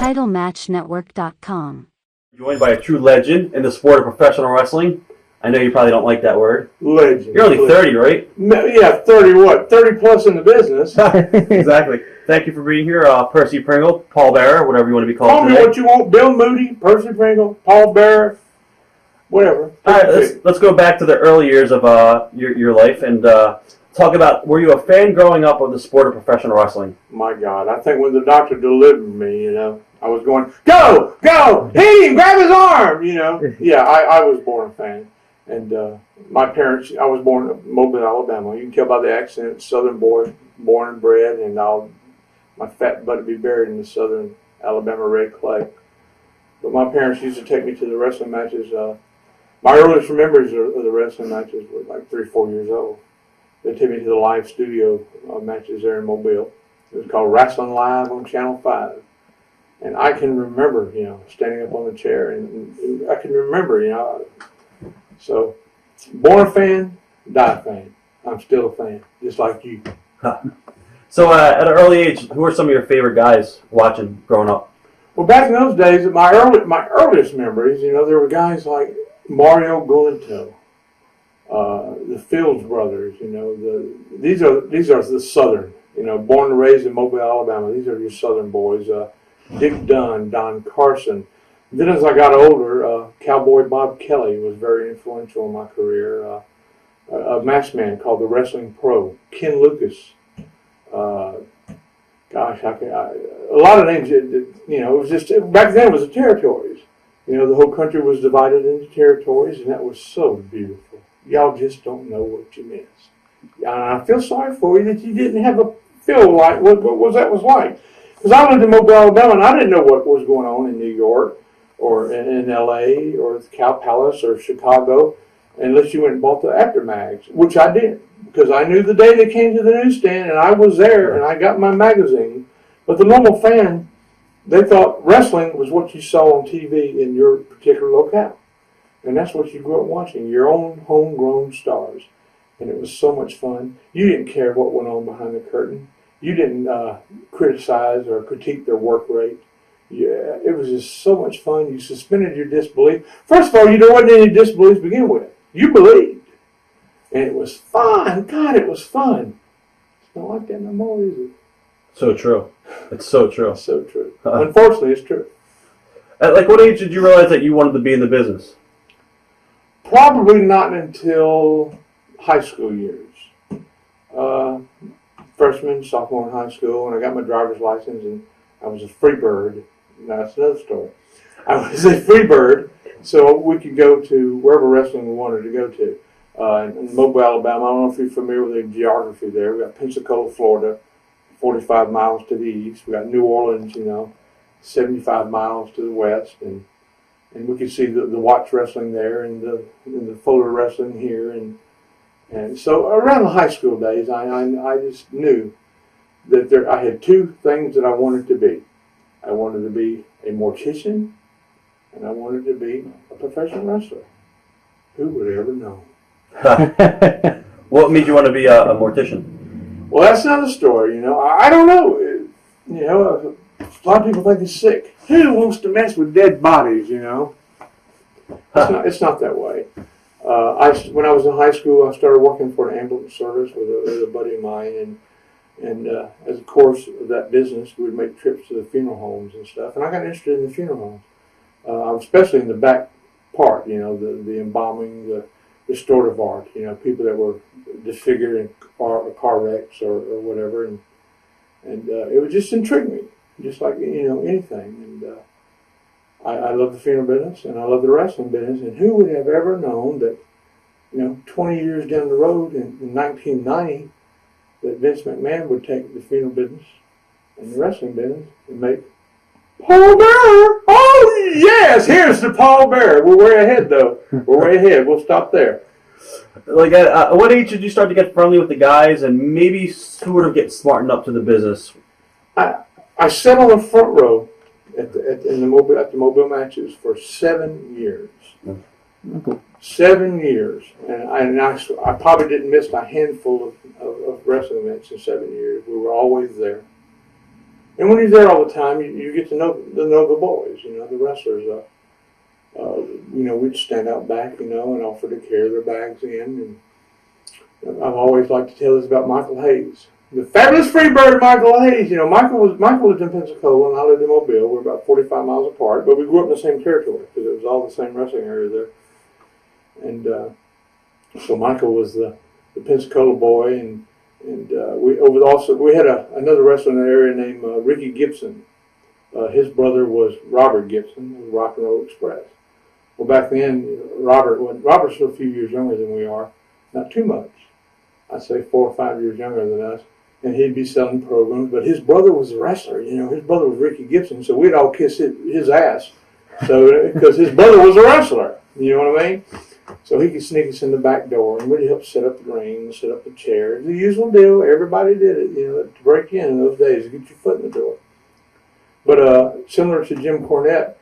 TitleMatchNetwork.com. Joined by a true legend in the sport of professional wrestling. I know you probably don't like that word. Legend. You're only 30, right? Yeah, 30 what? 30 plus in the business. Exactly. Thank you for being here, Percy Pringle, Paul Bearer, whatever you want to be called. Call me what you want. Bill Moody, Percy Pringle, Paul Bearer, whatever. All right, let's go back to the early years of your life and talk about, were you a fan growing up of the sport of professional wrestling? My God, I think when the doctor delivered me, I was going, go, hit him, grab his arm, Yeah, I was born a fan. And my parents, I was born in Mobile, Alabama. You can tell by the accent, Southern boy, born and bred, and my fat butt would be buried in the Southern Alabama red clay. But my parents used to take me to the wrestling matches. My earliest memories of the wrestling matches were like 3 or 4 years old. They took me to the live studio matches there in Mobile. It was called Wrestling Live on Channel 5. And I can remember, standing up on the chair, and I can remember, So, born a fan, die a fan. I'm still a fan, just like you. So, at an early age, who are some of your favorite guys watching growing up? Well, back in those days, my earliest memories, there were guys like Mario Galinto, the Fields brothers. These are the Southern. Born and raised in Mobile, Alabama. These are your Southern boys. Dick Dunn, Don Carson. Then as I got older, Cowboy Bob Kelly was very influential in my career. A masked man called the Wrestling Pro, Ken Lucas. A lot of names. It was just back then. It was the territories. The whole country was divided into territories, and that was so beautiful. Y'all just don't know what you miss. And I feel sorry for you that you didn't have a feel like what that was like. Because I lived in Mobile, Alabama, and I didn't know what was going on in New York, or in L.A., or the Cow Palace, or Chicago, unless you went and bought the aftermags, which I did, because I knew the day they came to the newsstand, and I was there, and I got my magazine. But the normal fan, they thought wrestling was what you saw on TV in your particular locale. And that's what you grew up watching, your own homegrown stars. And it was so much fun. You didn't care what went on behind the curtain. You didn't criticize or critique their work rate. Yeah, it was just so much fun. You suspended your disbelief. First of all, there wasn't any disbelief to begin with. You believed. And it was fun. God, it was fun. It's not like that no more, is it? So true. It's so true. It's so true. Unfortunately, it's true. At what age did you realize that you wanted to be in the business? Probably not until high school years. Freshman, sophomore in high school, and I got my driver's license, and I was a free bird. That's another story. I was a free bird, so we could go to wherever wrestling we wanted to go to. In Mobile, Alabama, I don't know if you're familiar with the geography there. We got Pensacola, Florida, 45 miles to the east. We got New Orleans, 75 miles to the west, and we could see the watch wrestling there, and the Fuller wrestling here, and so around the high school days, I just knew that I had two things that I wanted to be. I wanted to be a mortician, and I wanted to be a professional wrestler. Who would ever know? What made you want to be a mortician? Well, that's another story. I don't know. A lot of people think it's sick. Who wants to mess with dead bodies? It's not that way. When I was in high school, I started working for an ambulance service with a buddy of mine, and as a course of that business, we would make trips to the funeral homes and stuff. And I got interested in the funeral homes, especially in the back part. The embalming, the restorative art. People that were disfigured in car wrecks or whatever, and it would just intrigue me, just like anything. And I love the funeral business, and I love the wrestling business, and who would have ever known that, 20 years down the road in 1990, that Vince McMahon would take the funeral business and the wrestling business and make Paul Bearer. Oh, yes, here's the Paul Bearer. We're way ahead, though. We're way ahead. We'll stop there. Like, at what age did you start to get friendly with the guys and maybe sort of get smartened up to the business? I sat on the front row at the Mobile matches for 7 years. Okay. 7 years, and I probably didn't miss a handful of wrestling events in 7 years. We were always there, And when you're there all the time, you get to know the boys, the wrestlers. We'd stand out back, and offer to carry their bags in. And I've always liked to tell this about Michael Hayes, the fabulous Freebird Michael Hayes. Michael lived in Pensacola, and I lived in Mobile. We're about 45 miles apart, but we grew up in the same territory because it was all the same wrestling area there. And so Michael was the Pensacola boy, and we had another wrestler in that area named Ricky Gibson. His brother was Robert Gibson of Rock and Roll Express. Well, back then, Robert's a few years younger than we are, not too much. I'd say 4 or 5 years younger than us, and he'd be selling programs. But his brother was a wrestler. His brother was Ricky Gibson, so we'd all kiss his ass, because his brother was a wrestler. You know what I mean? So he could sneak us in the back door, and we'd help set up the ring, set up the chairs. The usual deal. Everybody did it, to break in those days, to get your foot in the door. But similar to Jim Cornette,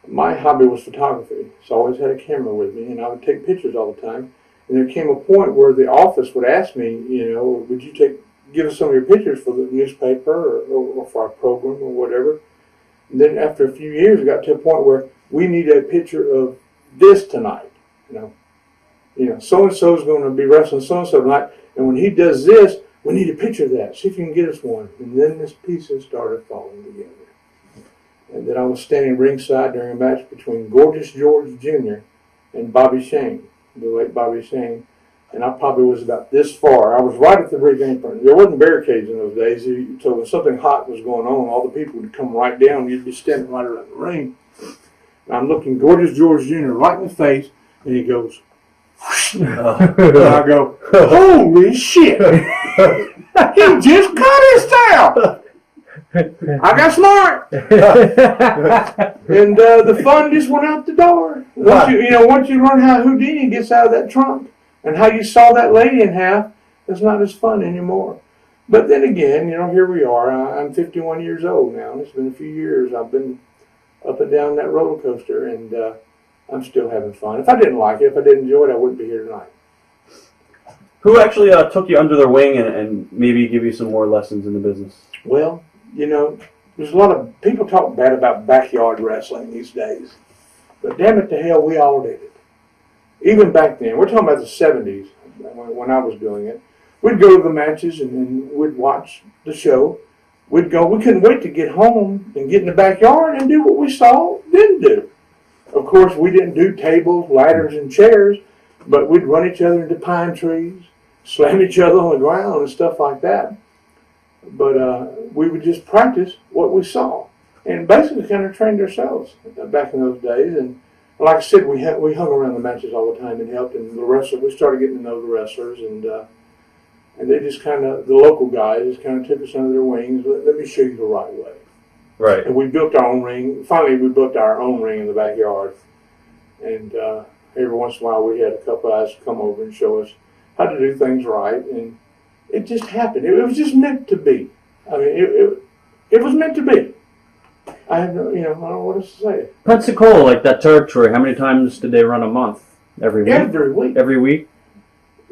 my hobby was photography. So I always had a camera with me, and I would take pictures all the time. And there came a point where the office would ask me, would you give us some of your pictures for the newspaper or for our program or whatever. And then after a few years, it got to a point where we need a picture of this tonight. So-and-so is going to be wrestling so-and-so tonight, and when he does this, we need a picture of that. See if you can get us one. And then this pieces started falling together. And then I was standing ringside during a match between Gorgeous George Jr. and Bobby Shane, the late Bobby Shane. And I probably was about this far. I was right at the ring apron. There wasn't barricades in those days, so when something hot was going on, all the people would come right down. You'd be standing right around the ring. And I'm looking Gorgeous George Jr. right in the face, and he goes, and I go, holy shit! He just cut his tail! I got smart! And the fun just went out the door. Once you learn how Houdini gets out of that trunk and how you saw that lady in half, it's not as fun anymore. But then again, here we are. I'm 51 years old now, and it's been a few years. I've been up and down that roller coaster, and I'm still having fun. If I didn't like it, if I didn't enjoy it, I wouldn't be here tonight. Who actually took you under their wing and maybe give you some more lessons in the business? Well, there's a lot of people talk bad about backyard wrestling these days. But damn it to hell, we all did it. Even back then, we're talking about the 70s when I was doing it. We'd go to the matches and we'd watch the show. We couldn't wait to get home and get in the backyard and do what we saw them do. Of course, we didn't do tables, ladders, and chairs, but we'd run each other into pine trees, slam each other on the ground and stuff like that. But we would just practice what we saw, and basically kind of trained ourselves back in those days. And like I said, we hung around the matches all the time and helped. And we started getting to know the wrestlers, and they just the local guys just kind of took us under their wings. Let me show you the right way. Right. And we built our own ring. Finally, we built our own ring in the backyard, and every once in a while we had a couple guys come over and show us how to do things right. And it just happened. It was just meant to be. I mean, it was meant to be. I have I don't know what else to say. Pensacola, like that territory, how many times did they run a month? Every week? Every week. Every week?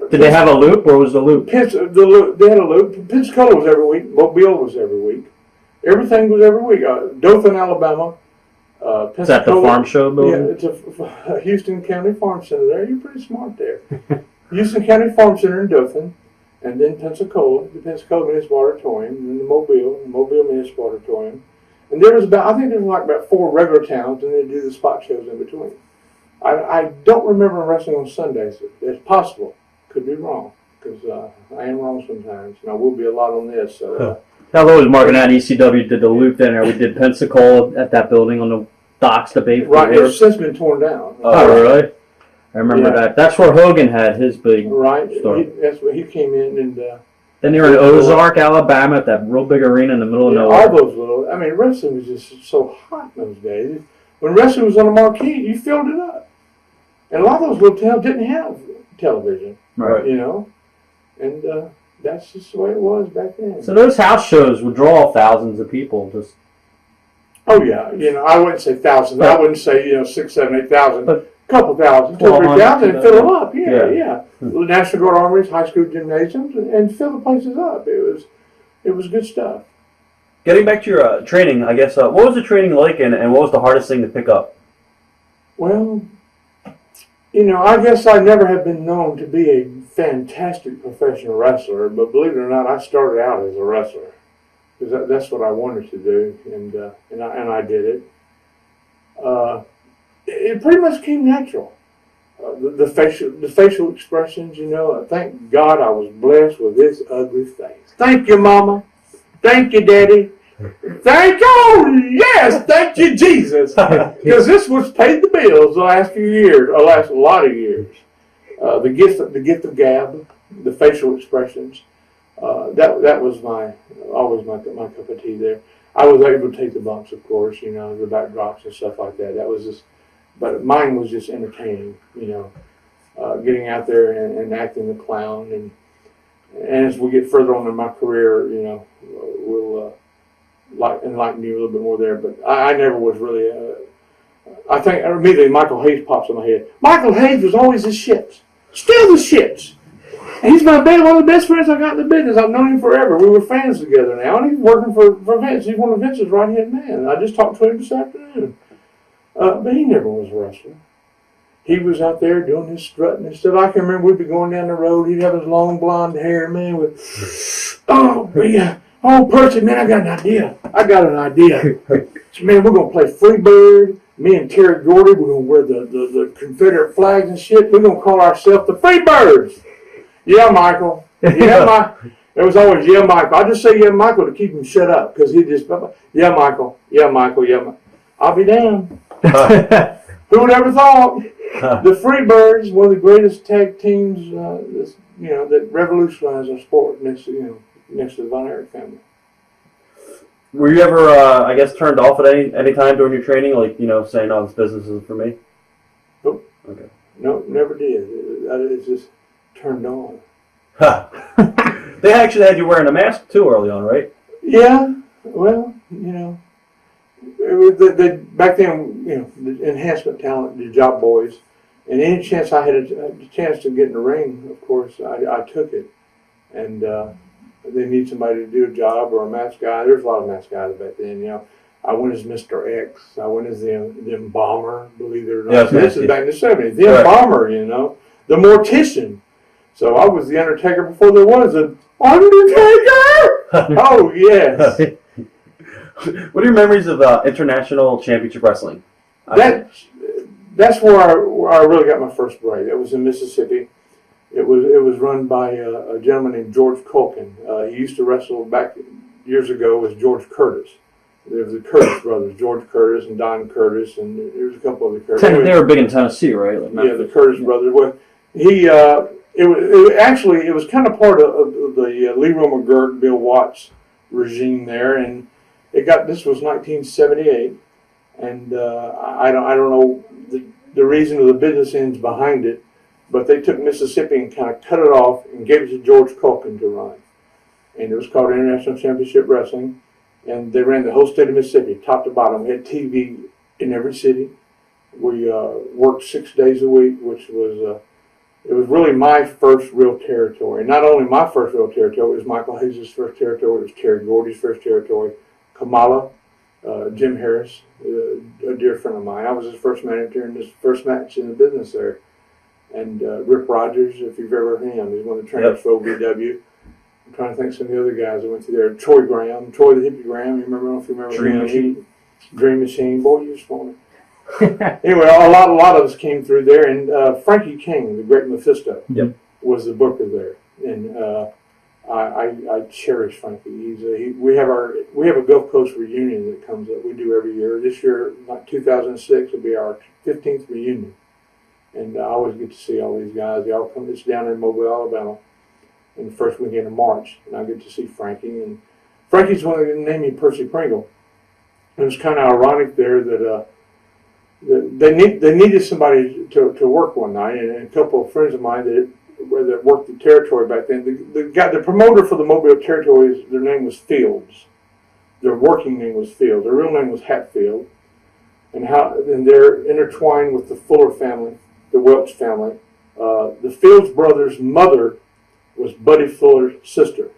Did they have a loop, or was the loop? They had a loop. Pensacola was every week. Mobile was every week. Everything was every week. Dothan, Alabama. Is that the farm show building? Yeah, it's a Houston County Farm Center there. You're pretty smart there. Houston County Farm Center in Dothan. And then Pensacola, the Pensacola Municipal Auditorium, and then the Mobile Municipal Auditorium. And there was about 4 regular towns, and they do the spot shows in between. I don't remember wrestling on Sundays. It's possible. Could be wrong, because I am wrong sometimes, and I will be a lot on this. So. Now, Louis marking out ECW did the loop there. We did Pensacola at that building on the docks, the Bay. Right, it's since been torn down. Oh, really? I remember that. That's where Hogan had his big story. That's where he came in, and then they were in Ozark, Alabama, at that real big arena in the middle of nowhere. All those little. I mean, wrestling was just so hot in those days. When wrestling was on a marquee, you filled it up, and a lot of those little towns didn't have television, right? And that's just the way it was back then. So those house shows would draw thousands of people. Just. Oh yeah, I wouldn't say thousands. I wouldn't say 6, 7, 8,000. Couple thousand, 2 or 3,000, and fill them up. Yeah. National Guard armories, high school gymnasiums, and fill the places up. It was good stuff. Getting back to your training, I guess, what was the training like, and what was the hardest thing to pick up? Well, I guess I never have been known to be a fantastic professional wrestler, but believe it or not, I started out as a wrestler because that's what I wanted to do, and I did it. It pretty much came natural. The facial expressions, thank God I was blessed with this ugly face. Thank you, Mama. Thank you, Daddy. Thank you, yes, thank you, Jesus. Because this was paid the bills the last few years, or last a lot of years. The gift of gab, the facial expressions, that was always my cup of tea there. I was able to take the bumps, of course, the backdrops and stuff like that. That was just, but mine was just entertaining, getting out there and acting the clown. And as we get further on in my career, we'll enlighten you a little bit more there. But I never was really, I think immediately Michael Hayes pops in my head. Michael Hayes was always the shits. Still the shits. And he's one of the best friends I got in the business. I've known him forever. We were fans together now. And he's working for Vince. He's one of Vince's right-hand man. I just talked to him this afternoon. But he never was a wrestler. He was out there doing his strutting and stuff. I can remember we'd be going down the road. He'd have his long blonde hair, man, with, oh, Percy, man, I got an idea. So, man, we're going to play Freebird. Me and Terry Gordy, we're going to wear the Confederate flags and shit. We're going to call ourselves the Freebirds. Yeah, Michael. Yeah, it was always, yeah, Michael. I just say, yeah, Michael, to keep him shut up, because he just, yeah, Michael. Yeah, Michael. Yeah, Michael. I'll be damned. Who would ever thought? The Freebirds, one of the greatest tag teams, that revolutionized our sport next to the Von Erich family. Were you ever, I guess, turned off at any time during your training, like, saying, "Oh, this business isn't for me"? Nope. Okay. No, never did. It's just turned on. They actually had you wearing a mask too early on, right? Yeah. Well, it was back then, the enhancement talent, the job boys, and any chance I had a chance to get in the ring, of course, I took it. And they need somebody to do a job or a match guy. There's a lot of match guys back then, I went as Mr. X. I went as the Embalmer, believe it or not. Yeah, this is back in the 70s. The Embalmer, the Mortician. So I was the Undertaker before there was an Undertaker! Oh, yes. What are your memories of International Championship Wrestling? That's where I really got my first break. It was in Mississippi. It was run by a gentleman named George Culkin. He used to wrestle back years ago as George Curtis. There was the Curtis brothers, George Curtis and Don Curtis, and there was a couple other Curtis. They were big in Tennessee, right? The Curtis brothers. Well, it was kind of part of the Leroy McGirt, Bill Watts regime there, and this was 1978, and I don't know the reason of the business ends behind it, but they took Mississippi and kind of cut it off and gave it to George Culkin to run, and it was called International Championship Wrestling, and they ran the whole state of Mississippi, top to bottom. We had TV in every city. We worked 6 days a week, which was it was really my first real territory. Not only my first real territory, it was Michael Hayes' first territory, it was Terry Gordy's first territory, Kamala, Jim Harris, a dear friend of mine. I was his first manager in his first match in the business there. And Rip Rogers, if you've ever heard him, he's one of the trainers for OVW. I'm trying to think of some of the other guys that went through there. Troy the Hippie Graham, you remember? I don't know if you remember him. Dream Machine. Boy, you was funny. Anyway, a lot of us came through there, and Frankie King, the great Mephisto, was the booker there, and I cherish Frankie. We have a Gulf Coast reunion that comes up. We do every year. This year, 2006, will be our 15th reunion, and I always get to see all these guys. They all come. It's down in Mobile, Alabama, in the first weekend of March, and I get to see Frankie. And Frankie's one of the named me Percy Pringle, and it's kind of ironic there that. They needed somebody to work one night, and a couple of friends of mine that worked the territory back then. The promoter for the Mobile territories, their name was Fields. Their working name was Fields. Their real name was Hatfield, and they're intertwined with the Fuller family, the Welch family. The Fields brothers' mother was Buddy Fuller's sister,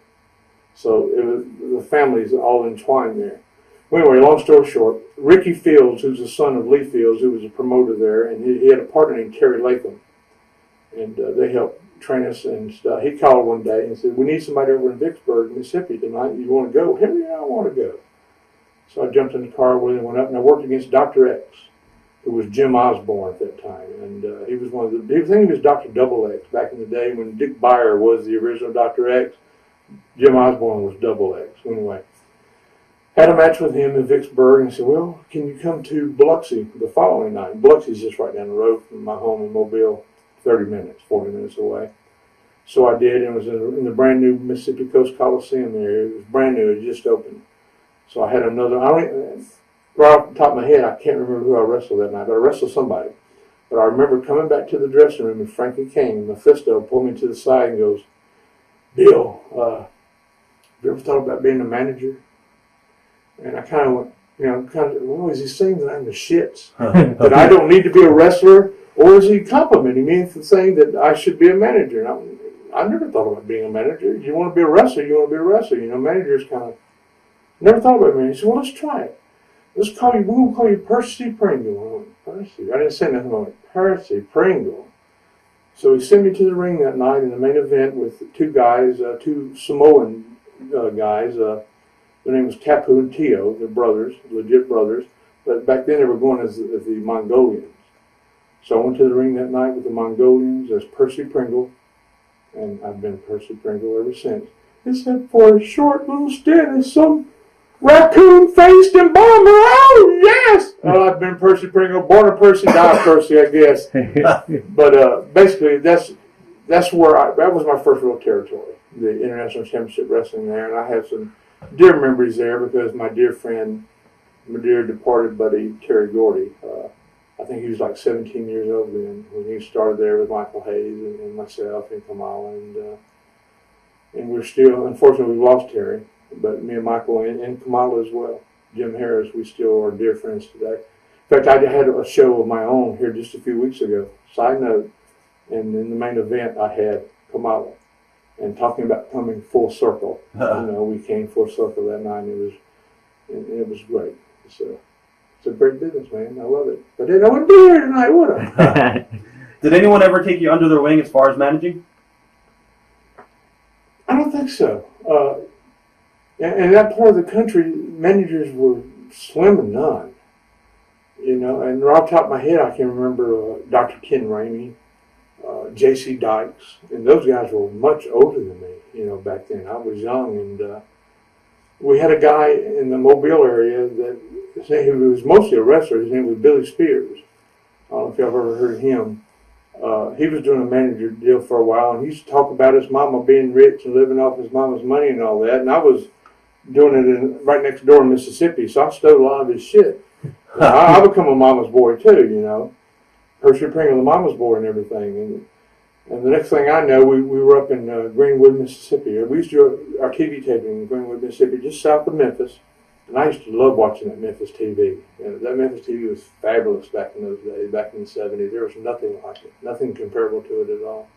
So the family's all entwined there. Well, anyway, long story short, Ricky Fields, who's the son of Lee Fields, who was a promoter there, and he had a partner named Terry Latham, and they helped train us and stuff. He called one day and said, "We need somebody over in Vicksburg, Mississippi tonight. You want to go?" "Hell yeah, I want to go." So I jumped in the car with him, went up, and I worked against Dr. X, who was Jim Osborne at that time, and he was one of the. I think he was Dr. Double X back in the day when Dick Beyer was the original Dr. X. Jim Osborne was Double X. Anyway, had a match with him in Vicksburg, and said, "Well, can you come to Biloxi the following night?" Biloxi's just right down the road from my home in Mobile, 30 minutes, 40 minutes away. So I did, and it was in the brand new Mississippi Coast Coliseum there. It was brand new; it had just opened. So I had another. Right off the top of my head, I can't remember who I wrestled that night, but I wrestled somebody. But I remember coming back to the dressing room, and Frankie Kane, Mephisto, pulled me to the side and goes, "Bill, have you ever thought about being a manager?" And I kind of went, well, is he saying that I'm the shits? That I don't need to be a wrestler? Or is he complimenting me for saying that I should be a manager? And I never thought about being a manager. You want to be a wrestler, you want to be a wrestler. Managers kind of, never thought about me. He said, "Well, let's try it. We'll call you Percy Pringle." I went, "Percy?" I didn't say nothing. I went, "Percy Pringle." So he sent me to the ring that night in the main event with two guys, two Samoan guys. Their name was Tapu and Tio. They're brothers, legit brothers. But back then they were going as the Mongolians. So I went to the ring that night with the Mongolians as Percy Pringle. And I've been Percy Pringle ever since. Except for a short little stint as some raccoon-faced embalmer. Oh, yes! I've been Percy Pringle, born a Percy, died Percy, I guess. But basically, that was my first real territory, the International Championship Wrestling there. And I have some dear memories there because my dear friend, my dear departed buddy, Terry Gordy, I think he was like 17 years old then when he started there with Michael Hayes and myself and Kamala. And we're still, unfortunately, we lost Terry. But me and Michael and Kamala as well, Jim Harris, we still are dear friends today. In fact, I had a show of my own here just a few weeks ago. Side note, and in the main event, I had Kamala. And talking about coming full circle, we came full circle that night. And it was great. It's a great business, man. I love it. But then I wouldn't be here tonight, would I? Did anyone ever take you under their wing as far as managing? I don't think so. And that part of the country, managers were slim and none. And right off the top of my head, I can remember Dr. Ken Ramey, J.C. Dykes, and those guys were much older than me, back then. I was young, and we had a guy in the Mobile area who was mostly a wrestler. His name was Billy Spears. I don't know if y'all have ever heard of him. He was doing a manager deal for a while, and he used to talk about his mama being rich and living off his mama's money and all that. And I was doing it right next door in Mississippi, so I stole a lot of his shit. I become a mama's boy too, Percy Pringle, the mama's boy and everything. And the next thing I know, we were up in Greenwood, Mississippi. We used to do our TV taping in Greenwood, Mississippi, just south of Memphis. And I used to love watching that Memphis TV. That Memphis TV was fabulous back in those days, back in the 70s. There was nothing like it, nothing comparable to it at all.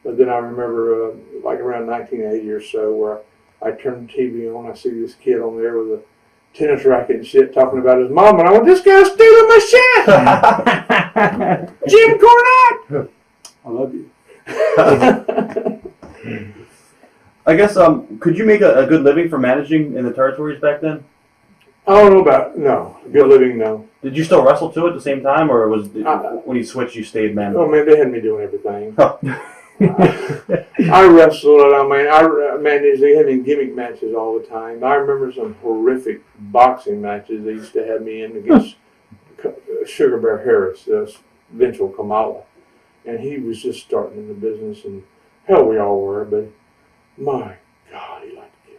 But then I remember, like around 1980 or so, where I turned the TV on, I see this kid on there with a tennis racket and shit talking about his mom, and I went, "This guy's stealing my shit!" Jim Cornette! I love you. I guess, could you make a good living for managing in the territories back then? I don't know about, no. Good living, no. Did you still wrestle too at the same time, or when you switched, you stayed managing? Oh, man, they had me doing everything. I wrestled, I managed, they had me in gimmick matches all the time. I remember some horrific boxing matches they used to have me in against Sugar Bear Harris, eventual Kamala. And he was just starting in the business, and hell, we all were, but my God, he liked to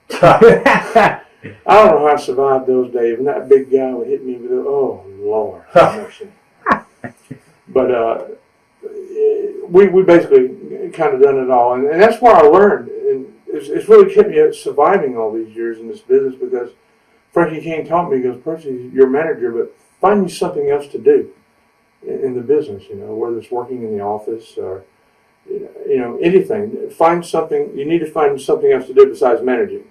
kill me. I don't know how I survived those days, and that big guy would hit me with oh, Lord, have mercy. But we basically kind of done it all, and that's where I learned, and it's really kept me surviving all these years in this business, because Frankie King taught me, he goes, "Percy, you're a manager, but find me something else to do in the business, whether it's working in the office or, anything. Find something. You need to find something else to do besides managing,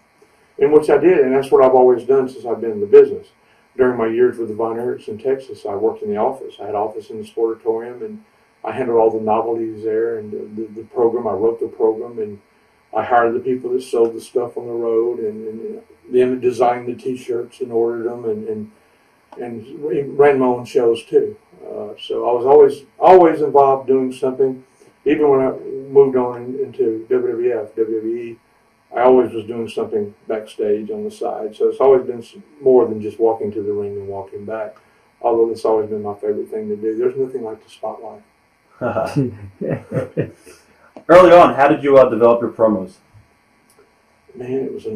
in which I did, and that's what I've always done since I've been in the business. During my years with the Von Erichs in Texas, I worked in the office. I had an office in the sportatorium, and I handled all the novelties there and the program. I wrote the program, and I hired the people that sold the stuff on the road, and then designed the T-shirts and ordered them, and ran my own shows too. So I was always involved doing something. Even when I moved on into WWF, WWE, I always was doing something backstage on the side. So it's always been more than just walking to the ring and walking back. Although it's always been my favorite thing to do. There's nothing like the spotlight. Early on, how did you develop your promos? Man, it was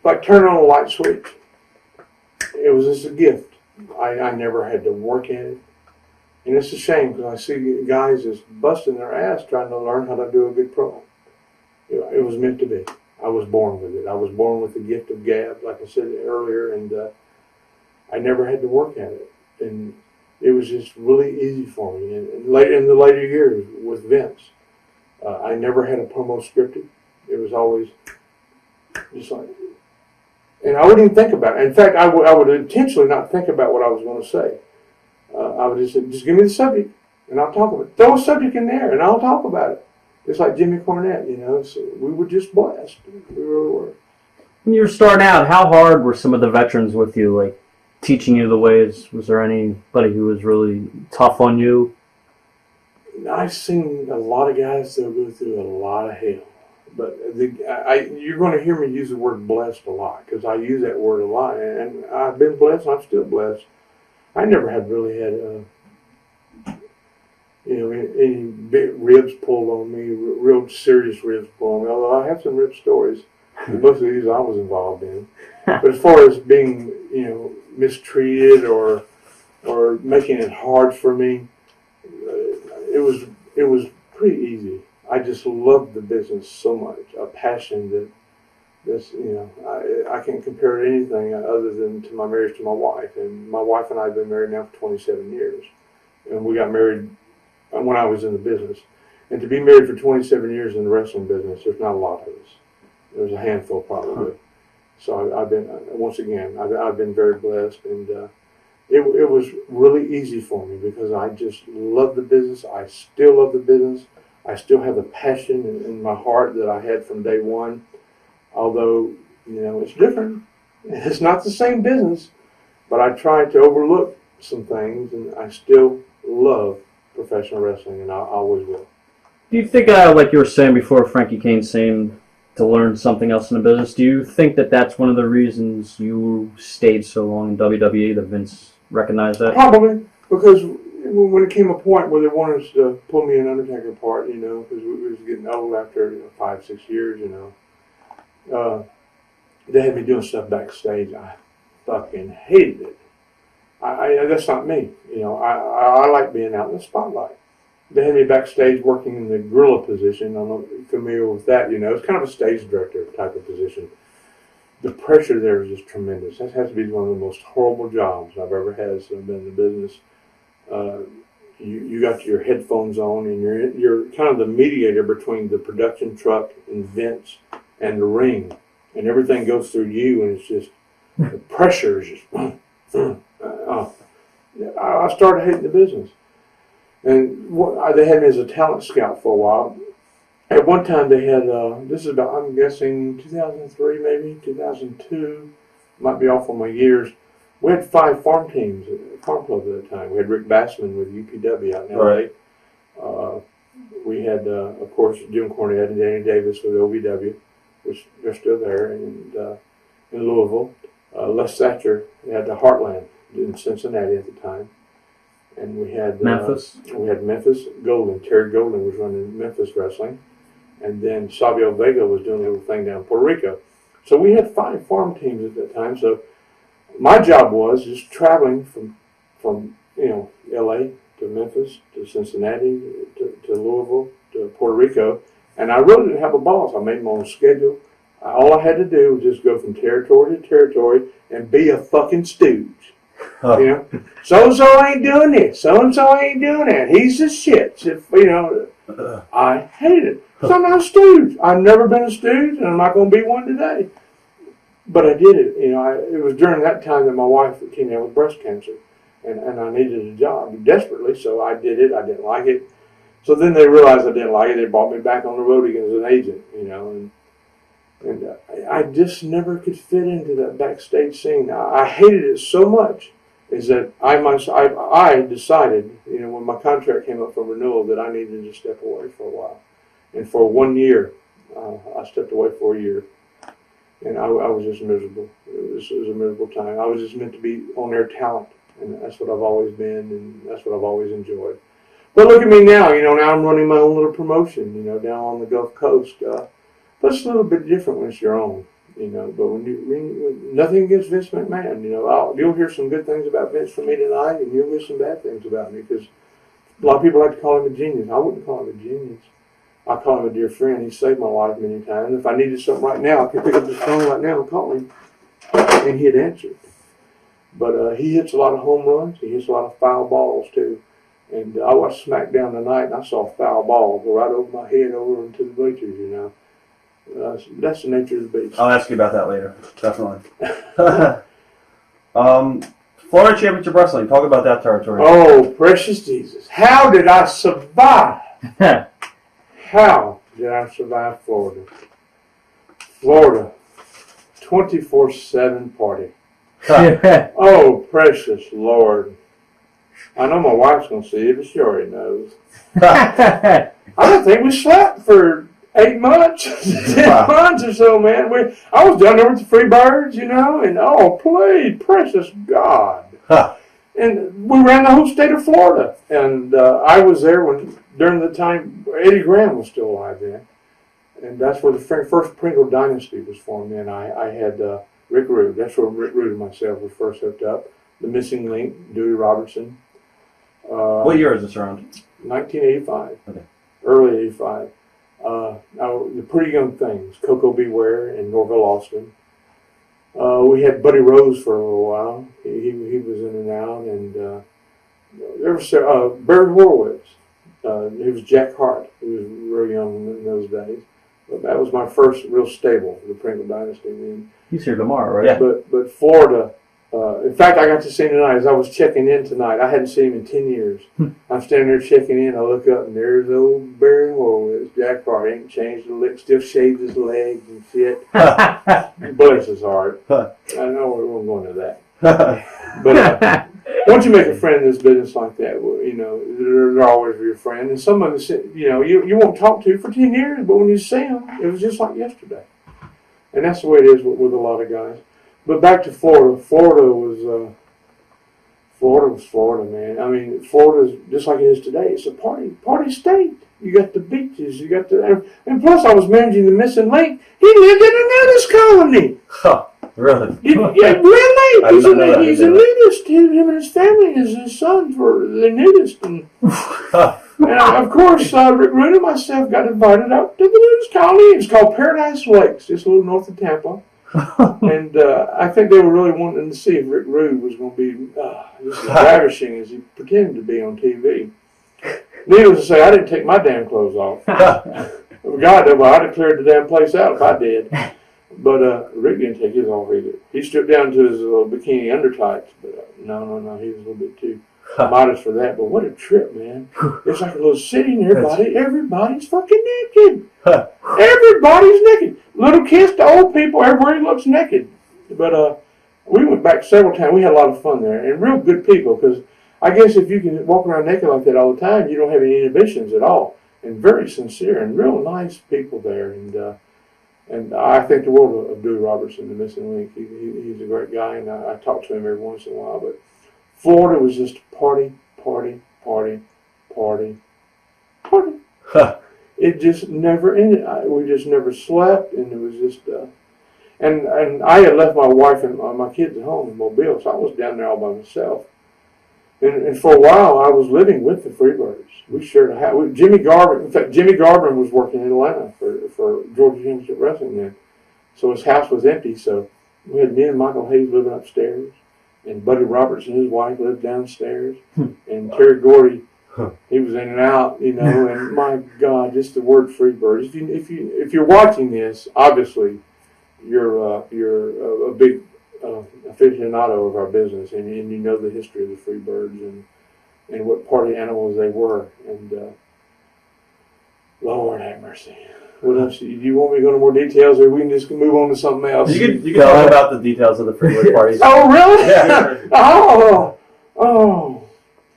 like turning on a light switch. It was just a gift. I never had to work at it. And it's a shame because I see guys just busting their ass trying to learn how to do a good promo. It was meant to be. I was born with it. I was born with the gift of gab, like I said earlier, and I never had to work at it. And it was just really easy for me. And later in the later years with Vince, I never had a promo scripted. It was always just like, and I wouldn't even think about it. In fact, I would intentionally not think about what I was going to say. I would just say, just give me the subject, and I'll talk about it. Throw a subject in there, and I'll talk about it. Just like Jimmy Cornette, So we were just blessed. We really were. When you were starting out, how hard were some of the veterans with you, like teaching you the ways? Was there anybody who was really tough on you? I've seen a lot of guys that go through a lot of hell. But you're going to hear me use the word blessed a lot because I use that word a lot. And I've been blessed, and I'm still blessed. I never really had any big ribs pulled on me, real serious ribs pulled on me, although I have some rib stories. Most of these I was involved in. But as far as being, mistreated or making it hard for me, it was pretty easy. I just loved the business so much, a passion I can't compare it to anything other than to my marriage to my wife. And my wife and I have been married now for 27 years. And we got married when I was in the business. And to be married for 27 years in the wrestling business, there's not a lot of us. There's a handful probably. So I've been, once again, I've been very blessed. And it was really easy for me because I just love the business. I still love the business. I still have the passion in my heart that I had from day one. Although, it's different. It's not the same business. But I try to overlook some things, and I still love professional wrestling, and I always will. Do you think, like you were saying before, Frankie Kane saying to learn something else in the business, do you think that that's one of the reasons you stayed so long in WWE, that Vince recognized that? Probably, because when it came a point where they wanted us to pull me an Undertaker part, because we was getting old after 5-6 years, they had me doing stuff backstage. I fucking hated it. That's not me. I like being out in the spotlight. They had me backstage working in the gorilla position. I don't know if you're familiar with that. It's kind of a stage director type of position. The pressure there is just tremendous. That has to be one of the most horrible jobs I've ever had since I've been in the business. You got your headphones on, and you're kind of the mediator between the production truck and Vince and the ring, and everything goes through you, and it's just the pressure is just. I started hating the business, and they had me as a talent scout for a while. At one time, they had this is about, I'm guessing 2003, maybe 2002. Might be off on my years. We had 5 farm teams, farm clubs at the time. We had Rick Bassman with UPW out in LA. Right. We had, of course, Jim Cornette and Danny Davis with OVW, which they're still there, and in Louisville. Les Thatcher had the Heartland in Cincinnati at the time. And we had Memphis. We had Memphis Golden. Terry Golden was running Memphis Wrestling. And then Savio Vega was doing a little thing down in Puerto Rico. So we had 5 farm teams at that time. So my job was just traveling from LA to Memphis to Cincinnati to Louisville to Puerto Rico. And I really didn't have a boss. I made my own schedule. All I had to do was just go from territory to territory and be a fucking stooge. So-and-so ain't doing this. So-and-so ain't doing that. He's the shit. I hate it. So I'm not a stooge. I've never been a stooge, and I'm not going to be one today. But I did it. It was during that time that my wife came down with breast cancer, and I needed a job desperately, so I did it. I didn't like it. So then they realized I didn't like it. They brought me back on the road again as an agent, and I just never could fit into that backstage scene. I hated it so much, is that I decided, when my contract came up for renewal, that I needed to step away for a while. And for 1 year, I stepped away for a year. And I was just miserable. It was a miserable time. I was just meant to be on-air talent, and that's what I've always been, and that's what I've always enjoyed. But look at me now. Now I'm running my own little promotion, down on the Gulf Coast. But it's a little bit different when it's your own, But when nothing against Vince McMahon, you'll hear some good things about Vince from me tonight, and you'll hear some bad things about me, because a lot of people like to call him a genius. I wouldn't call him a genius. I call him a dear friend. He saved my life many times. And if I needed something right now, I could pick up the phone right now and call him, and he'd answer. But he hits a lot of home runs. He hits a lot of foul balls, too. And I watched SmackDown tonight, and I saw a foul ball go right over my head over into the bleachers, That's the nature of the beast. I'll ask you about that later. Definitely. Florida Championship Wrestling. Talk about that territory. Oh, precious Jesus. How did I survive? How did I survive Florida? Florida, 24/7 party. Oh, precious Lord. I know my wife's going to see it, but she already knows. I don't think we slept for 8 months, 10 months or so, man. I was down there with the Freebirds, and please, precious God. And we ran the whole state of Florida. And I was there during the time Eddie Graham was still alive then. And that's where the first Pringle dynasty was formed. And I had Rick Rude. That's where Rick Rude and myself were first hooked up. The Missing Link, Dewey Robertson. What year is this around? 1985. Okay. Early 85. The Pretty Young Things, Coco Beware and Norville Austin. We had Buddy Rose for a little while. He was in and out. And there was Barry Horowitz. He was Jack Hart. He was real young in those days. But that was my first real stable, the Pringle Dynasty. And He's here tomorrow, right? Yeah. But Florida, in fact, I got to see him tonight as I was checking in tonight. I hadn't seen him in 10 years. I'm standing there checking in. I look up, and there's old Barry Horowitz. Jack Hart ain't changed the lick, still shaved his legs and shit. Bless his heart. I know we won't go into that. But once you make a friend in this business like that, they're always your friend. And some of them, you won't talk to for 10 years, but when you see them, it was just like yesterday. And that's the way it is with a lot of guys. But back to Florida. Florida was Florida, man. I mean, Florida's just like it is today. It's a party state. You got the beaches. You got and plus I was managing the Missing Link. He lived in a nudist colony. Huh, really? Yeah, really. He's a I nudist. Him and his family, his sons were the nudist. And of course, Rick Rude and myself got invited out to the nudist colony. It's called Paradise Lakes, just a little north of Tampa. And I think they were really wanting to see if Rick Rude was going to be just as ravishing as he pretended to be on TV. Needless to say, I didn't take my damn clothes off. God, I'd have cleared the damn place out if I did. But Rick didn't take his off either. He stripped down to his little bikini undertights. But no, he was a little bit too modest for that. But what a trip, man. It's like a little city and everybody's fucking naked. Everybody's naked. Little kids to old people, everybody looks naked. But we went back several times. We had a lot of fun there. And real good people, because I guess if you can walk around naked like that all the time, you don't have any inhibitions at all. And very sincere and real nice people there. And I think the world of Dewey Robertson, the Missing Link. He's a great guy, and I talk to him every once in a while. But Florida was just party. It just never ended. We just never slept, and it was just. And I had left my wife and my kids at home in Mobile, so I was down there all by myself. And for a while, I was living with the Freebirds. We shared a house. Jimmy Garvin, in fact, Jimmy Garvin was working in Atlanta for Georgia Championship Wrestling then. So his house was empty. So we had me and Michael Hayes living upstairs. And Buddy Roberts and his wife lived downstairs. And Terry Gordy He was in and out, you know, and my God, just the word Freebird. If you're watching this, obviously you're a big aficionado of our business, and you know the history of the Freebirds and what party animals they were. And Lord have mercy. What else? Do you want me to go into more details, or we can just move on to something else? You can talk about the details of the Freebird parties. Oh, really? Yeah. Oh.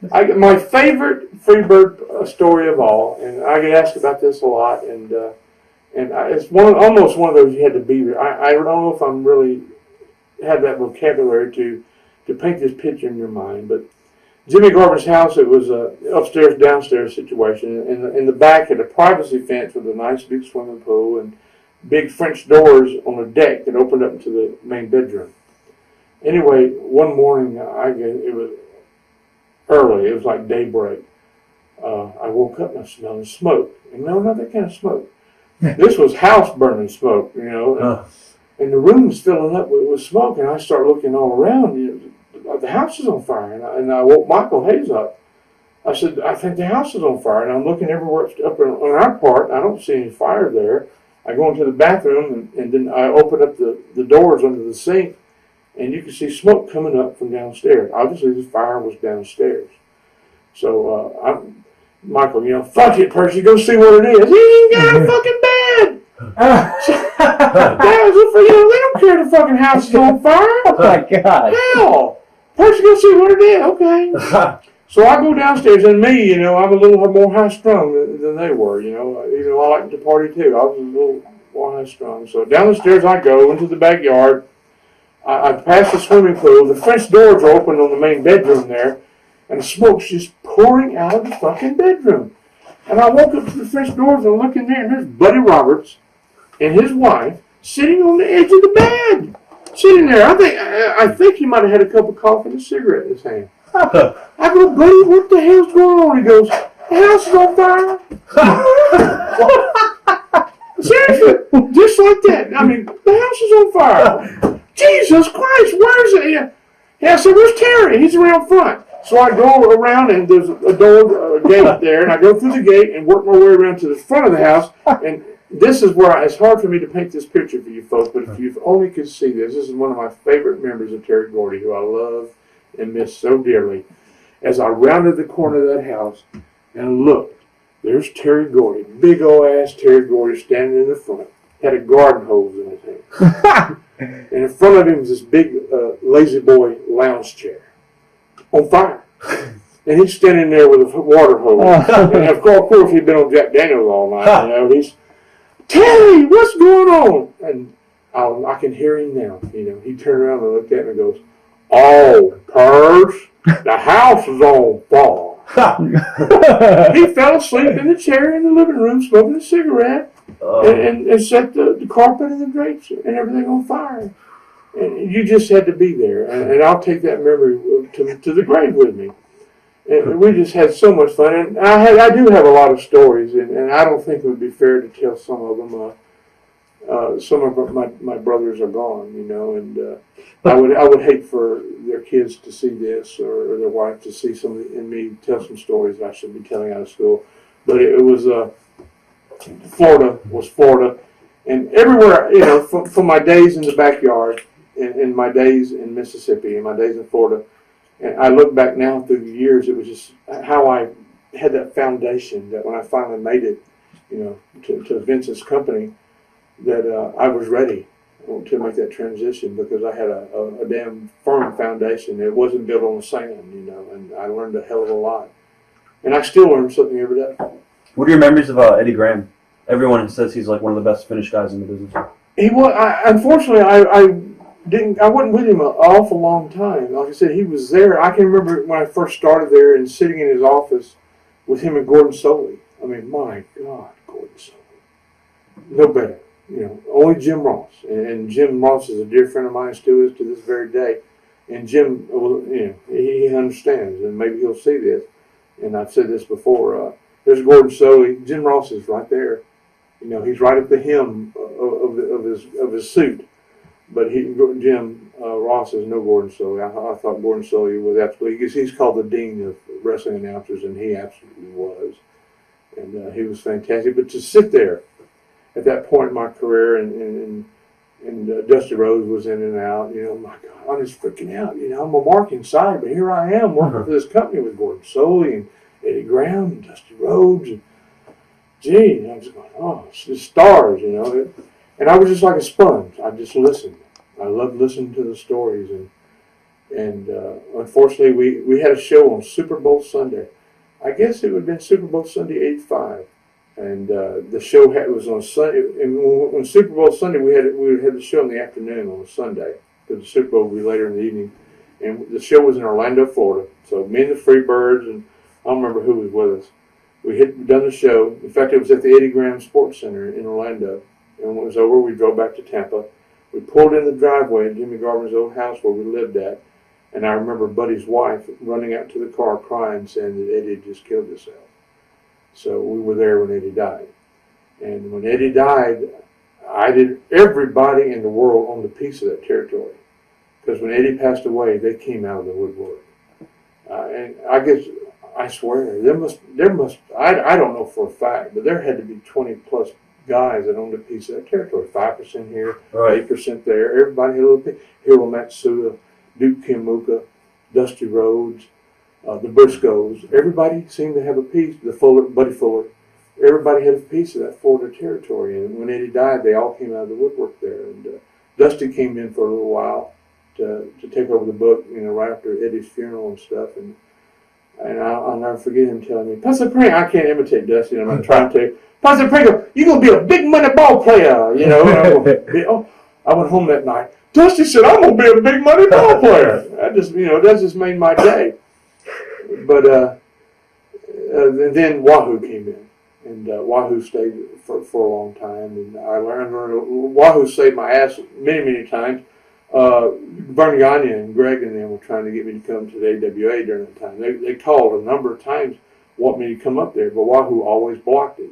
My favorite Freebird story of all, and I get asked about this a lot, and it's almost one of those you had to be there. I don't know if I'm really had that vocabulary to paint this picture in your mind, but Jimmy Garvin's house, it was a upstairs downstairs situation, and in the back had a privacy fence with a nice big swimming pool and big French doors on a deck that opened up into the main bedroom. Anyway, one morning it was early. It was like daybreak. I woke up and I smelled smoke. And no, not that kind of smoke. This was house burning smoke, you know. And the room was filling up with smoke. And I started looking all around. You know, the house is on fire. And I woke Michael Hayes up. I said, I think the house is on fire. And I'm looking everywhere up on our part. I don't see any fire there. I go into the bathroom and then I open up the doors under the sink. And you can see smoke coming up from downstairs. Obviously, the fire was downstairs. So, Michael, you know, fuck it, Percy, go see what it is. He ain't got a fucking bed. You know, they don't care the fucking house is on fire. Oh my God. Hell, Percy, go see what it is. Okay. So I go downstairs, and me, you know, I'm a little more high strung than they were. You know, I like to party too. I was a little more high strung. So down the stairs I go into the backyard. I passed the swimming pool. The French doors are open on the main bedroom there, and the smoke's just pouring out of the fucking bedroom. And I walk up to the French doors and look in there, and there's Buddy Roberts and his wife sitting on the edge of the bed, sitting there. I think he might have had a cup of coffee and a cigarette in his hand. I go, Buddy, what the hell's going on? He goes, the house is on fire. Seriously, just like that. I mean, the house is on fire. Jesus Christ, where's it? Yeah, I said, where's Terry? He's around front. So I go around, and there's a gate there, and I go through the gate and work my way around to the front of the house. And this is where it's hard for me to paint this picture for you folks, but if you only could see this is one of my favorite memories of Terry Gordy, who I love and miss so dearly. As I rounded the corner of that house and looked, there's Terry Gordy, big old ass Terry Gordy standing in the front, had a garden hose in his hand. And in front of him was this big Lazy Boy lounge chair on fire. And he's standing there with a water hose. And of course, he'd been on Jack Daniels all night. You know, he's, Terry, what's going on? And I can hear him now. You know, he turned around and looked at me and goes, oh, Purse, the house is on fire. He fell asleep in the chair in the living room smoking a cigarette. And set the carpet and the drapes and everything on fire. And you just had to be there. And I'll take that memory to the grave with me. And we just had so much fun. And I do have a lot of stories, and I don't think it would be fair to tell some of them. Some of my brothers are gone, you know, and I would hate for their kids to see this or their wife to see somebody and me tell some stories I should be telling out of school. But it was Florida was Florida, and everywhere, you know, from my days in the backyard, and my days in Mississippi, and my days in Florida, and I look back now through the years, it was just how I had that foundation that when I finally made it, you know, to Vincent's company, that I was ready to make that transition because I had a damn firm foundation. It wasn't built on the sand, you know, and I learned a hell of a lot, and I still learn something every day. What are your memories of Eddie Graham? Everyone says he's like one of the best Finnish guys in the business. He was. Unfortunately, I wasn't with him an awful long time. Like I said, he was there. I can remember when I first started there and sitting in his office with him and Gordon Soley. I mean, my God, Gordon Soley. No better. You know, only Jim Ross. And Jim Ross is a dear friend of mine, still is to this very day. And Jim, you know, he understands, and maybe he'll see this. And I've said this before. There's Gordon Soley. Jim Ross is right there. You know, he's right at the hem of his suit. But Jim Ross says no Gordon Sully. I thought Gordon Sully was absolutely, because he's called the dean of wrestling announcers, and he absolutely was. And he was fantastic. But to sit there at that point in my career, and Dusty Rhodes was in and out, my God, I'm just freaking out. I'm a mark inside, but here I am working for this company with Gordon Sully and Eddie Graham and Dusty Rhodes. And gee, I was going, oh, it's the stars, And I was just like a sponge. I just listened. I loved listening to the stories. And unfortunately, we had a show on Super Bowl Sunday. I guess it would have been Super Bowl Sunday '85. And the show was on Sunday. And when Super Bowl Sunday, we would have the show in the afternoon on a Sunday, because the Super Bowl would be later in the evening. And the show was in Orlando, Florida. So me and the Freebirds, and I don't remember who was with us. We had done the show. In fact, it was at the Eddie Graham Sports Center in Orlando. And when it was over, we drove back to Tampa. We pulled in the driveway at Jimmy Garvin's old house where we lived at. And I remember Buddy's wife running out to the car crying, saying that Eddie had just killed himself. So we were there when Eddie died. And when Eddie died, everybody in the world owned a piece of that territory. Because when Eddie passed away, they came out of the woodwork. And I swear, I don't know for a fact, but there had to be 20 plus guys that owned a piece of that territory. 5% here, Right. 8% there. Everybody had a little piece. Hiro Matsuda, Duke Kimuka, Dusty Rhodes, the Briscoes. Everybody seemed to have a piece. Buddy Fuller. Everybody had a piece of that Florida territory. And when Eddie died, they all came out of the woodwork there. And Dusty came in for a little while to take over the book, right after Eddie's funeral and stuff. And I'll never forget him telling me, Pastor Pringle, I can't imitate Dusty, and I'm trying to. Pastor Pringle, you're going to be a big money ball player, And I went home that night. Dusty said, I'm going to be a big money ball player. That just made my day. But then Wahoo came in, and Wahoo stayed for a long time. And I learned Wahoo saved my ass many, many times. Vern Gagne and Greg and them were trying to get me to come to the AWA during that time. They called a number of times, want me to come up there, but Wahoo always blocked it.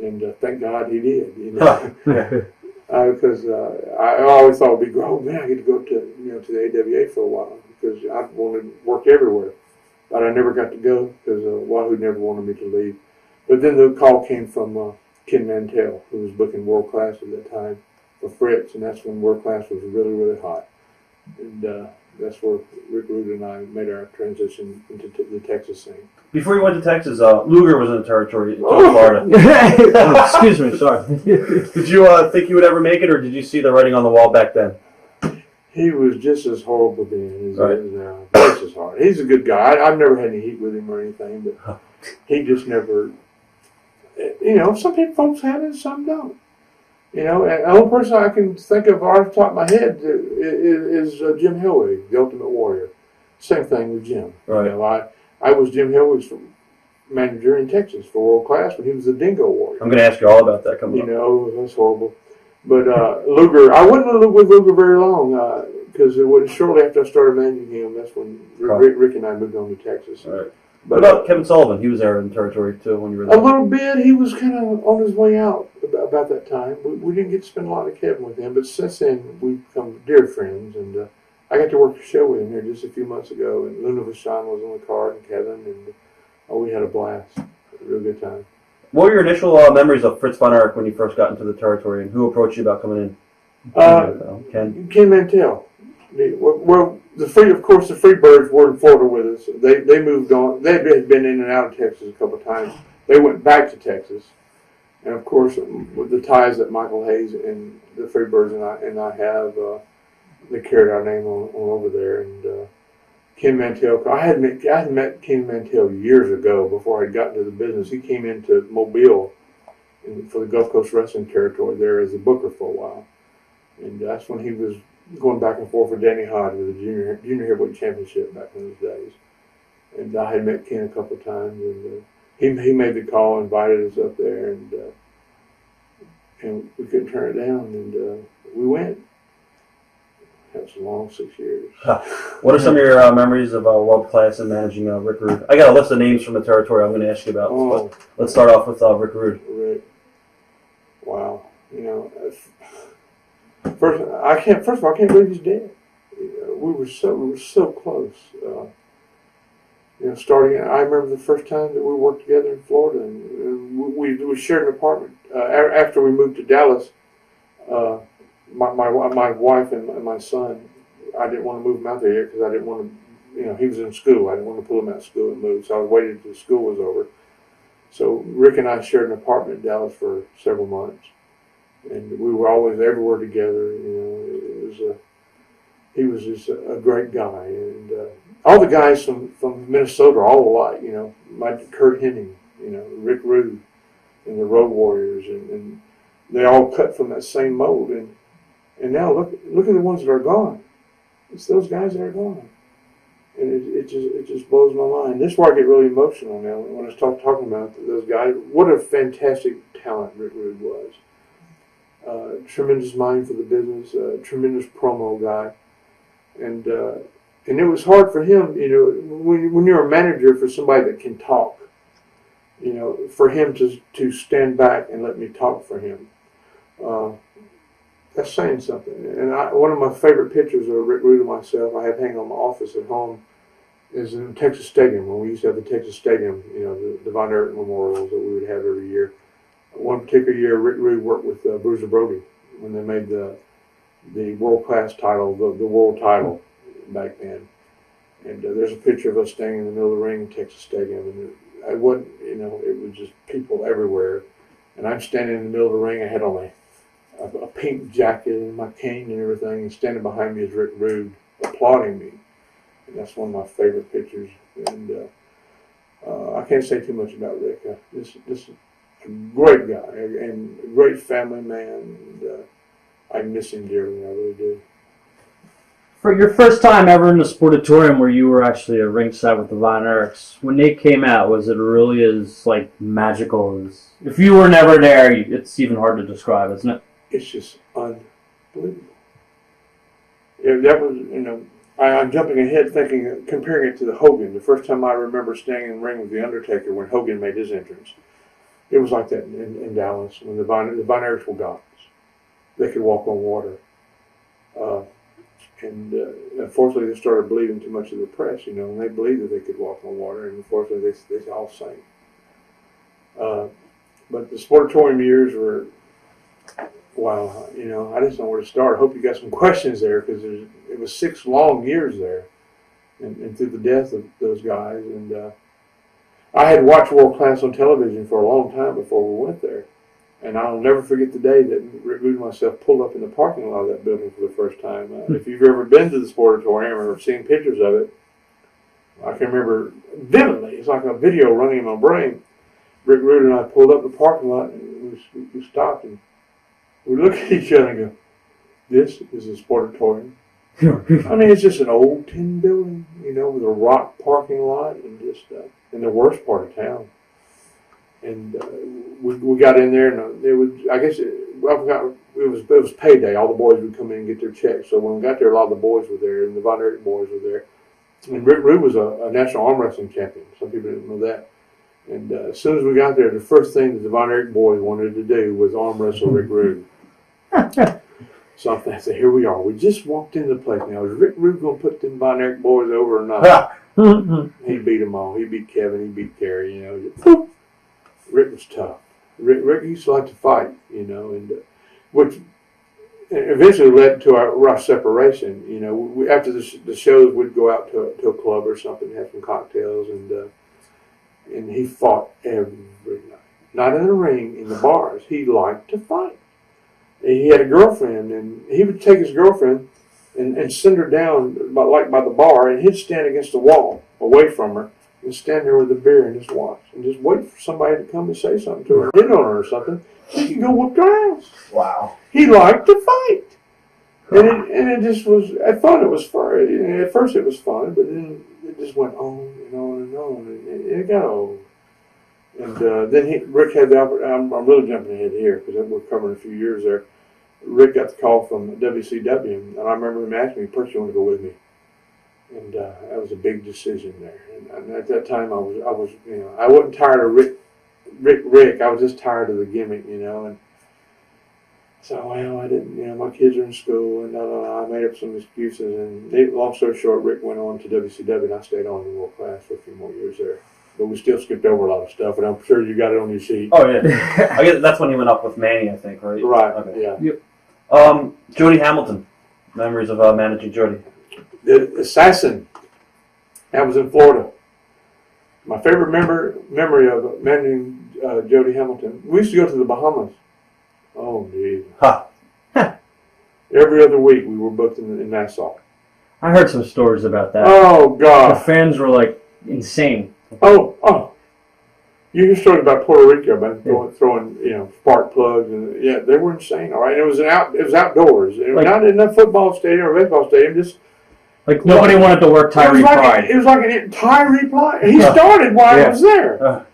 And thank God he did, because I always thought it'd be great. Oh man, I get to go to the AWA for a while, because I wanted to work everywhere, but I never got to go because Wahoo never wanted me to leave. But then the call came from Ken Mantell, who was booking World Class at that time for Fritz, and that's when World Class was really, really hot. And that's where Rick Rude and I made our transition into the Texas scene. Before you went to Texas, Luger was in the territory in Florida. Excuse me, sorry. Did you think you would ever make it, or did you see the writing on the wall back then? He was just as horrible then as he Right. is now. Just as hard. He's a good guy. I've never had any heat with him or anything, but he just never. Some folks have it, some don't. And the only person I can think of off the top of my head is Jim Hillwig, the Ultimate Warrior. Same thing with Jim. Right. I was Jim Hillwig's manager in Texas for World Class when he was the Dingo Warrior. I'm going to ask you all about that coming up. That's horrible. But Luger, I wouldn't live with Luger very long because it was shortly after I started managing him. That's when Rick and I moved on to Texas. All right. But what about Kevin Sullivan? He was there in the territory too when you were there. A little bit. He was kind of on his way out about that time. We didn't get to spend a lot of Kevin with him, but since then we've become dear friends. And I got to work a show with him here just a few months ago, and Luna Vachon was on the card, and Kevin, and we had a blast. A real good time. What were your initial memories of Fritz von Erich when you first got into the territory, and who approached you about coming in? Ken Mantell. The Freebirds were in Florida with us. They moved on. They had been in and out of Texas a couple of times. They went back to Texas, and of course, with the ties that Michael Hayes and the Freebirds and I have, they carried our name on over there. And Ken Mantell, I had met Ken Mantell years ago before I'd gotten to the business. He came into Mobile for the Gulf Coast Wrestling territory there as a booker for a while, and that's when he was going back and forth with Danny Hodge with the junior heavyweight championship back in those days. And I had met Ken a couple of times, and he made the call, invited us up there, and we couldn't turn it down, and we went. That was a long 6 years. What are some of your memories of World Class and managing Rick Rude? I got a list of names from the territory I'm going to ask you about. Oh. Let's start off with Rick Rude. Rick. Wow. First of all, I can't believe he's dead. We were so close. Starting, I remember the first time that we worked together in Florida, and we shared an apartment. After we moved to Dallas, my wife and my son, I didn't want to move him out there yet because I didn't want to, he was in school. I didn't want to pull him out of school and move, so I waited until school was over. So Rick and I shared an apartment in Dallas for several months, and we were always everywhere together. He was just a great guy, and all the guys from Minnesota are all alike. Like Kurt Hennig, Rick Rude, and the Road Warriors, and they all cut from that same mold. And now look at the ones that are gone. It's those guys that are gone, and it just blows my mind. This is where I get really emotional now when I start talking about those guys. What a fantastic talent Rick Rude was. Tremendous mind for the business. Tremendous promo guy. And it was hard for him, when you're a manager for somebody that can talk, for him to stand back and let me talk for him. That's saying something. And one of my favorite pictures of Rick Rude and myself, I have hanging on my office at home, is in Texas Stadium, when we used to have the Texas Stadium, the Von Erich memorials that we would have every year. One particular year, Rick Rude worked with Bruiser Brody when they made the world-class title, the world title back then. And there's a picture of us standing in the middle of the ring in Texas Stadium. And it wasn't, it was just people everywhere. And I'm standing in the middle of the ring. I had on a pink jacket and my cane and everything. And standing behind me is Rick Rude applauding me. And that's one of my favorite pictures. And I can't say too much about Rick. This is a great guy and a great family man. And, I miss him dearly, I really do. For your first time ever in the Sportatorium where you were actually at ringside with the Von Erichs, when they came out, was it really as magical as... If you were never there, it's even hard to describe, isn't it? It's just unbelievable. That was, I'm jumping ahead comparing it to the Hogan. The first time I remember standing in the ring with the Undertaker when Hogan made his entrance. It was like that in Dallas when the Von Erichs were gods. They could walk on water. Unfortunately, they started believing too much of the press, and they believed that they could walk on water, and unfortunately, they all sank. But the Sportatorium years were, wow, I just don't know where to start. I hope you got some questions there, because it was 6 long years there, and through the death of those guys. And I had watched World Class on television for a long time before we went there. And I'll never forget the day that Rick Rude and myself pulled up in the parking lot of that building for the first time. If you've ever been to the Sportatorium or seen pictures of it, I can remember vividly. It's like a video running in my brain. Rick Rude and I pulled up the parking lot, and we stopped, and we looked at each other and go, "This is the Sportatorium." I mean, it's just an old tin building, with a rock parking lot, and just in the worst part of town. And we got in there, and it was payday. All the boys would come in and get their checks. So when we got there, a lot of the boys were there, and the Von Erich boys were there. And Rick Rude was a national arm wrestling champion. Some people didn't know that. And as soon as we got there, the first thing that the Von Erich boys wanted to do was arm wrestle Rick Rude. So I said, here we are. We just walked into the place. Now, is Rick Rude going to put them Von Erich boys over or not? He beat them all. He beat Kevin. He beat Kerry. Rick was tough. Rick used to like to fight, and which eventually led to our separation. After the shows, we'd go out to a club or something, have some cocktails, and he fought every night. Not in the ring, in the bars. He liked to fight. And he had a girlfriend, and he would take his girlfriend and send her down by the bar, and he'd stand against the wall away from her. And stand there with a beer and just watch. And just wait for somebody to come and say something to her. Hit on her or something. He can go whoop their ass. Wow. He liked to fight. And it just was, I thought it was fun. At first it was fun, but then it just went on and on and on. And it got old. And then Rick had the opportunity, I'm really jumping ahead here because we're covering a few years there. Rick got the call from WCW. And I remember him asking me, Percy, you want to go with me? And that was a big decision there. And at that time, I was, I wasn't tired of Rick. I was just tired of the gimmick, And So, well, I didn't, my kids are in school, and I made up some excuses. And long story short, Rick went on to WCW, and I stayed on in World Class for a few more years there. But we still skipped over a lot of stuff, and I'm sure you got it on your sheet. Oh, yeah. I guess that's when he went up with Manny, I think, right? Right, Okay. yeah. Yep. Jody Hamilton. Memories of managing Jody. The Assassin. That was in Florida. My favorite memory of managing Jody Hamilton. We used to go to the Bahamas. Oh, geez. Huh. Every other week we were booked in Nassau. I heard some stories about that. Oh, The God. fans were like insane. Oh. You hear stories about Puerto Rico, about throwing spark plugs, and yeah, they were insane. All right, it was outdoors. It was not in a football stadium or baseball stadium. Just Like nobody wanted to work Tyree Pride. It was like an Tyree Pride. He started while I was there.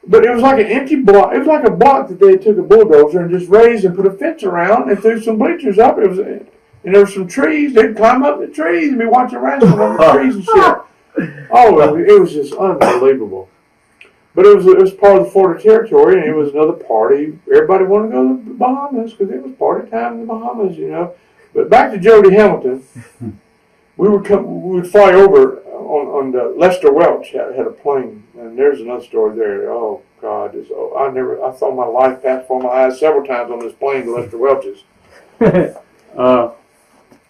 But it was like an empty block. It was like a block that they took a bulldozer and just raised and put a fence around and threw some bleachers up. It was, and there were some trees. They'd climb up the trees and be watching wrestling on the trees and shit. Oh, it was just unbelievable. But it was part of the Florida territory, and it was another party. Everybody wanted to go to the Bahamas because it was party time in the Bahamas, But back to Jody Hamilton, we would fly over on the Lester Welch had a plane, and there's another story there. Oh God, I thought my life passed before my eyes several times on this plane to Lester Welch's.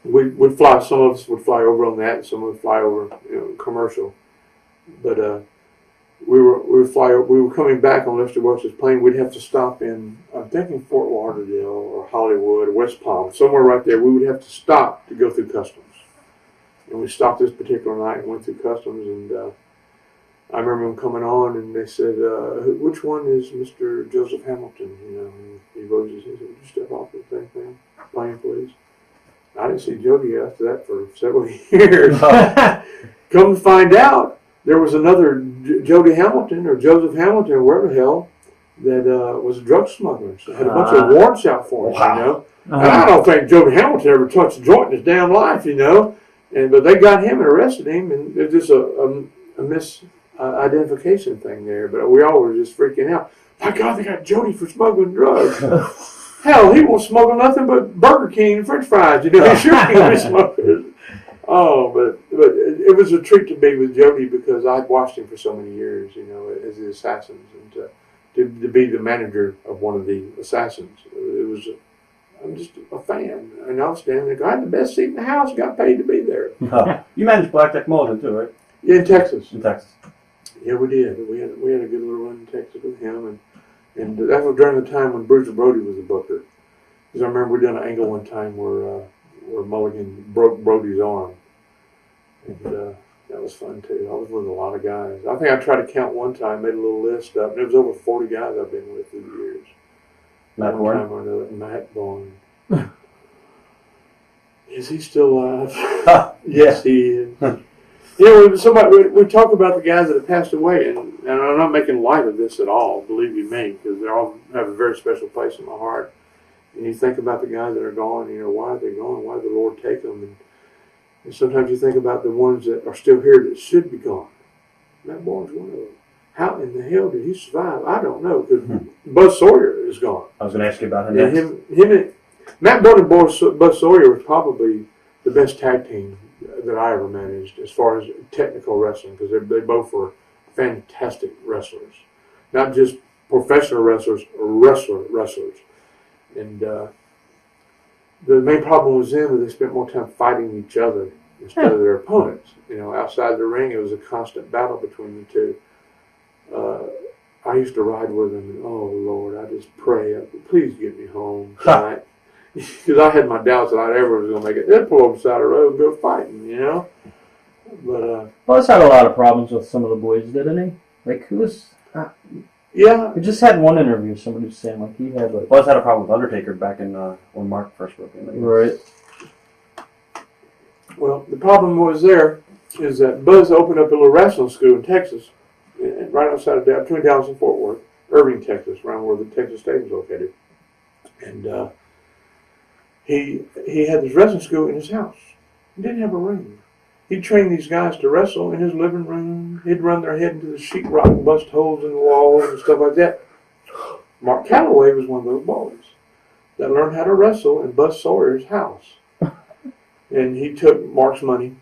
We'd fly. Some of us would fly over on that, and some would fly over commercial. But we were coming back on Lester Welch's plane. We'd have to stop in, I'm thinking Fort Lauderdale or Hollywood or West Palm, somewhere right there. We would have to stop to go through customs. And we stopped this particular night and went through customs, and I remember them coming on, and they said, which one is Mr. Joseph Hamilton? And he rose his hand and said, would you step off the thing, plane, please? I didn't see Jody after that for several years. Come to find out, there was another Jody Hamilton or Joseph Hamilton or wherever the hell that was a drug smuggler. So had a bunch of warrants out for him, And I don't think Jody Hamilton ever touched a joint in his damn life, but they got him and arrested him, and there's just a misidentification thing there. But we all were just freaking out. My God, they got Jody for smuggling drugs. Hell, he won't smuggle nothing but Burger King and French fries. He sure can't be smugglers. Oh, but it was a treat to be with Jody because I'd watched him for so many years, as the Assassins, and to be the manager of one of the Assassins. I'm just a fan, and I was standing there. I had the best seat in the house. Got paid to be there. You managed Blackjack Mulligan too, right? Yeah, in Texas. Yeah, we did. We had a good little run in Texas with him, and that was during the time when Bruce Brody was a booker. Because I remember we done an angle one time where Mulligan broke Brody's arm, and that was fun too. I was with a lot of guys. I think I tried to count one time, made a little list up, and it was over 40 guys I've been with through the years. Matt One time or another, Matt Bourne. Is he still alive? Yes, he is. We talk about the guys that have passed away, and I'm not making light of this at all, believe you me, because they all have a very special place in my heart. And you think about the guys that are gone, why are they gone? Why did the Lord take them? And sometimes you think about the ones that are still here that should be gone. Matt Bourne's one of them. How in the hell did he survive? I don't know, because Buzz Sawyer is gone. I was going to ask you about him And Matt Bourne and Buzz Sawyer was probably the best tag team that I ever managed as far as technical wrestling, because they both were fantastic wrestlers. Not just professional wrestlers, wrestlers. And the main problem was them that they spent more time fighting each other instead of their opponents. Outside the ring, it was a constant battle between the two. I used to ride with them, and oh Lord, I just pray, please get me home tonight. Because I had my doubts that I ever was going to make it. They'd pull over the side of the road and go fighting, But Buzz had a lot of problems with some of the boys, didn't he? Like, who was... yeah. We just had one interview, somebody was saying, like, he had, like... Buzz had a problem with Undertaker back in when Mark first broke in. Right. Well, the problem was there is that Buzz opened up a little wrestling school in Texas, right outside of between Dallas and Fort Worth, Irving, Texas, around where the Texas Stadium is located. And he had this wrestling school in his house. He didn't have a ring. He'd train these guys to wrestle in his living room. He'd run their head into the sheetrock and bust holes in the walls and stuff like that. Mark Calloway was one of those boys. that learned how to wrestle in Buzz Sawyer's house. And he took Mark's money,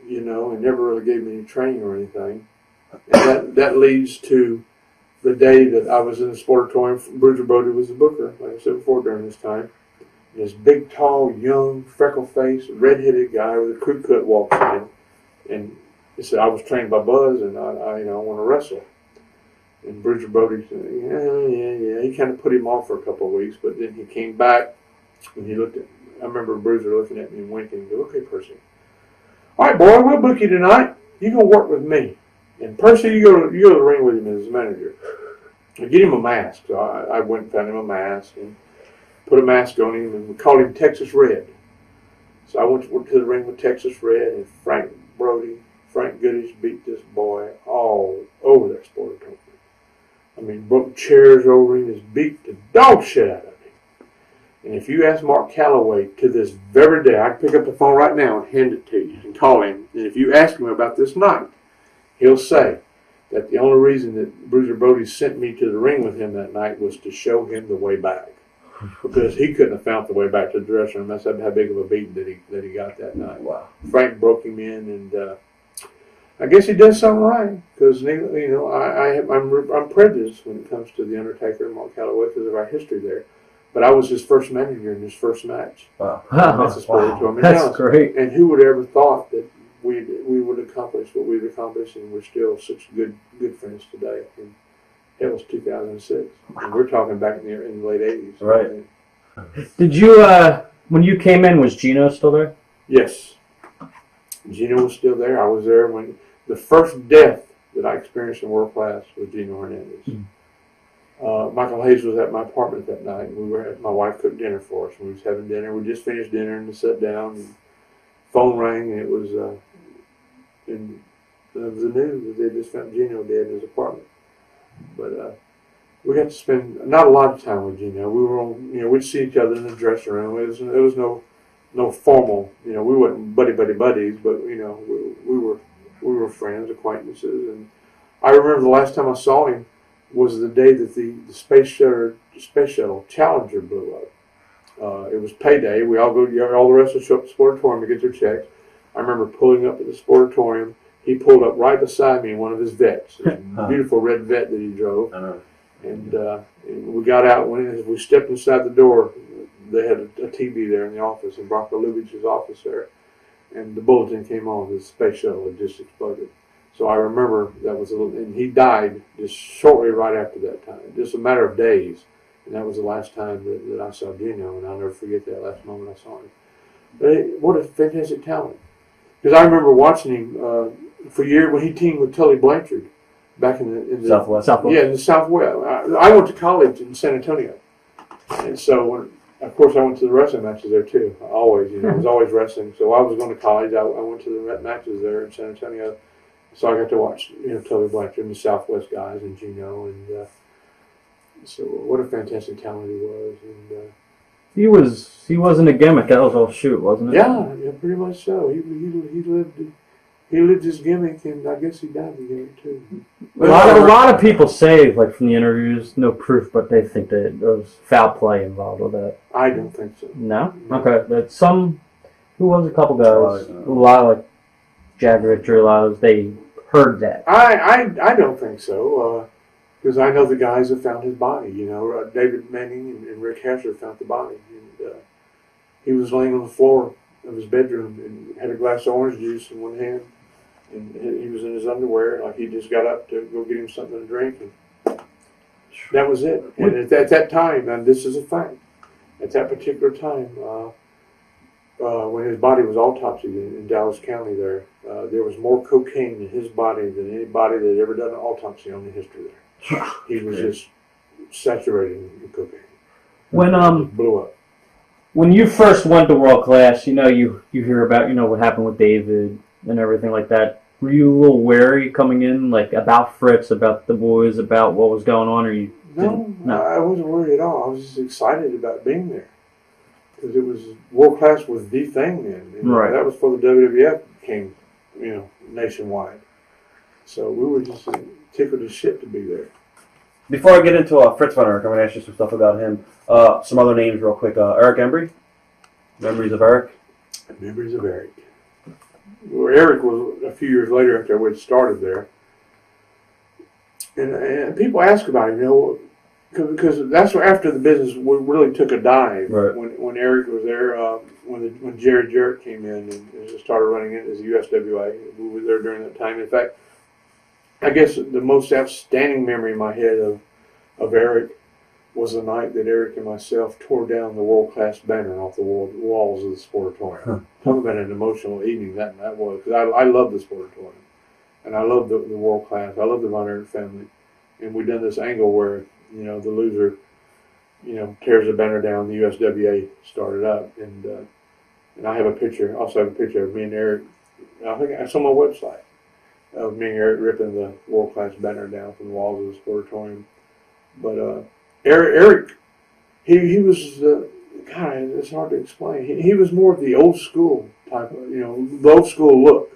you know, and never really gave me any training or anything. And that leads to the day that I was in the sportatorium. Bruiser Brody was the booker, like I said before, during this time. And this big, tall, young, freckle-faced, red-headed guy with a crew cut walks in. And he said, I was trained by Buzz, and I want to wrestle. And Bruiser Brody said, yeah. He kind of put him off for a couple of weeks, but then he came back, and he looked at I remember Bruiser looking at me and winking and go, okay, Percy. All right, boy, we'll book you tonight. You're going to work with me. And Percy, you go to the ring with him as manager. I get him a mask. So I went and found him a mask and put a mask on him, and we called him Texas Red. So I went to the ring with Texas Red, and Frank Goodish beat this boy all over that sportatorium. I mean, broke chairs over him, just beat the dog shit out of him. And if you ask Mark Calloway to this very day, I can pick up the phone right now and hand it to you and call him. And if you ask him about this night, he'll say that the only reason that Bruiser Brody sent me to the ring with him that night was to show him the way back. Because he couldn't have found the way back to the dressing room. That's how big of a beating that he got that night. Wow. Frank broke him in, and I guess he did something right. Because, you know, I'm prejudiced when it comes to the Undertaker and Mark Calloway because of our history there. But I was his first manager in his first match. Wow. That's a sportatorium. That's great. And who would have ever thought that we would accomplish what we've accomplished, and we're still such good friends today. And it was 2006, and we're talking back in the late 80s. Right. Did you, when you came in, was Gino still there? Yes. Gino was still there. I was there when the first death that I experienced in world class was Gino Hernandez. Mm. Michael Hayes was at my apartment that night. My wife cooked dinner for us. We was having dinner. We just finished dinner and sat down. And phone rang, and it was the news that they just found Gino dead in his apartment. But we got to spend not a lot of time with Gino. We were on, we'd see each other in the dressing room. There was no formal, we weren't buddies, but we were friends, acquaintances. And I remember the last time I saw him was the day that the space shuttle Challenger blew up. It was payday. We all all the rest of us show up at the sportatorium to get their checks. I remember pulling up at the sportatorium. He pulled up right beside me in one of his vets, a beautiful red vet that he drove. And we got out. When we stepped inside the door, they had a TV there in the office, in Bronco Lubitsch's office there. And the bulletin came on. The space shuttle had just exploded. So I remember and he died just shortly right after that time, just a matter of days. And that was the last time that I saw Gino, and I'll never forget that last moment I saw him. But what a fantastic talent. Because I remember watching him for years when he teamed with Tully Blanchard back in the Southwest. Yeah, in the Southwest. I went to college in San Antonio. And so, of course, I went to the wrestling matches there too. Always, I was always wrestling. So I was going to college. I went to the matches there in San Antonio. So I got to watch, Tully Blanchard and the Southwest guys and Gino, and so what a fantastic talent he was. And he wasn't a gimmick. That was all shoot, wasn't it? Yeah, pretty much so. He lived his gimmick, and I guess he died the gimmick too. A lot of people say, like from the interviews, no proof, but they think that there was foul play involved with that. I don't think so. No? Okay. But who was a couple guys? A lot like Jagger, Drew, they heard that. I don't think so, because I know the guys that found his body. David Manning and Rick Hasher found the body, and he was laying on the floor of his bedroom and had a glass of orange juice in one hand, and he was in his underwear, like he just got up to go get him something to drink, and that was it. And at that time, and this is a fact, at that particular time, when his body was autopsied in Dallas County there was more cocaine in his body than anybody that had ever done an autopsy on the history there. He was just saturated in cocaine. When blew up. When you first went to World Class, you hear about what happened with David and everything like that. Were you a little wary coming in, like about Fritz, about the boys, about what was going on, or you? No, I wasn't worried at all. I was just excited about being there. Because it was World Class was the thing then. Right. That was before the WWF came, nationwide. So we were just tickled as shit to be there. Before I get into Fritz von Erich, I'm going to ask you some stuff about him. Some other names real quick. Eric Embry. Memories of Eric. Memories of Eric. Well, Eric was a few years later after we started there. And people ask about him, because that's after the business really took a dive. Right. When Eric was there, when Jerry Jarrett came in and started running it as USWA, we were there during that time. In fact, I guess the most outstanding memory in my head of Eric was the night that Eric and myself tore down the world-class banner off the walls of the Sportatorium. Huh. Talk about an emotional evening that was, because I love the Sportatorium. And I love the world class. I love the Von Erich family. And we've done this angle where, the loser, tears the banner down, the USWA started up. And I have a picture, also have a picture of me and Eric, I think it's on my website, of me and Eric ripping the world class banner down from the walls of the Sportatorium. But Eric, he was, God, it's hard to explain. He was more of the old school type of, the old school look.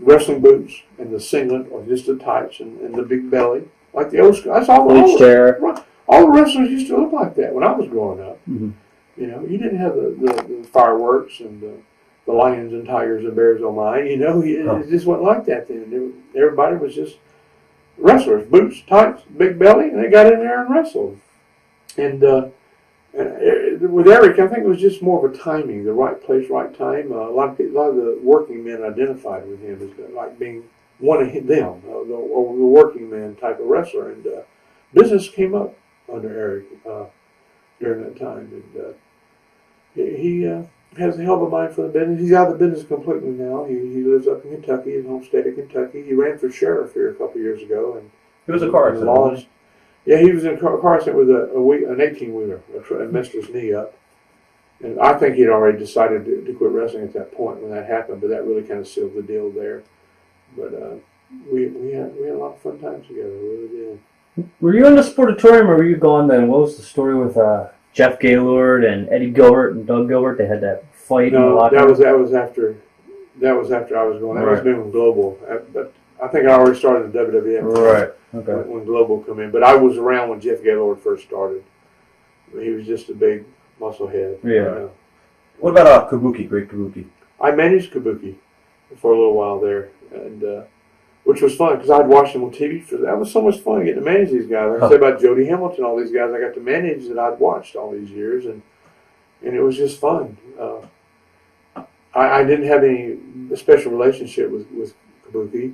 Wrestling boots and the singlet or just the tights and the big belly. Like the old school. That's all the wrestlers used to look like that when I was growing up. Mm-hmm. You didn't have the fireworks and the lions and tigers and bears on mine. It just wasn't like that then. Everybody was just wrestlers. Boots, tights, big belly, and they got in there and wrestled. And with Eric, I think it was just more of a timing, the right place, right time. A lot of the working men identified with him as like being one of them, or the working man type of wrestler. And business came up under Eric during that time. And he has a hell of a mind for the business. He's out of the business completely now. He lives up in Kentucky, his home state of Kentucky. He ran for sheriff here a couple of years ago. And It was a car accident. Yeah, he was in a car accident with an 18-wheeler and messed his knee up. And I think he'd already decided to quit wrestling at that point when that happened, but that really kind of sealed the deal there. But we had a lot of fun times together, we really did. Were you in the Sportatorium or were you gone then? What was the story with Jeff Gaylord and Eddie Gilbert and Doug Gilbert? They had that fight in the locker room? that was after I was going. That was been with Global. But I think I already started the WWF. Right. Okay. When Global come in, but I was around when Jeff Gaylord first started. He was just a big muscle head. Yeah. What about Kabuki, Great Kabuki? I managed Kabuki for a little while there, and which was fun because I'd watch them on TV. That was so much fun getting to manage these guys. Like I said about Jody Hamilton, all these guys I got to manage that I'd watched all these years, and it was just fun. I didn't have any special relationship with Kabuki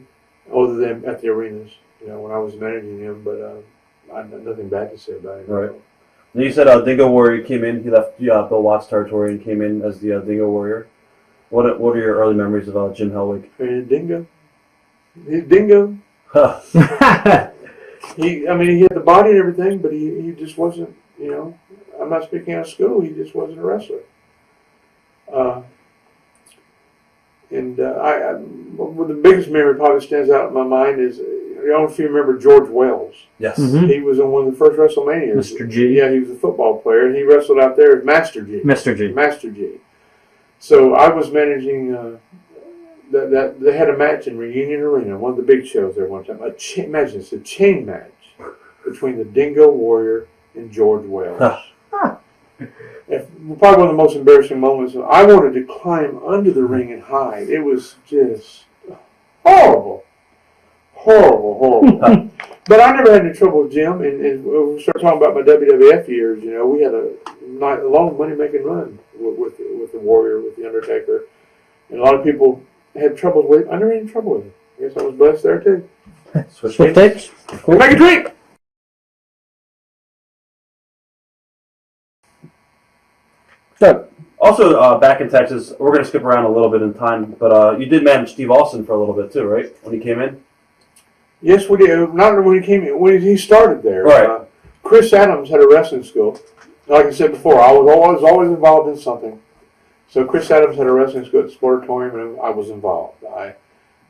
other than at the arenas. When I was managing him, but I had nothing bad to say about him. Right. And you said Dingo Warrior came in. He left Bill Watts' territory and came in as the Dingo Warrior. What are your early memories of Jim Hellwig? Dingo. He's Dingo. Huh. He had the body and everything, but he just wasn't. I'm not speaking out of school. He just wasn't a wrestler. Well, the biggest memory probably stands out in my mind is, I don't know if you remember George Wells. Yes. Mm-hmm. He was on one of the first WrestleManias. Mr. G. Yeah, he was a football player, and he wrestled out there as Master G. Mr. G. Master G. So I was managing, they had a match in Reunion Arena, one of the big shows there one time. Imagine it's a chain match between the Dingo Warrior and George Wells. Probably one of the most embarrassing moments. I wanted to climb under the ring and hide. It was just horrible. But I never had any trouble with Jim. And when we started talking about my WWF years, we had a long money-making run with the Warrior, with the Undertaker. And a lot of people had trouble with it. I never had any trouble with it. I guess I was blessed there, too. Switch tapes. Cool. Make a drink! So, Also, back in Texas, we're going to skip around a little bit in time, but you did manage Steve Austin for a little bit too, right? When he came in? Yes, we did. Not when he came in, when he started there. Right. Chris Adams had a wrestling school. Like I said before, I was always involved in something. So Chris Adams had a wrestling school at the Sportatorium, and I was involved. I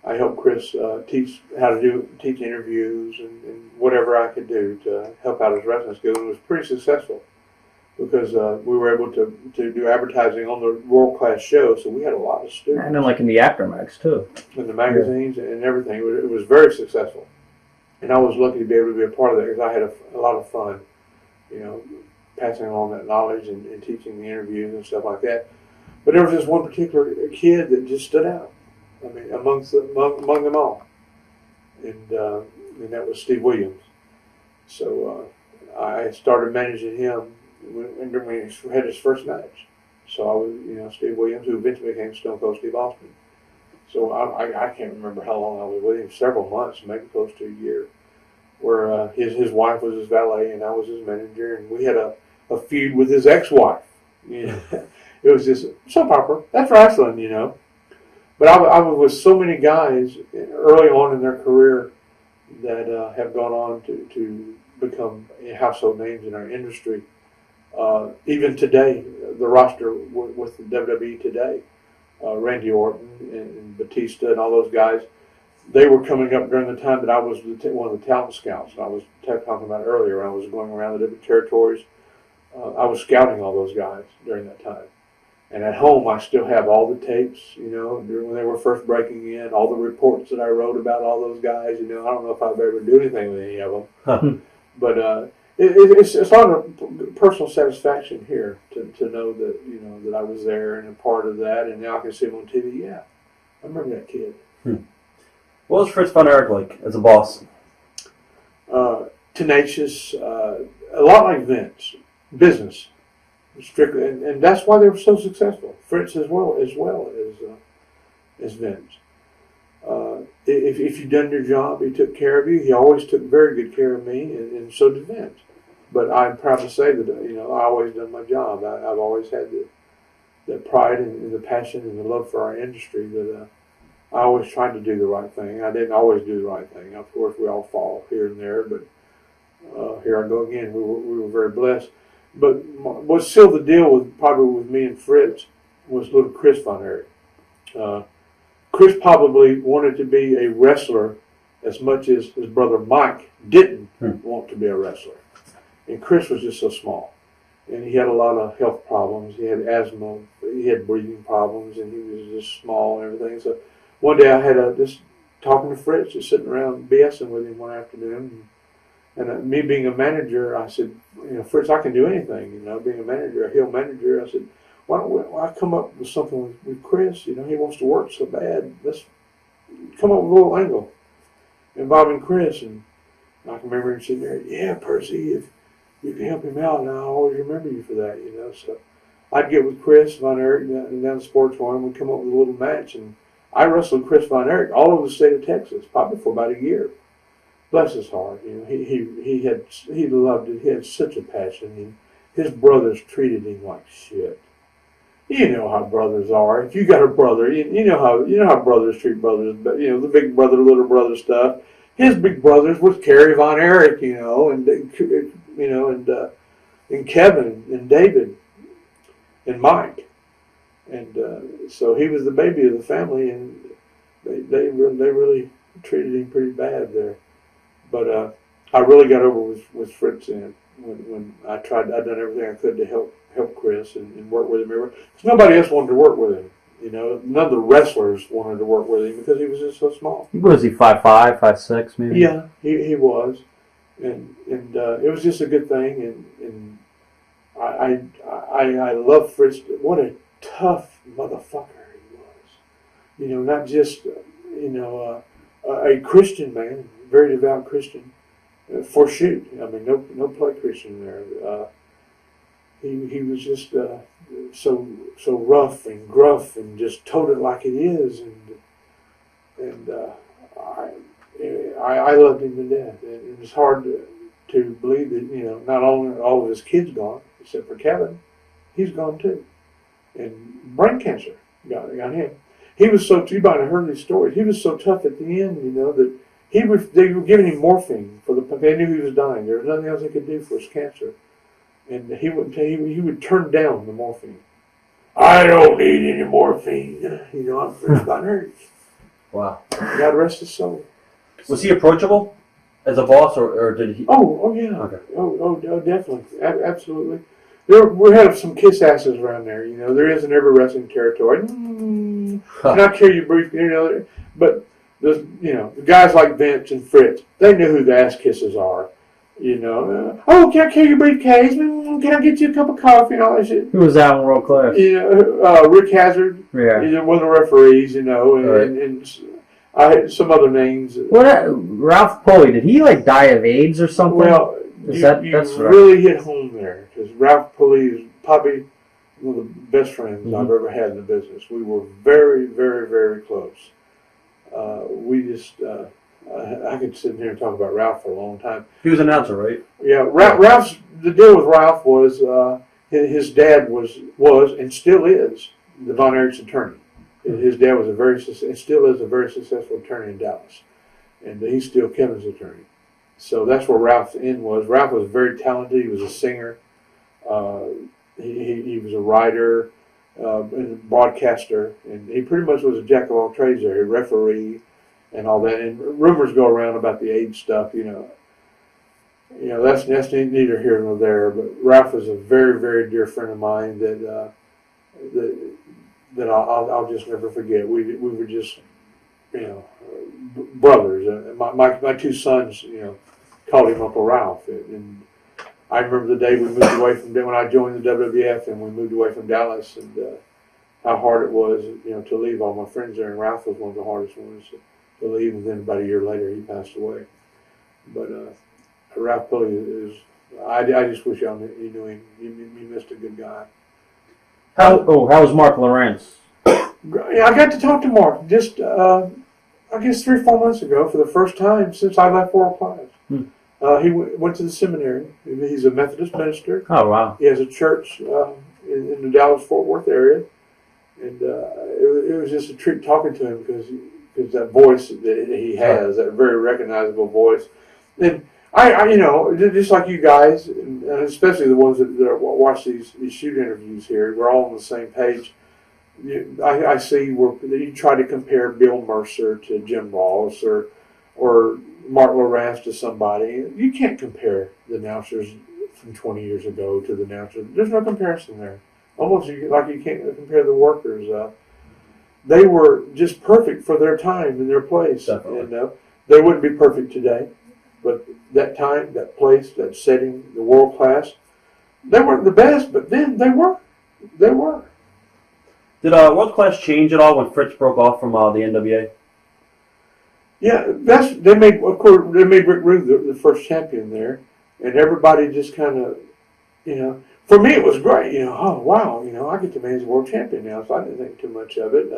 helped Chris teach how to teach interviews and whatever I could do to help out his wrestling school, and it was pretty successful. Because we were able to do advertising on the world-class show, so we had a lot of students. and then like in the aftermaths too. In the magazines and everything. It was very successful. And I was lucky to be able to be a part of that because I had a lot of fun, passing along that knowledge and teaching the interviews and stuff like that. But there was this one particular kid that just stood out. I mean, among them all, and that was Steve Williams. So I started managing him when he had his first match. So I was, Steve Williams, who eventually became Stone Cold Steve Austin. So I can't remember how long I was with him, several months, maybe close to a year, where his wife was his valet and I was his manager, and we had a feud with his ex-wife. It was just soap opera. That's wrestling, But I was with so many guys early on in their career that have gone on to become household names in our industry. Even today, the roster with the WWE today, Randy Orton and Batista and all those guys, they were coming up during the time that I was one of the talent scouts. I was talking about earlier. I was going around the different territories. I was scouting all those guys during that time. And at home, I still have all the tapes, when they were first breaking in, all the reports that I wrote about all those guys. I don't know if I've ever do anything with any of them. But it's a lot of personal satisfaction here to know that, that I was there and a part of that. And now I can see him on TV. Yeah, I remember that kid. What was Fritz von Erich like as a boss? Tenacious, a lot like Vince, business. Strictly, and that's why they were so successful. Fritz as well as Vince. If you'd done your job, he took care of you. He always took very good care of me, and so did Vince. But I'm proud to say that I always done my job. I've always had the pride and the passion and the love for our industry that I always tried to do the right thing. I didn't always do the right thing. Of course, we all fall here and there, but here I go again. We were very blessed. But what sealed the deal probably with me and Fritz was little Chris von Erich. Chris probably wanted to be a wrestler as much as his brother Mike didn't want to be a wrestler. And Chris was just so small. And he had a lot of health problems. He had asthma. He had breathing problems. And he was just small and everything. So one day I had just talking to Fritz, just sitting around BSing with him one afternoon. And me being a manager, I said, Fritz, I can do anything, being a manager, a heel manager. I said, why don't I come up with something with Chris? He wants to work so bad. Let's come up with a little angle involving Chris. And I can remember him sitting there, yeah, Percy, if you can help him out, and I'll always remember you for that, So I'd get with Chris von Erich down the sports forum. We'd come up with a little match. And I wrestled Chris von Erich all over the state of Texas, probably for about a year. Bless his heart, he loved it. He had such a passion. His brothers treated him like shit. You know how brothers are. If you got a brother, you know how brothers treat brothers. But the big brother, little brother stuff. His big brothers was Kerry Von Erich, and Kevin and David and Mike, and so he was the baby of the family, and they really treated him pretty bad there. But I really got over with Fritz when I done everything I could to help Chris and work with him. Because nobody else wanted to work with him. None of the wrestlers wanted to work with him because he was just so small. Was he 5'5", 5'6", maybe? Yeah, he was, and it was just a good thing. And I love Fritz. What a tough motherfucker he was. Not just a Christian man. Very devout Christian, for shoot. I mean, no play Christian there. He was just so rough and gruff and just told it like it is, and I loved him to death. It was hard to believe that not only are all of his kids gone except for Kevin, he's gone too, and brain cancer got him. He was so. You might have heard these stories. He was so tough at the end, that. They were giving him morphine they knew he was dying. There was nothing else they could do for his cancer, and he would turn down the morphine. I don't need any morphine. I'm Fritz von Erich. Wow. God rest his soul. Was he approachable as a boss, or did he? Oh yeah. Okay. Oh, definitely, absolutely. We had some kiss asses around there. There is in every wrestling territory. And I'll carry you briefly, but. the guys like Vince and Fritz, they knew who the ass kissers are. Oh, can I carry your briefcase? Can I get you a cup of coffee and all that shit? Who was that in World Class? Rick Hazard. Yeah. He's one of the referees, and I had some other names. Ralph Pulley, did he die of AIDS or something? Well, that's really hit home there, because Ralph Pulley is probably one of the best friends I've ever had in the business. We were very, very, very close. I could sit here and talk about Ralph for a long time. He was an announcer, right? Yeah, the deal with Ralph was his dad was and still is the Von Erichs attorney. His dad was and still is a very successful attorney in Dallas, and he's still Kevin's attorney. So that's where Ralph's end was. Ralph was very talented. He was a singer. He was a writer and a broadcaster, and he pretty much was a jack of all trades there. A referee and all that. And rumors go around about the AIDS stuff. That's neither here nor there. But Ralph was a very, very dear friend of mine that I'll just never forget. We were just brothers. My two sons called him Uncle Ralph. And I remember the day we moved away from when I joined the WWF and we moved away from Dallas, and how hard it was to leave all my friends there. And Ralph was one of the hardest ones to leave. And then about a year later he passed away. But Ralph Pulley is. I just wish y'all knew him. You missed a good guy. How was Mark Lawrence? Yeah, I got to talk to Mark just, I guess 3 or 4 months ago for the first time since I left World Class. He went to the seminary. He's a Methodist minister. Oh, wow. He has a church in the Dallas-Fort Worth area. And it was just a treat talking to him because that voice that he has, that very recognizable voice. And I just like you guys, and especially the ones that watch these shoot interviews here, we're all on the same page. I see where you try to compare Bill Mercer to Jim Ross or Mark Lawrence to somebody. You can't compare the announcers from 20 years ago to the announcers. There's no comparison there. Almost like you can't compare the workers. They were just perfect for their time and their place. Definitely. And they wouldn't be perfect today. But that time, that place, that setting, the world class, they weren't the best, but then they were. They were. Did World Class change at all when Fritz broke off from the NWA? Yeah, they made Rick Rude the first champion there, and everybody just kind of, for me it was great. Oh wow, I get to manage the world champion now, so I didn't think too much of it.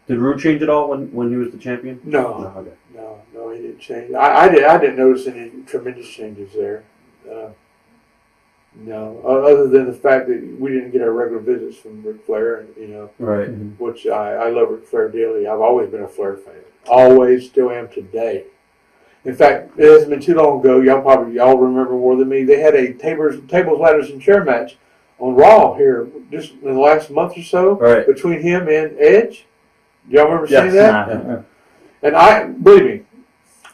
Did Rude change at all when he was the champion? No, he didn't change. I didn't notice any tremendous changes there. No, other than the fact that we didn't get our regular visits from Ric Flair, right? Which I love Ric Flair dearly. I've always been a Flair fan. Always, still am today. In fact, it hasn't been too long ago. Y'all remember more than me. They had a tables, ladders, and chair match on Raw here just in the last month or so, right, between him and Edge. Do y'all remember seeing that? Yeah. And believe me,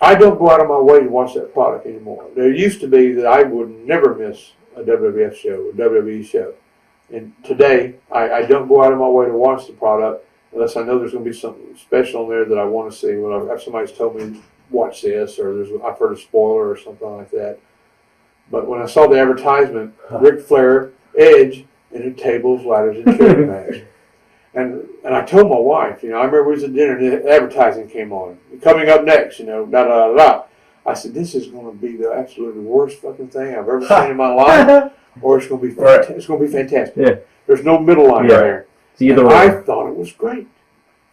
I don't go out of my way to watch that product anymore. There used to be that I would never miss a WWF show, a WWE show. And today, I don't go out of my way to watch the product unless I know there's going to be something special in there that I want to see. When somebody's told me, watch this, or I've heard a spoiler or something like that. But when I saw the advertisement, Ric Flair, Edge, and a tables, ladders, and chair match. And I told my wife, I remember we was at dinner and the advertising came on. Coming up next, I said, this is going to be the absolutely worst fucking thing I've ever seen in my life, or it's going to be it's going to be fantastic. Yeah. There's no middle line there. It's either I thought it was great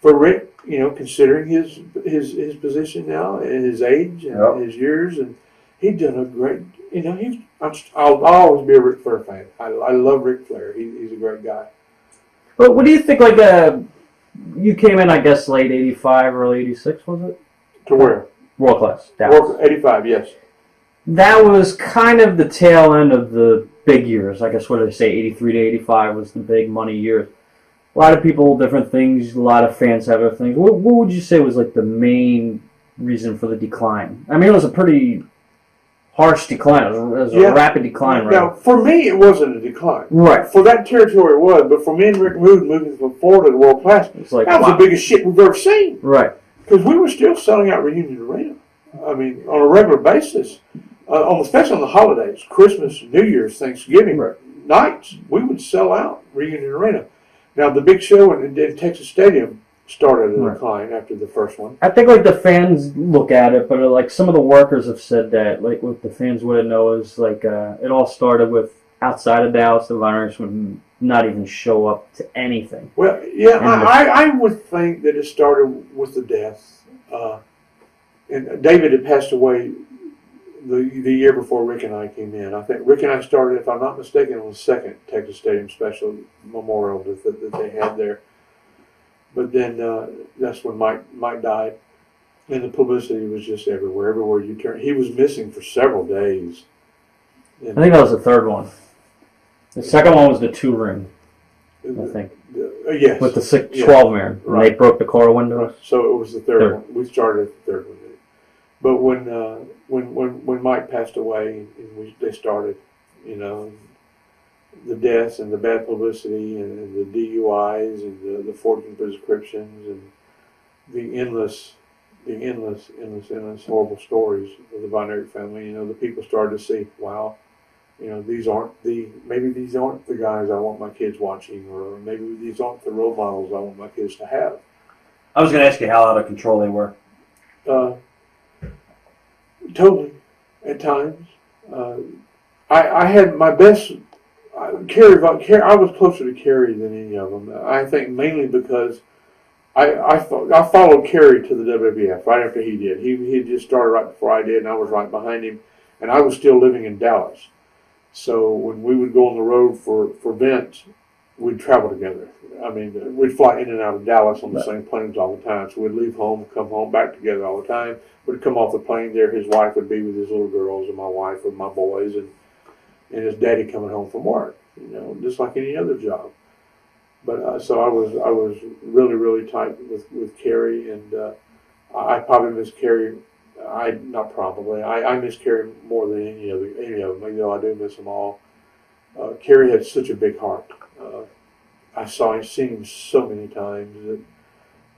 for Rick, considering his position now and his age and his years, and he'd done a great. I'll always be a Ric Flair fan. I love Ric Flair. He's a great guy. But what do you think? You came in, I guess, late '85, early '86, was it? To where? World Class. Dallas. 85, yes. That was kind of the tail end of the big years. I guess what did I say? 83 to 85 was the big money years. A lot of people, different things. A lot of fans have other things. What would you say was the main reason for the decline? I mean, it was a pretty harsh decline. It was a rapid decline, right? Now, for me, it wasn't a decline. Right. For that territory, it was. But for me and Rick Rude moving from Florida to World Class, that was the biggest shit we've ever seen. Right. because we were still selling out Reunion Arena. I mean, on a regular basis, especially on the holidays, Christmas, New Year's, Thanksgiving nights, we would sell out Reunion Arena. Now, the big show in Texas Stadium started a decline after the first one. I think like the fans look at it, but like some of the workers have said that like what the fans wouldn't know is like it all started with outside of Dallas, the Viners would not even show up to anything. Well, yeah, I would think that it started with the death. And David had passed away the year before Rick and I came in. I think Rick and I started, if I'm not mistaken, on the second Texas Stadium Special Memorial that they had there. But then that's when Mike died, and the publicity was just everywhere. Everywhere you turn, he was missing for several days. And I think that was the third one. The second one was the 2-ring, I think. Yes. With the 12-man. Right. They broke the car window. So it was the third one. We started at the third one. But when Mike passed away, and they started, the deaths and the bad publicity and the DUIs and the 14 prescriptions and the endless horrible stories of the Von Erich family. The people started to see, wow, maybe these aren't the guys I want my kids watching, or maybe these aren't the role models I want my kids to have. I was going to ask you how out of control they were. Totally, at times. I had my best. Kerry, I was closer to Kerry than any of them. I think mainly because I followed Kerry to the WWF right after he did. He just started right before I did, and I was right behind him. And I was still living in Dallas. So when we would go on the road for events, we'd travel together. I mean, we'd fly in and out of Dallas on the same planes all the time. So we'd leave home, come home, back together all the time. We'd come off the plane there. His wife would be with his little girls, and my wife with my boys, and his daddy coming home from work. Just like any other job. But so I was really, really tight with Kerry, and I probably miss Kerry. I miss Kerry more than any of them. Even though I do miss them all. Kerry had such a big heart. I seen him so many times that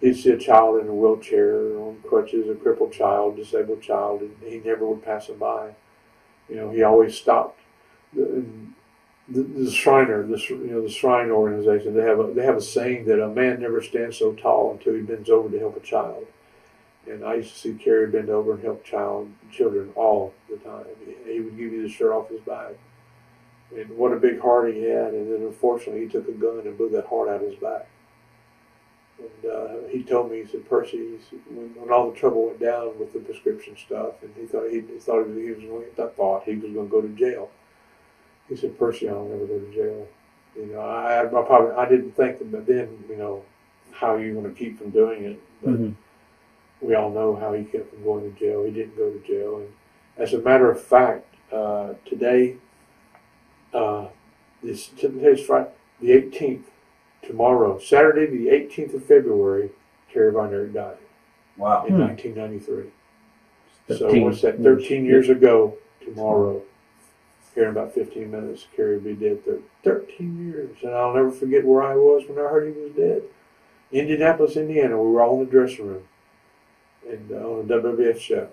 he'd see a child in a wheelchair, on crutches, a crippled child, disabled child, and he never would pass them by. He always stopped. The Shriner, the Shrine organization, they have a saying that a man never stands so tall until he bends over to help a child. And I used to see Kerry bend over and help children all the time. He would give you the shirt off his back. And what a big heart he had. And then unfortunately he took a gun and blew that heart out of his back. And he told me, he said, Percy, when all the trouble went down with the prescription stuff, and he thought he was going to go to jail. He said, Percy, I'll never go to jail. I didn't think that then, how you're going to keep from doing it. But we all know how he kept from going to jail. He didn't go to jail. And as a matter of fact, today, today's Friday, the 18th, tomorrow, Saturday, the 18th of February, Kerry Von Erich died. Wow. In 1993. So what's that, 13 years ago tomorrow? Here in about 15 minutes, Kerry will be dead 13 years. And I'll never forget where I was when I heard he was dead. Indianapolis, Indiana. We were all in the dressing room. And on a WWF show,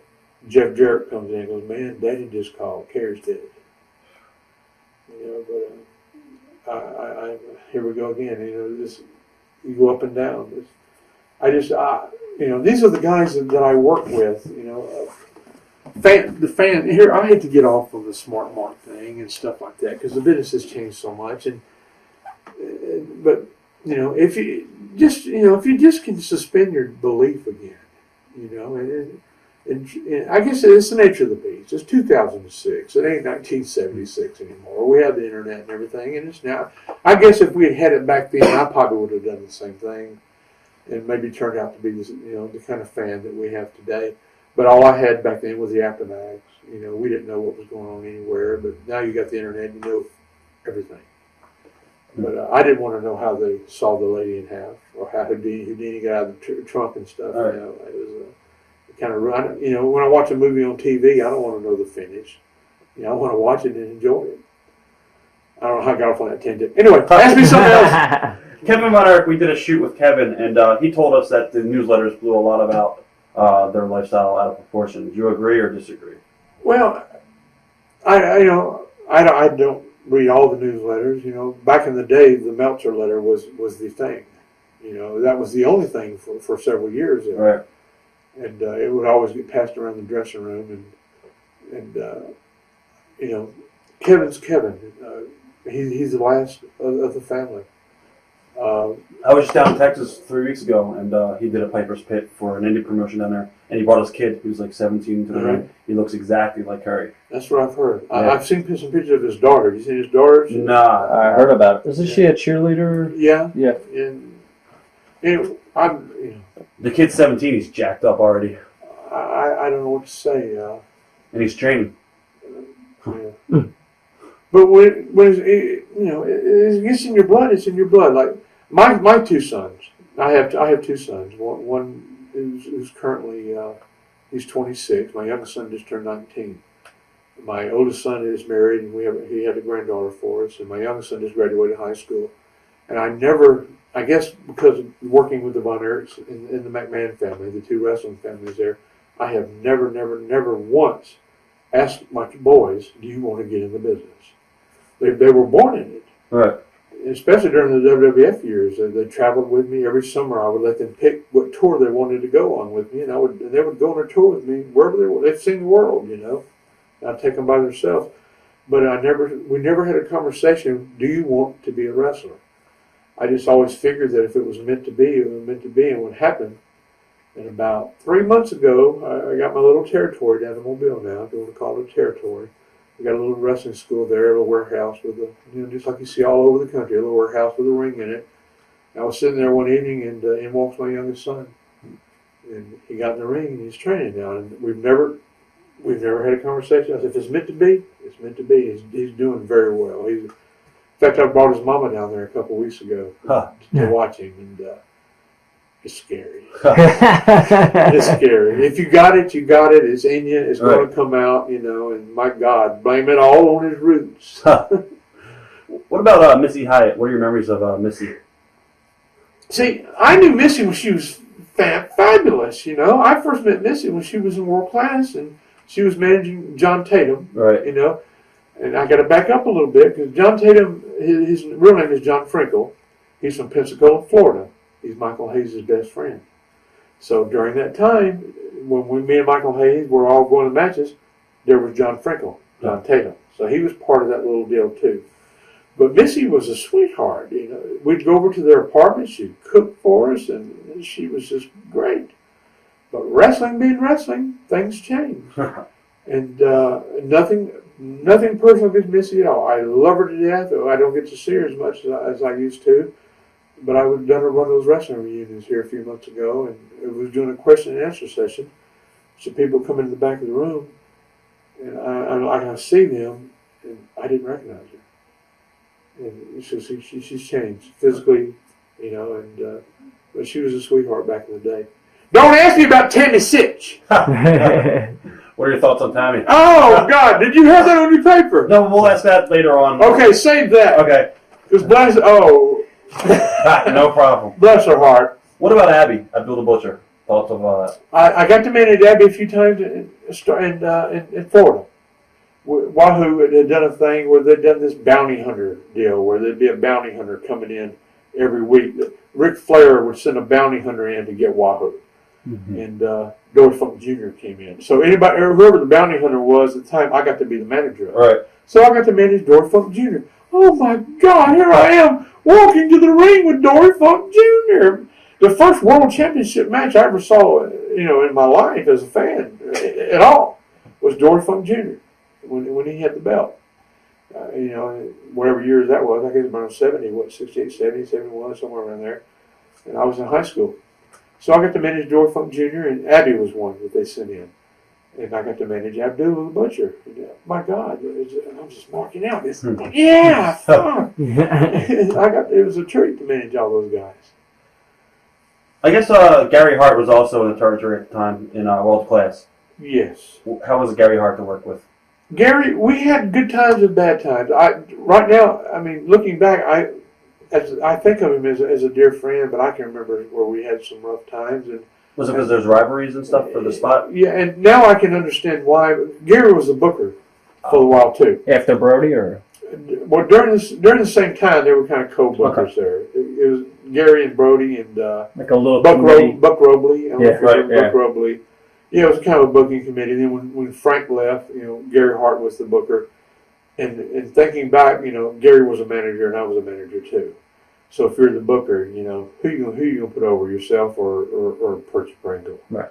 Jeff Jarrett comes in and goes, man, Daddy just called. Kerry's dead. But here we go again. You go up and down. These are the guys that I work with, the fan here. I hate to get off of the smart mark thing and stuff like that because the business has changed so much. But if you just can suspend your belief again, and I guess it's the nature of the beast. It's 2006. It ain't 1976 anymore. We have the internet and everything, and it's now. I guess if we had it back then, I probably would have done the same thing, and maybe turned out to be the kind of fan that we have today. But all I had back then was the aftermaths. We didn't know what was going on anywhere. But now you got the internet, you know everything. But I didn't want to know how they saw the lady in half, or how Houdini got out of the trunk and stuff. Right. It was kind of run. When I watch a movie on TV, I don't want to know the finish. I want to watch it and enjoy it. I don't know how I got off on that tangent. Anyway, ask me something else. Kevin Von Erich, we did a shoot with Kevin, and he told us that the newsletters blew a lot about their lifestyle out of proportion. Do you agree or disagree? Well, I don't read all the newsletters. You know, back in the day, the Meltzer letter was the thing. You know, that was the only thing for several years there. Right. And it would always get passed around the dressing room, and you know, Kevin's Kevin. He's the last of the family. I was just down in Texas 3 weeks ago, and he did a Piper's Pit for an indie promotion down there, and he brought his kid, who's like 17, to the ring. He looks exactly like Harry. That's what I've heard. Yeah. I've seen some pictures of his daughter. You seen his daughter? Nah. I heard about it. Isn't she a cheerleader? Yeah. Yeah. And I'm, you know, The kid's 17, he's jacked up already. I don't know what to say. And he's training. Yeah. But when it's, you know, it's in your blood. It's in your blood. Like my two sons. I have two sons. One who's currently he's 26. My youngest son just turned 19. My oldest son is married, and he had a granddaughter for us. And my youngest son just graduated high school. And I guess because of working with the Von Erichs in the McMahon family, the two wrestling families there, I have never once asked my boys, "Do you want to get in the business?" They were born in it. Right. Especially during the WWF years. They traveled with me every summer. I would let them pick what tour they wanted to go on with me, and they would go on a tour with me wherever they were. They've seen the world, you know. I'd take them by themselves. But we never had a conversation, do you want to be a wrestler? I just always figured that if it was meant to be, it was meant to be. And what happened, and about 3 months ago, I got my little territory down in Mobile now. If you want to call it a territory. We got a little wrestling school there, a little warehouse with just like you see all over the country, a little warehouse with a ring in it. And I was sitting there one evening, and in walks my youngest son, and he got in the ring and he's training now. And we've never had a conversation. I said, if it's meant to be, it's meant to be. He's doing very well. In fact, I brought his mama down there a couple of weeks ago to watch him, and it's scary. It's scary. If you got it, you got it. It's in you. It's going to come out, you know. And my God, blame it all on his roots. What about Missy Hyatt? What are your memories of Missy? See, I knew Missy when she was fabulous. You know, I first met Missy when she was in World Class, and she was managing John Tatum. Right. You know, and I got to back up a little bit because John Tatum, his real name is John Frankel. He's from Pensacola, Florida. He's Michael Hayes' best friend. So during that time, when me and Michael Hayes were all going to matches, there was John Frankel, John Tatum. So he was part of that little deal too. But Missy was a sweetheart. You know, we'd go over to their apartment. She'd cook for us, and she was just great. But wrestling being wrestling, things change. And nothing personal against Missy at all. I love her to death. I don't get to see her as much as I used to. But I was done one of those wrestling reunions here a few months ago, and it was doing a question and answer session. So people come into the back of the room, and I see them, and I didn't recognize her. And she's changed physically, you know, and but she was a sweetheart back in the day. Don't ask me about Tammy Sitch. What are your thoughts on Tammy? Oh God, did you have that on your paper? No, we'll ask that later on. Okay, save that. Okay. Because no problem. Bless her heart. What about Abby, Abdul the Butcher? Thoughts of I got to manage Abby a few times in Florida. Wahoo had done a thing where they'd done this bounty hunter deal, where there'd be a bounty hunter coming in every week. Ric Flair would send a bounty hunter in to get Wahoo. Mm-hmm. And Dory Funk Jr. came in. So whoever the bounty hunter was at the time, I got to be the manager of it. Right. So I got to manage Dory Funk Jr. Oh my God, here I am walking to the ring with Dory Funk Jr. The first World Championship match I ever saw, you know, in my life as a fan at all was Dory Funk Jr. when he had the belt. You know, whatever years that was, I guess around 68, 70, 71, somewhere around there. And I was in high school. So I got to manage Dory Funk Jr. and Abby was one that they sent in. And I got to manage Abdul the Butcher. And, my God, I'm just marking out this. Yeah, fun. It was a treat to manage all those guys. I guess Gary Hart was also in the territory at the time in World Class. Yes. How was Gary Hart to work with? Gary, we had good times and bad times. Right now, I mean, looking back, I think of him as a dear friend, but I can remember where we had some rough times, and Was it because there's rivalries and stuff for the spot? Yeah, and now I can understand why. Gary was the booker for a while too. After Brody, or Well, during the same time, they were kind of co-bookers there. It was Gary and Brody and like a little Buck committee. Robley. I don't know if you remember yeah. Buck Robley. Yeah, it was kind of a booking committee. Then when Frank left, Gary Hart was the booker. And thinking back, Gary was a manager and I was a manager too. So if you're the booker, who you gonna put over, yourself or Percy Pringle? Right.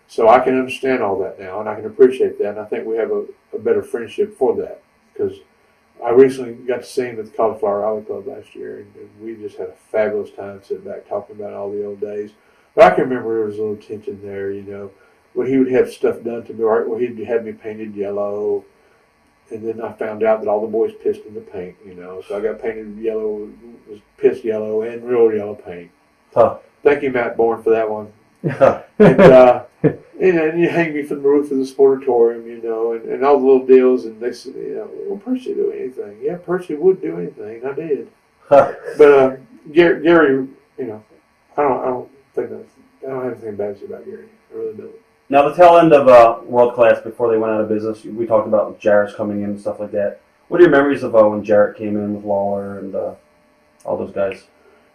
So I can understand all that now, and I can appreciate that. And I think we have a better friendship for that, because I recently got to see him at the Cauliflower Alley Club last year, and we just had a fabulous time sitting back talking about all the old days. But I can remember there was a little tension there, when he would have stuff done to me, right? Well, he'd have me painted yellow. And then I found out that all the boys pissed in the paint, So I got painted yellow, was piss yellow, and real yellow paint. Huh. Thank you, Matt Bourne, for that one. Huh. And you hang me from the roof of the sportatorium, and all the little deals. And they said, well, Percy do anything. Yeah, Percy would do anything. I did. Huh. But Gary, I don't have anything bad to say about Gary. I really don't. Now, the tail end of World Class, before they went out of business, we talked about Jarrett's coming in and stuff like that. What are your memories of when Jarrett came in with Lawler and all those guys?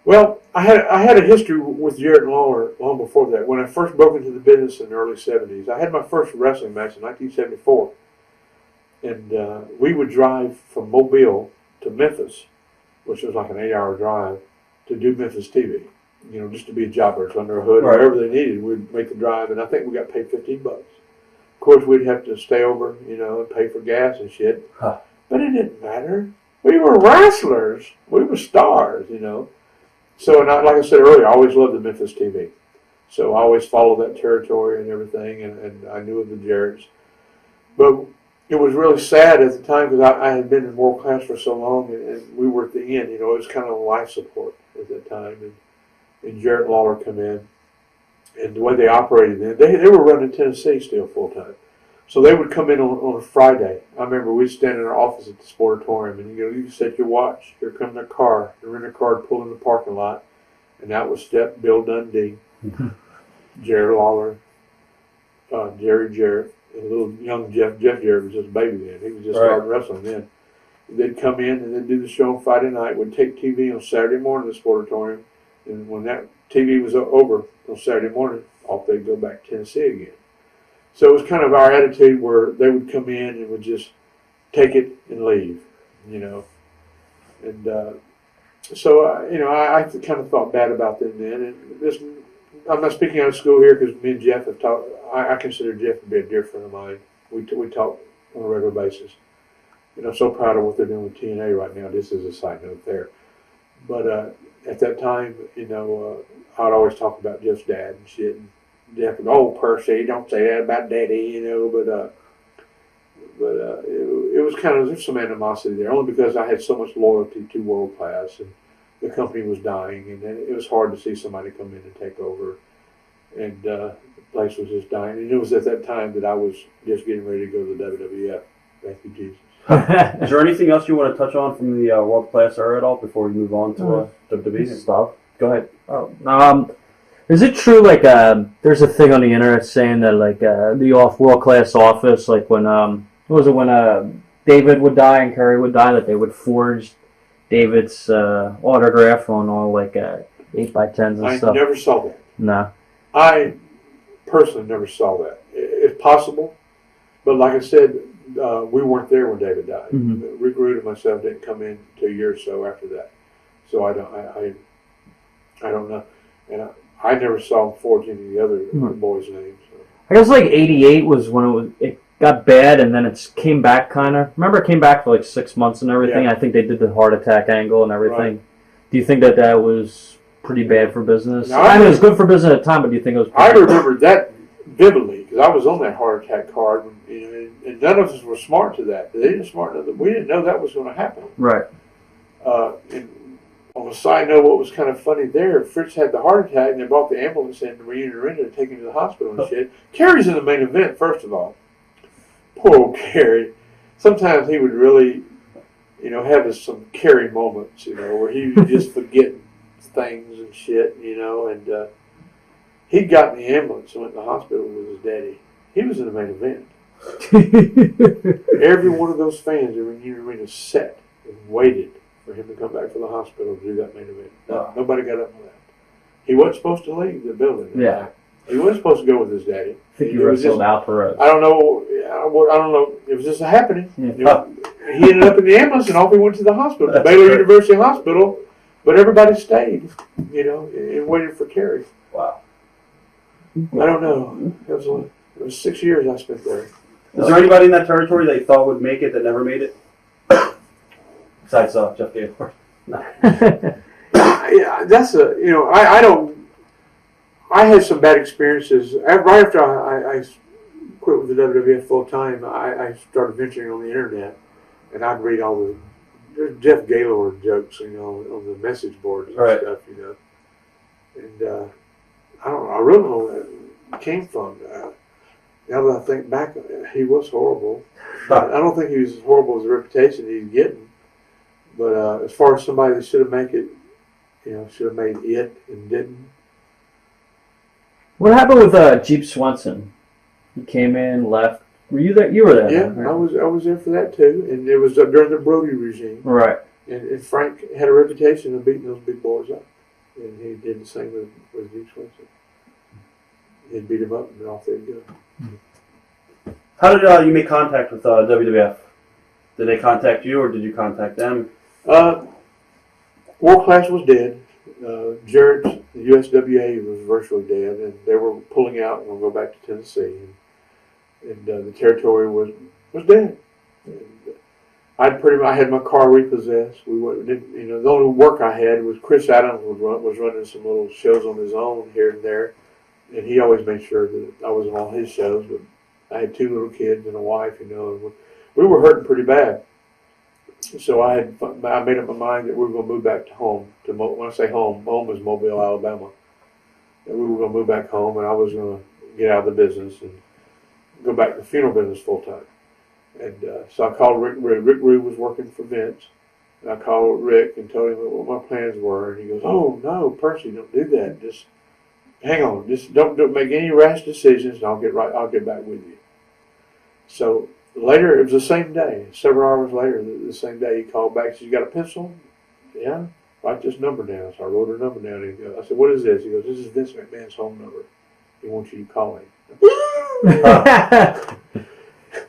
Well, I had a history with Jarrett and Lawler long before that. When I first broke into the business in the early 70s, I had my first wrestling match in 1974. And we would drive from Mobile to Memphis, which was like an 8-hour drive, to do Memphis TV. Just to be a jobber, under a hood, right. Wherever they needed, we'd make the drive, and I think we got paid $15. Of course, we'd have to stay over, and pay for gas and shit. Huh. But it didn't matter. We were wrestlers. We were stars, So, and like I said earlier, I always loved the Memphis TV. So I always followed that territory and everything, and I knew of the Jarretts. But it was really sad at the time, because I had been in World Class for so long, and we were at the end. It was kind of life support at that time. And Jarrett and Lawler come in, and the way they operated then, they were running Tennessee still full time. So they would come in on a Friday. I remember we'd stand in our office at the Sportatorium, and you set your watch. Here comes their car. The renter car would pull in the parking lot, and out would step Bill Dundee, Jarrett Lawler, Jerry Jarrett, and little young Jeff. Jeff Jarrett was just a baby then. He was just starting wrestling then. They'd come in and they'd do the show on Friday night. We'd take TV on Saturday morning at the Sportatorium. And when that TV was over on Saturday morning, off they'd go back to Tennessee again. So it was kind of our attitude where they would come in and would just take it and leave, And so, I kind of thought bad about them then. And I'm not speaking out of school here, because me and Jeff have talked. I consider Jeff to be a dear friend of mine. We talk on a regular basis. And I'm so proud of what they're doing with TNA right now. This is a side note there. But at that time, I'd always talk about Jeff's dad and shit. And Jeff would, oh, Percy, don't say that about Daddy, But it was kind of, there's some animosity there, only because I had so much loyalty to World Class, and the company was dying, and it was hard to see somebody come in and take over, and the place was just dying. And it was at that time that I was just getting ready to go to the WWF. Thank you, Jesus. Is there anything else you want to touch on from the World Class era at all before we move on to WWE stuff? Go ahead. Oh, is it true, there's a thing on the internet saying that, the World Class office, when, David would die and Kerry would die, that they would forge David's autograph on all, 8x10s and stuff? I never saw that. No. I personally never saw that. It's possible, but like I said, we weren't there when David died. Mm-hmm. Rick Rude and myself didn't come in until a year or so after that. So I don't know. And I never saw him forge any of the other boys' names. So. I guess 88 was when it got bad, and then it came back kind of. Remember, it came back for 6 months and everything. Yeah. I think they did the heart attack angle and everything. Right. Do you think that was pretty bad for business? Now, I mean, it was good for business at the time, but do you think it was? I remember that vividly, because I was on that heart attack card, and none of us were smart to that. They didn't smart enough. We didn't know that was going to happen. Right. And on a side note, what was kind of funny there, Fritz had the heart attack, and they brought the ambulance in, the Reunion Arena, to take him to the hospital and shit. Kerry's in the main event, first of all. Poor old Kerry. Sometimes he would really, have some Kerry moments, where he would just forget things and shit, and He got in the ambulance and went to the hospital with his daddy. He was in the main event. Every one of those fans in the arena sat and waited for him to come back from the hospital to do that main event. Nobody got up and left. He wasn't supposed to leave the building. Yeah. He wasn't supposed to go with his daddy. I think he wrestled Al Perez. I don't know. I don't know. It was just a happening. Yeah. You know, he ended up in the ambulance and off he went to the hospital, Baylor University Hospital. But everybody stayed, you know, and waited for Kerry. Wow. I don't know. It was 6 years I spent there. Is there anybody in that territory that you thought would make it that never made it? Besides Jeff Gaylord. Yeah, that's I don't. I had some bad experiences. Right after I quit with the WWF full time, I started venturing on the internet, and I'd read all the Jeff Gaylord jokes, you know, on the message boards and stuff, you know. And I don't know. I really don't know where it came from. Now that I think back, he was horrible. I don't think he was as horrible as the reputation he's getting. But as far as somebody that should have made it, you know, should have made it and didn't. What happened with Jeep Swenson? He came in, left. Were you there? You were there. Yeah, right? I was there for that too, and it was during the Brody regime. Right. And Frank had a reputation of beating those big boys up, and he did the same with Jeep Swenson. He'd beat him up, and off they'd go. How did you make contact with WWF? Did they contact you, or did you contact them? World Class was dead. Jarrett, the USWA was virtually dead, and they were pulling out and going to go back to Tennessee. And the territory was dead. And I had my car repossessed. The only work I had was Chris Adams was running some little shows on his own here and there, and he always made sure that I was on all his shows. But I had 2 little kids and a wife, you know, and we were hurting pretty bad. So I made up my mind that we were going to move back to home. When I say home is Mobile, Alabama. That we were going to move back home, and I was going to get out of the business and go back to the funeral business full time. And so I called Rick Rude. Rick Rude was working for Vince. And I called Rick and told him what my plans were. And he goes, "Oh no, Percy, don't do that. Just hang on. Just don't make any rash decisions. And I'll get back with you." So later, it was the same day. Several hours later, the same day, he called back. He said, "You got a pencil?" "Yeah." "Write this number down." So I wrote her number down. I said, "What is this?" He goes, "This is Vince McMahon's home number. He wants you to call him."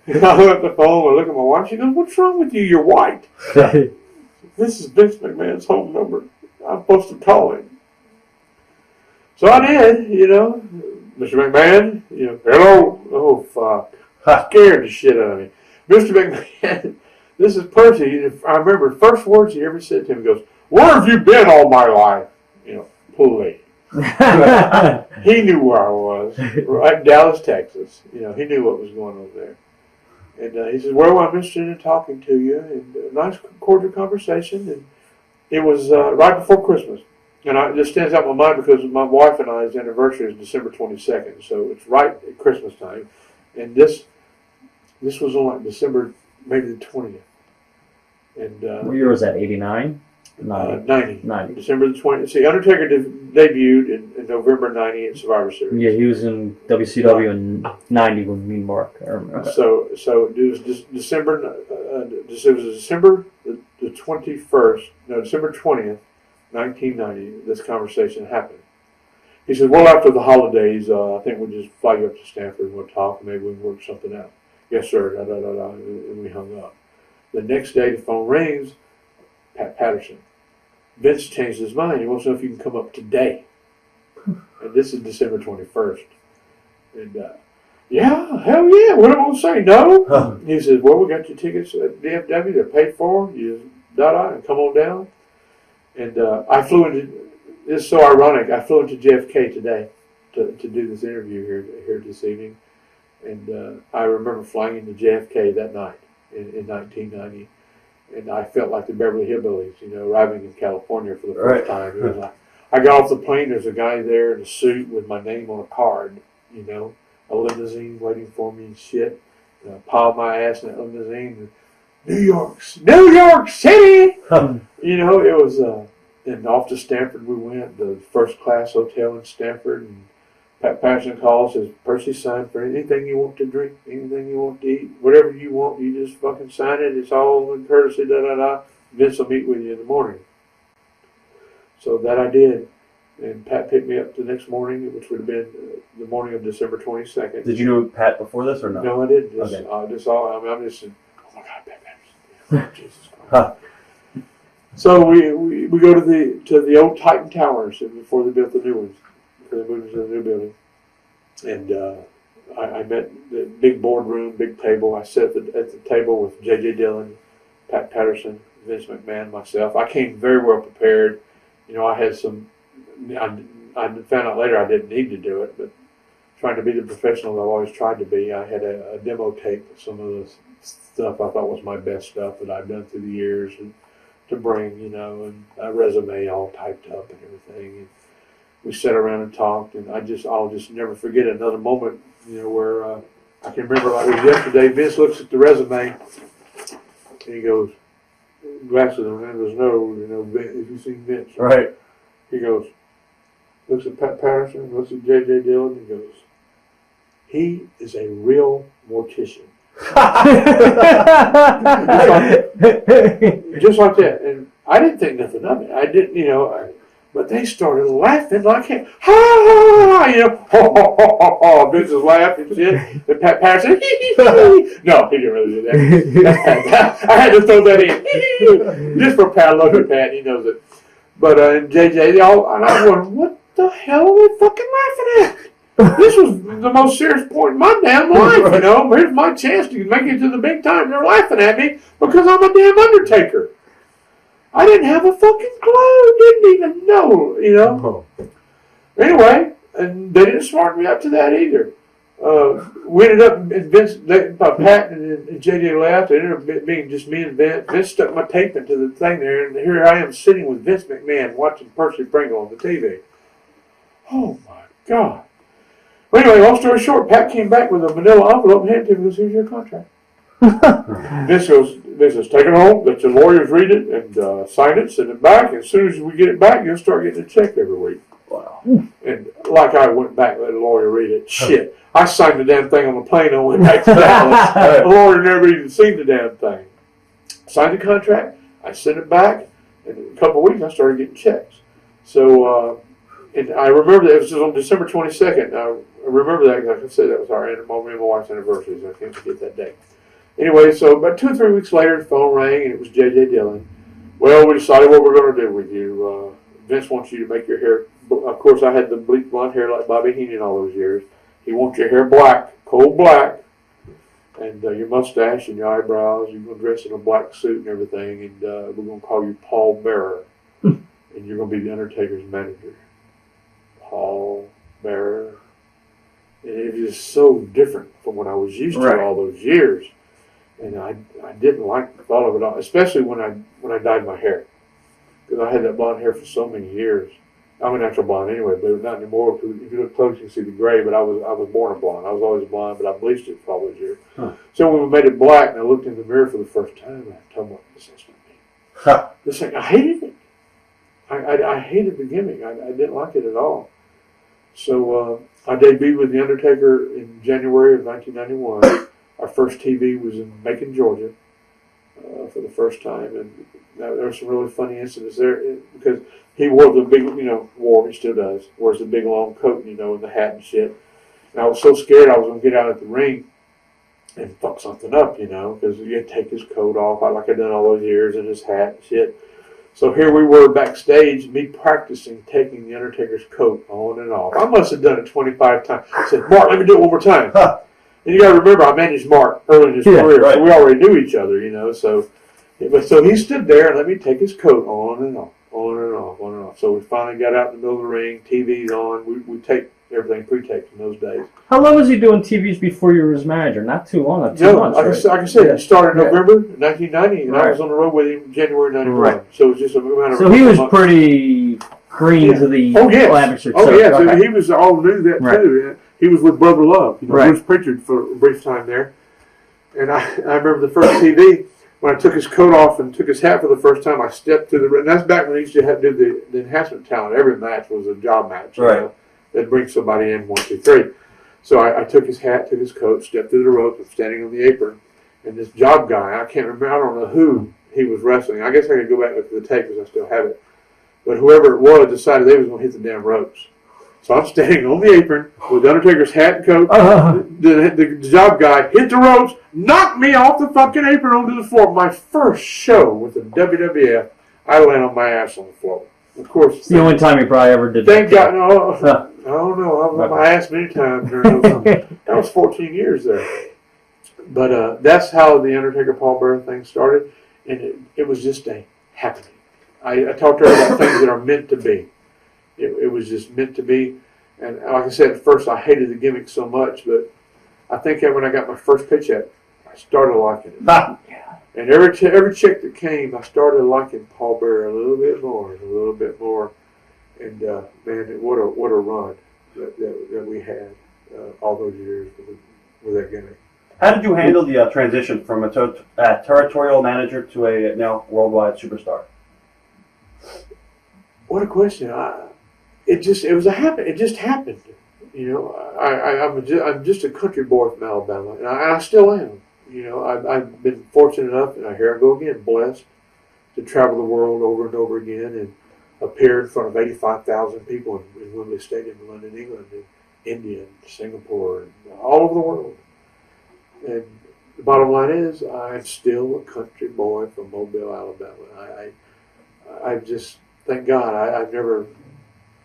And I look at the phone. I look at my wife. She goes, "What's wrong with you? You're white." "This is Vince McMahon's home number. I'm supposed to call him." So I did, you know. "Mr. McMahon," you know, "Hello." "Oh, fuck." Scared the shit out of me. "Mr. McMahon, this is Percy." I remember the first words he ever said to him, he goes, "Where have you been all my life?" You know, pulley. He knew where I was, right in Dallas, Texas. You know, he knew what was going on there. And he said, "Well, I'm interested in talking to you." And a nice, cordial conversation. And it was right before Christmas. And it just stands out in my mind because my wife and I's anniversary is December 22nd. So it's right at Christmas time. And this was on like December, maybe the 20th. And what year was that? 89? 90. 90. December the 20th. See, Undertaker debuted in November 90 at Survivor Series. Yeah, he was in WCW in 90 with me and Mark. I remember. So it was December. It was December the 21st. No, December 20th, 1990. This conversation happened. He said, "Well, after the holidays, I think we'll just fly you up to Stanford and we'll talk, and maybe we can work something out." "Yes, sir." And we hung up. The next day, the phone rings. Pat Patterson. Vince changed his mind. He wants to know if you can come up today. And this is December 21st. And yeah, hell yeah. What am I going to say? No. He says, "Well, we got your tickets at DFW. They're paid for. You and come on down." And I flew into. It's so ironic. I flew into JFK today to do this interview here this evening. And I remember flying into JFK that night in 1990. And I felt like the Beverly Hillbillies, you know, arriving in California for the first time. It was like, I got off the plane, there's a guy there in a suit with my name on a card, you know, a limousine waiting for me and shit. And I piled my ass in that limousine. New York City! You know, it was, and off to Stanford we went, the first class hotel in Stanford. And Pat Patterson calls, says, Percy, sign for anything you want to drink, anything you want to eat, whatever you want, you just fucking sign it. It's all in courtesy, da-da-da. Vince will meet with you in the morning. So that I did. And Pat picked me up the next morning, which would have been the morning of December 22nd. Did you know Pat before this or no? No, I didn't. Just, Okay. I'm just, oh my God, Pat Patterson. Jesus Christ. So we go to the old Titan Towers before they built the new ones, before they moved into the new building. And I met the big boardroom, big table. I sat at the table with J.J. Dillon, Pat Patterson, Vince McMahon, myself. I came very well prepared. You know, I had some. I found out later I didn't need to do it, but trying to be the professional I've always tried to be, I had a demo tape of some of the stuff I thought was my best stuff that I've done through the years and to bring, you know, and a resume all typed up and everything. And we sat around and talked, and I'll just never forget another moment, you know, where I can remember like it was yesterday. Vince looks at the resume and he goes, glasses on, and there's no, you know, if you've seen Vince, Right. He goes, looks at Pat Patterson, looks at J.J. Dillon, he goes, he is a real mortician. Just like that. And I didn't think nothing of it. I didn't, you know, but they started laughing like hell. Ha, ha, ha, you know, ho, ho, ho, ho, ho. Vince was laughing and shit. And Pat Patterson, no, he didn't really do that. I had to throw that in. Just for Pat, I love you, Pat, he knows it. But and JJ, and I was going, what the hell are they fucking laughing at? This was the most serious point in my damn life, you know. Here's my chance to make it to the big time. They're laughing at me because I'm a damn Undertaker. I didn't have a fucking clue. Didn't even know, you know. Anyway, and they didn't smart me up to that either. We ended up, and Vince, Pat and JJ left. It ended up being just me and Vince. Vince stuck my tape into the thing there, and here I am sitting with Vince McMahon watching Percy Pringle on the TV. Oh my God. Well, anyway, long story short, Pat came back with a manila envelope and handed it to me and goes, here's your contract. Vince says, take it home, let your lawyers read it, and sign it, send it back. As soon as we get it back, you'll start getting a check every week. Wow. And like I went back and let a lawyer read it. Shit. I signed the damn thing on the plane and went back to Dallas. The lawyer never even seen the damn thing. Signed the contract, I sent it back, and in a couple of weeks I started getting checks. So, and I remember that it was on December 22nd. I remember that because like I said, that was our me and my wife's anniversary, so I can't forget that day. Anyway, so about 2 or 3 weeks later, the phone rang, and it was J.J. Dillon. Well, we decided what we're going to do with you. Vince wants you to make your hair. Of course, I had the bleach blonde hair like Bobby Heenan all those years. He wants your hair black, coal black, and your mustache and your eyebrows. You're going to dress in a black suit and everything, and we're going to call you Paul Bearer, and you're going to be the Undertaker's manager. Paul Bearer. And it was just so different from what I was used to all those years. And I didn't like the thought of it all, especially when I dyed my hair. Because I had that blonde hair for so many years. I'm a natural blonde anyway, but not anymore. If you look close, you can see the gray. But I was born a blonde. I was always blonde, but I bleached it for all those years. Huh. So when we made it black, and I looked in the mirror for the first time, I told myself, "This ain't me." Huh. This thing, I hated it. I hated the gimmick. I didn't like it at all. So I debuted with the Undertaker in January of 1991. Our first TV was in Macon, Georgia, for the first time, and there were some really funny incidents there because he wore the big, he still does, wears the big long coat, and the hat and shit. And I was so scared I was going to get out at the ring and fuck something up, because you had to take his coat off, like I'd done all those years, and his hat and shit. So here we were backstage, me practicing taking the Undertaker's coat on and off. I must have done it 25 times. I said, Mark, let me do it one more time. And you got to remember, I managed Mark early in his career, so we already knew each other, So he stood there and let me take his coat on and off, on and off, on and off. So we finally got out in the middle of the ring, TV's on. We taped everything pre-taped in those days. How long was he doing TVs before you were his manager? Not too long, not 2 months, like I said, he started November 1990, and I was on the road with him January 91. Right. So it was just a matter of So he was pretty green to the amateur. Oh, yeah. So he was all new that too. He was with Brother Love, Bruce Pritchard for a brief time there. And I remember the first TV, when I took his coat off and took his hat for the first time, I stepped to the ring. And that's back when they used to have to do the enhancement talent. Every match was a job match. Right. They'd bring somebody in, 1, 2, 3. So I took his hat, took his coat, stepped through the ropes, and standing on the apron. And this job guy, I can't remember, I don't know who he was wrestling. I guess I could go back and look at the tape because I still have it. But whoever it was decided they was going to hit the damn ropes. So I'm standing on the apron with Undertaker's hat and coat. The job guy hit the ropes, knocked me off the fucking apron onto the floor. My first show with the WWF, I land on my ass on the floor. Of course. It's the only time you probably ever did Thank that. God, no. I don't know. I was on my ass many times during those. That was 14 years there. But that's how the Undertaker Paul Bearer thing started, and it was just a happening. I talked to her about things that are meant to be. It was just meant to be. And like I said, at first I hated the gimmick so much, but I think that when I got my first paycheck, I started liking it. And every check that came, I started liking Paul Bearer a little bit more and a little bit more. And man, what a run that we had all those years with that gimmick. How did you handle the transition from a territorial manager to a now worldwide superstar? What a question! It just happened. You know, I'm just a country boy from Alabama, and I still am. You know, I've been fortunate enough, and here I go again, blessed to travel the world over and over again and appear in front of 85,000 people in Wembley Stadium in London, England, and India, and Singapore, and all over the world. And the bottom line is, I'm still a country boy from Mobile, Alabama. I just, thank God, I've never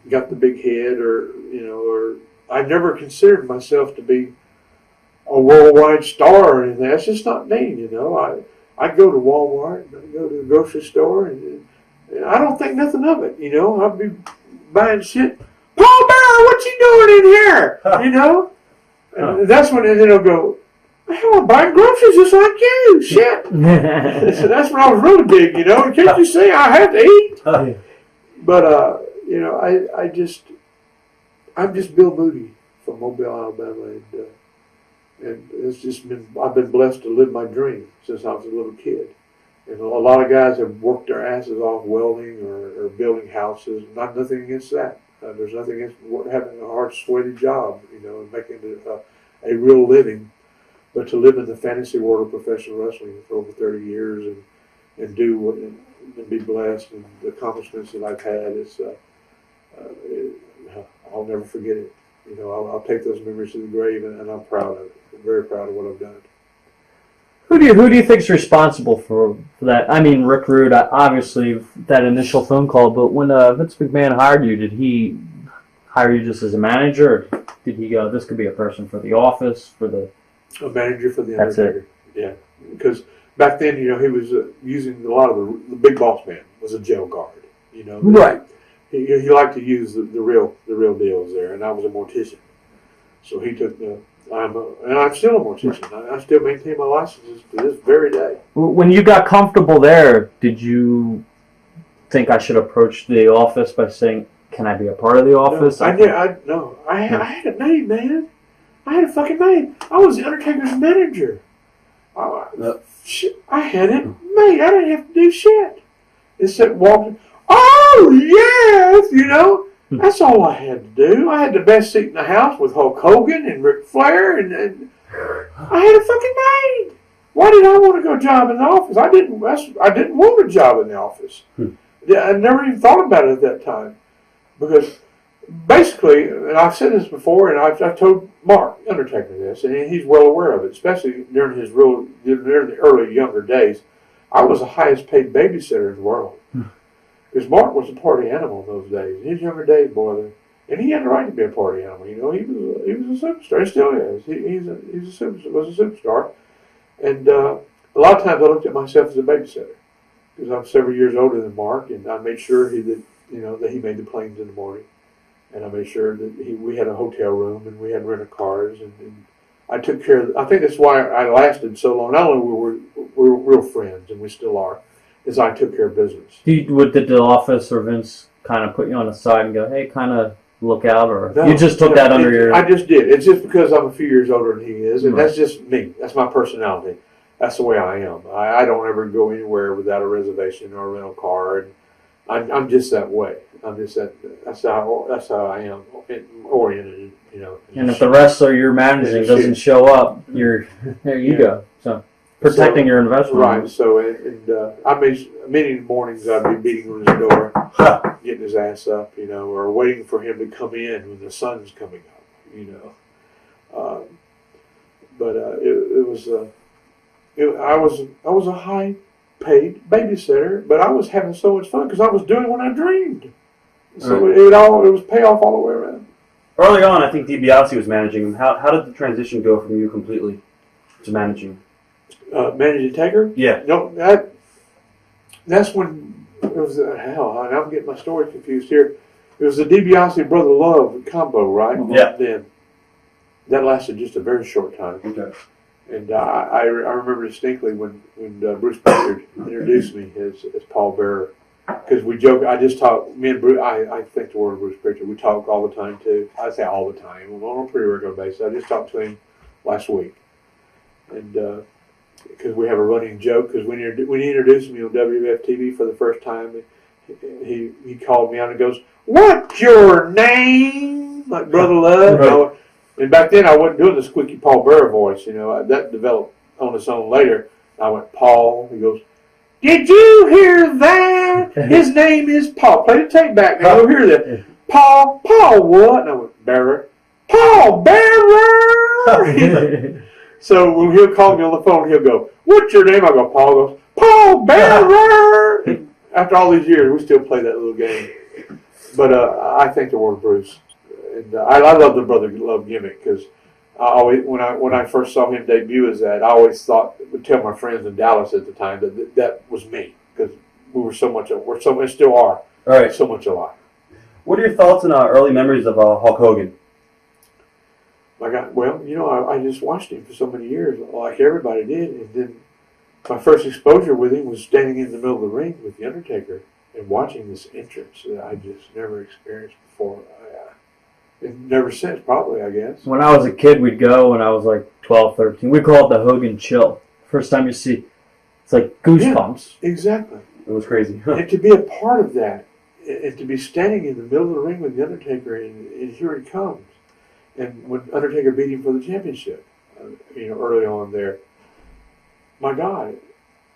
got the big head or I've never considered myself to be a worldwide star or anything. That's just not me, you know. I go to Walmart, I go to the grocery store, and I don't think nothing of it, you know. I'll be buying shit. Paul Bearer, what you doing in here? You know? And that's when then they'll go, hell, I'm buying groceries just like you. Shit. So that's when I was really big, you know. Can't you see I have to eat? But, you know, I'm just Bill Moody from Mobile, Alabama. And it's just I've been blessed to live my dream since I was a little kid. And a lot of guys have worked their asses off welding or building houses. Nothing against that. There's nothing against having a hard, sweaty job, you know, and making a real living. But to live in the fantasy world of professional wrestling for over 30 years and do what and be blessed and the accomplishments that I've had, I'll never forget it. You know, I'll take those memories to the grave, and I'm proud of it. I'm very proud of what I've done. Who do you think's responsible for that? I mean, Rick Rude, obviously, that initial phone call, but when Vince McMahon hired you, did he hire you just as a manager, or did he go, this could be a person for the office, for the... A manager for the That's Undertaker. Yeah, because back then, you know, he was using a lot of the big boss man was a jail guard. You know, right? He liked to use the real deals there, and I was a mortician, so he took the. And I'm still a mortician. I still maintain my licenses to this very day. When you got comfortable there, did you think I should approach the office by saying, "Can I be a part of the office?" No, I had a name, man. I had a fucking name. I was the Undertaker's manager. I had it made. I didn't have to do shit. It said walking. Oh yes, you know. That's all I had to do. I had the best seat in the house with Hulk Hogan and Ric Flair, and I had a fucking name. Why did I want to go job in the office? I didn't want a job in the office. I never even thought about it at that time, because basically, and I've said this before, and I've told Mark Undertaker this, and he's well aware of it, especially during the early younger days. I was the highest paid babysitter in the world. Because Mark was a party animal in those days. In his younger days, boy, and he had the right to be a party animal. You know, he was a superstar. He still is. Was a superstar. And a lot of times I looked at myself as a babysitter because I'm several years older than Mark, and I made sure that he made the planes in the morning, and I made sure that we had a hotel room and we had rental cars, and I took care of. I think that's why I lasted so long. Not only we were real friends, and we still are. Is I took care of business. Did the office or Vince kind of put you on the side and go, hey, kind of look out, or you just took that under your... I just did. It's just because I'm a few years older than he is, and that's just me. That's my personality. That's the way I am. I don't ever go anywhere without a reservation or a rental car, I'm just that way. I'm just that's how I am oriented, you know. And if the wrestler you're managing doesn't show up, there you go. So protecting your investment. Right. So I made many mornings I'd be beating on his door, getting his ass up, you know, or waiting for him to come in when the sun's coming up, you know. But it was I was a high paid babysitter, but I was having so much fun because I was doing what I dreamed. So it was payoff all the way around. Early on, I think DiBiase was managing him. How did the transition go from you completely to managing? Managing Taker? Yeah. No, that's when it was hell. I'm getting my story confused here. It was the DiBiase Brother Love combo, right? Yeah. Then that lasted just a very short time. Okay. And I remember distinctly when Bruce Pritchard introduced me as Paul Bearer, because we joke. I just talk. Me and Bruce. I think the word of Bruce Pritchard. We talk all the time too. I say all the time on a pretty regular basis. I just talked to him last week, and because we have a running joke. Because when he introduced me on WWF TV for the first time, he called me out and goes, "What's your name?" Like Brother Love. Right. You know? And back then I wasn't doing the squeaky Paul Bearer voice. You know, that developed on its own later. I went, "Paul." He goes, "Did you hear that? His name is Paul." Play the tape back now. You'll hear that. Paul what? And I went, "Bearer." Paul Bearer. So when he'll call me on the phone, he'll go, "What's your name?" I go, "Paul." Goes, "Paul Bearer." And after all these years, we still play that little game. But I thank the Lord, Bruce. And I love the Brother Love gimmick because I always, when I first saw him debut as that, I always would tell my friends in Dallas at the time that was me because we're and still are, Right. so much alike. What are your thoughts and early memories of Hulk Hogan? My God, well, you know, I just watched him for so many years, like everybody did, and then my first exposure with him was standing in the middle of the ring with the Undertaker and watching this entrance that I just never experienced before. And never since, probably, I guess. When I was a kid, we'd go when I was like 12, 13. We call it the Hogan Chill. First time you see, it's like goosebumps. Yeah, exactly. It was crazy. And to be a part of that, and to be standing in the middle of the ring with the Undertaker, and here he comes. And when Undertaker beat him for the championship, you know, early on there, my God,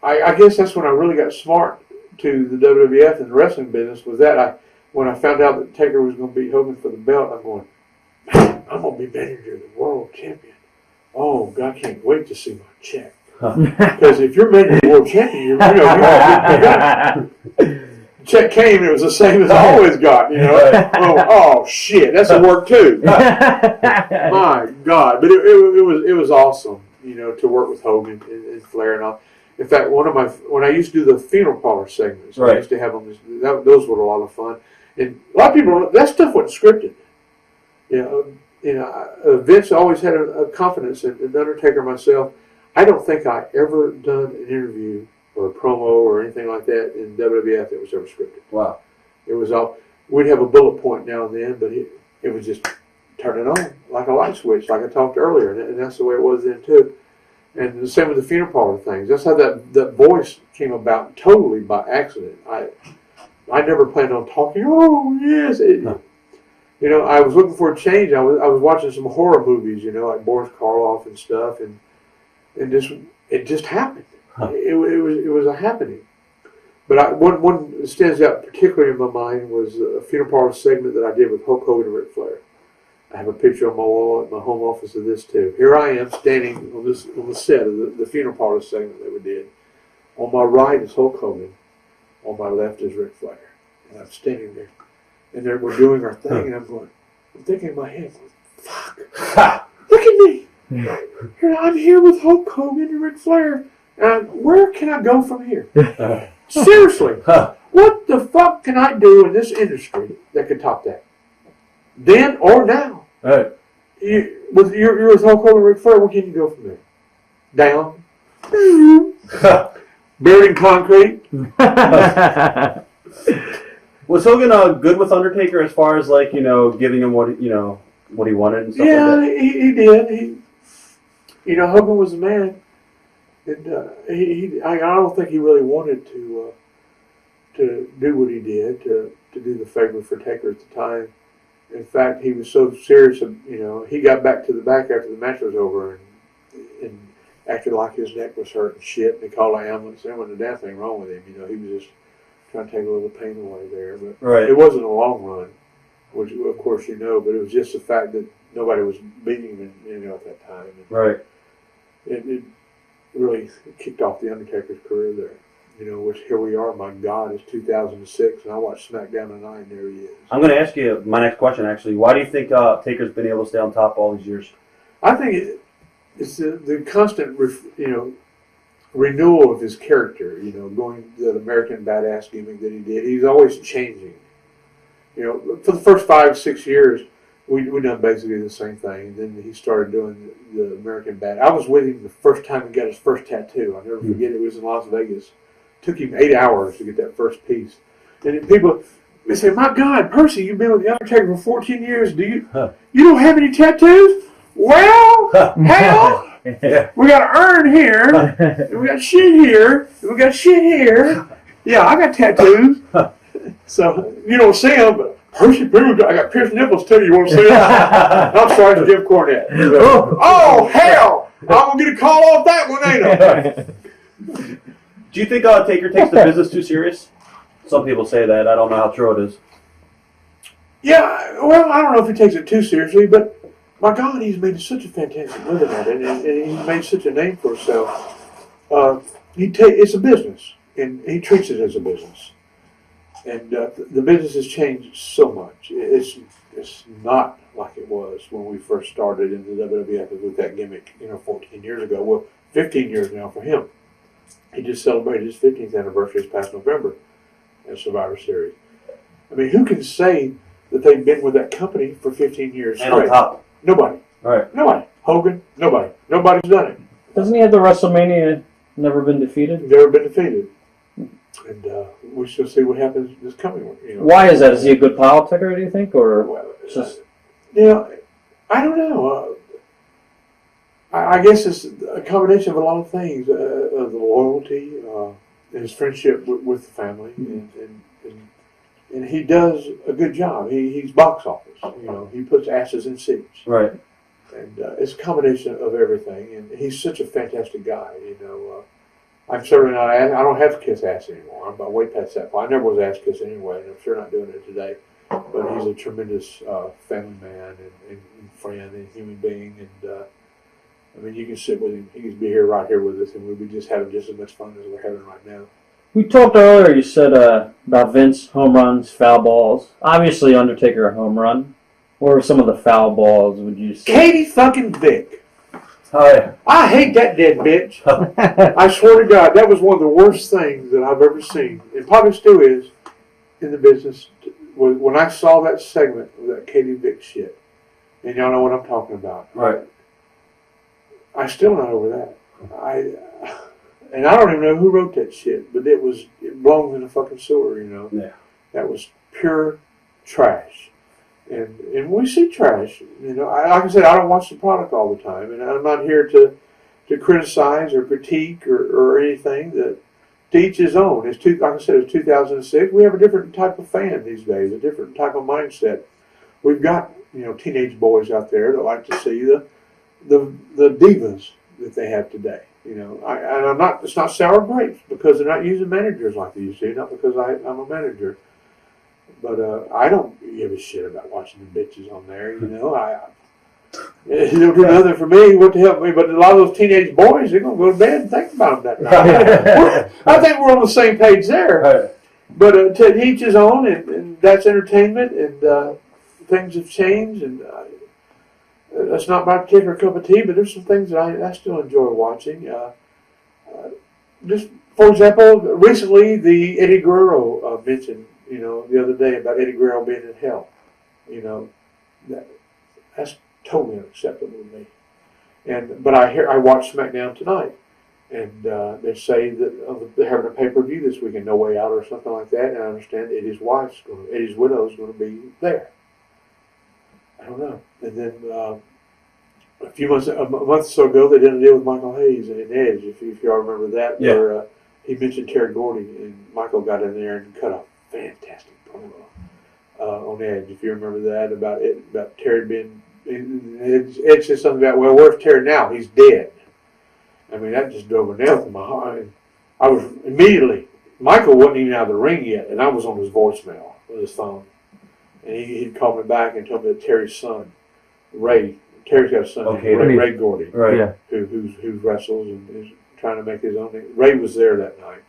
I guess that's when I really got smart to the WWF and the wrestling business. Was that when I found out that Taker was going to beat Hogan for the belt, I'm going, man, I'm going to be manager of the world champion. Oh, God, I can't wait to see my check. Because if you're manager of the world champion, you know, check came, it was the same as I always got, you know. Oh shit, that's a work too. My God, but it was awesome, you know, to work with Hogan and Flair and all. In fact, when I used to do the funeral parlor segments, I used to have them. Those were a lot of fun, and a lot of people that stuff wasn't scripted. You know, Vince always had a confidence in Undertaker. Myself, I don't think I ever done an interview or a promo or anything like that in WWF that was ever scripted. Wow. It was all, we'd have a bullet point now and then, but it was just turn it on like a light switch, like I talked earlier, and that's the way it was then too. And the same with the funeral parlor things. That's how that voice came about totally by accident. I never planned on talking. Oh yes, you know, I was looking for a change. I was watching some horror movies, you know, like Boris Karloff and stuff, and it just happened. It was a happening. But one that stands out particularly in my mind was a funeral parlor segment that I did with Hulk Hogan and Ric Flair. I have a picture on my wall at my home office of this too. Here I am standing on the set of the funeral parlor segment that we did. On my right is Hulk Hogan. On my left is Ric Flair. And I'm standing there. And we're doing our thing, and I'm thinking in my head, fuck, look at me. Here, I'm here with Hulk Hogan and Ric Flair. Where can I go from here? Seriously, what the fuck can I do in this industry that could top that? Then or now? Right. You're with Hulk Hogan and Ric Flair, where can you go from there? Down. Buried in concrete. Was Hogan good with Undertaker as far as like, you know, giving him what he wanted and stuff like that? Yeah, he did. You know, Hogan was a man, and I don't think he really wanted to to do what he did, to do the favor for Taker at the time. In fact, he was so serious, he got back to the back after the match was over and acted like his neck was hurt and shit. And they called an ambulance. There wasn't a damn thing wrong with him. He was just trying to take a little pain away there. But it wasn't a long run, which of course but it was just the fact that nobody was beating him, at that time. And right. It really kicked off the Undertaker's career there. Which here we are. My God, it's 2006, and I watched SmackDown tonight, and there he is. I'm going to ask you my next question. Actually, why do you think Taker's been able to stay on top all these years? I think it's the constant, renewal of his character. Going the American Badass gimmick that he did. He's always changing. For the first 5-6 years, we done basically the same thing. And then he started doing the American Badass. I was with him the first time he got his first tattoo. I'll never forget it. It was in Las Vegas. Took him 8 hours to get that first piece. And people, they say, "My God, Percy, you've been with the Undertaker for 14 years. You don't have any tattoos?" Well, hell, we got to earn here. And we got shit here. And we got shit here. Yeah, I got tattoos. So you don't see them, but Percy, I got pierced nipples too. You want to see them? I'm sorry, it's Jim Cornette. Oh hell, I'm gonna get a call off that one, ain't I? Do you think Taker takes the business too serious? Some people say that. I don't know how true it is. Yeah, well, I don't know if he takes it too seriously, but my God, he's made such a fantastic living at it, and he's made such a name for himself. It's a business, and he treats it as a business. And the business has changed so much. It's not like it was when we first started in the WWF with that gimmick, 14 years ago. Well, 15 years now for him. He just celebrated his 15th anniversary this past November at Survivor Series. I mean, who can say that they've been with that company for 15 years And on top. Nobody. Right. Nobody. Hogan, nobody. Nobody's done it. Doesn't he have the WrestleMania never been defeated? Never been defeated. And we shall see what happens this coming one. Why is that? Is he a good politiker, do you think? Or just... I don't know. I guess it's a combination of a lot of things. The loyalty, his friendship with the family, and he does a good job. He's box office. He puts asses in seats. Right. And it's a combination of everything. And he's such a fantastic guy. I'm certainly not. I don't have to kiss ass anymore. I'm way past that point. I never was ass kissed anyway, and I'm sure not doing it today. But he's a tremendous family man and friend and human being. And I mean, you can sit with him. He can be right here with us, and we'll be just having just as much fun as we're having right now. We talked earlier, you said about Vince, home runs, foul balls. Obviously, Undertaker a home run. What are some of the foul balls, would you say? Katie fucking Vick. Oh, yeah. I hate that dead bitch. I swear to God, that was one of the worst things that I've ever seen, and probably still is, in the business. When I saw that segment of that Katie Vick shit, and y'all know what I'm talking about. Right. I'm still not over that. And I don't even know who wrote that shit, but it belongs in the fucking sewer, Yeah. That was pure trash. And we see trash, like I said, I don't watch the product all the time, and I'm not here to criticize or critique or anything. To each his own. Like I said, it's 2006. We have a different type of fan these days, a different type of mindset. We've got teenage boys out there that like to see the divas that they have today. I'm not. It's not sour grapes because they're not using managers like they used to. Not because I'm a manager, but I don't give a shit about watching the bitches on there. They don't do nothing for me. What to help me? But a lot of those teenage boys, they're gonna go to bed and think about them that night. I think we're on the same page there. Right. But to each his own, and that's entertainment, and things have changed, and that's not my particular cup of tea. But there's some things that I still enjoy watching. Just for example, recently the Eddie Guerrero mentioned, the other day about Eddie Guerrero being in hell. That's totally unacceptable to me. But I watched SmackDown tonight, and they say that they're having a pay-per-view this weekend, No Way Out or something like that. And I understand Eddie's widow is going to be there. I don't know. And then a month or so ago, they did a deal with Michael Hayes and Edge, if y'all remember that. Yeah. Where he mentioned Terry Gordy, and Michael got in there and cut a fantastic promo on Edge. If you remember that about Terry being, Edge said something about, well, where's Terry now? He's dead. I mean, that just drove a nail through my heart. I was immediately, Michael wasn't even out of the ring yet, and I was on his voicemail with his phone. And he'd called me back and told me that Terry's son, Ray, Terry's got a son named Ray Gordy, right? Yeah. Who wrestles and is trying to make his own name. Ray was there that night,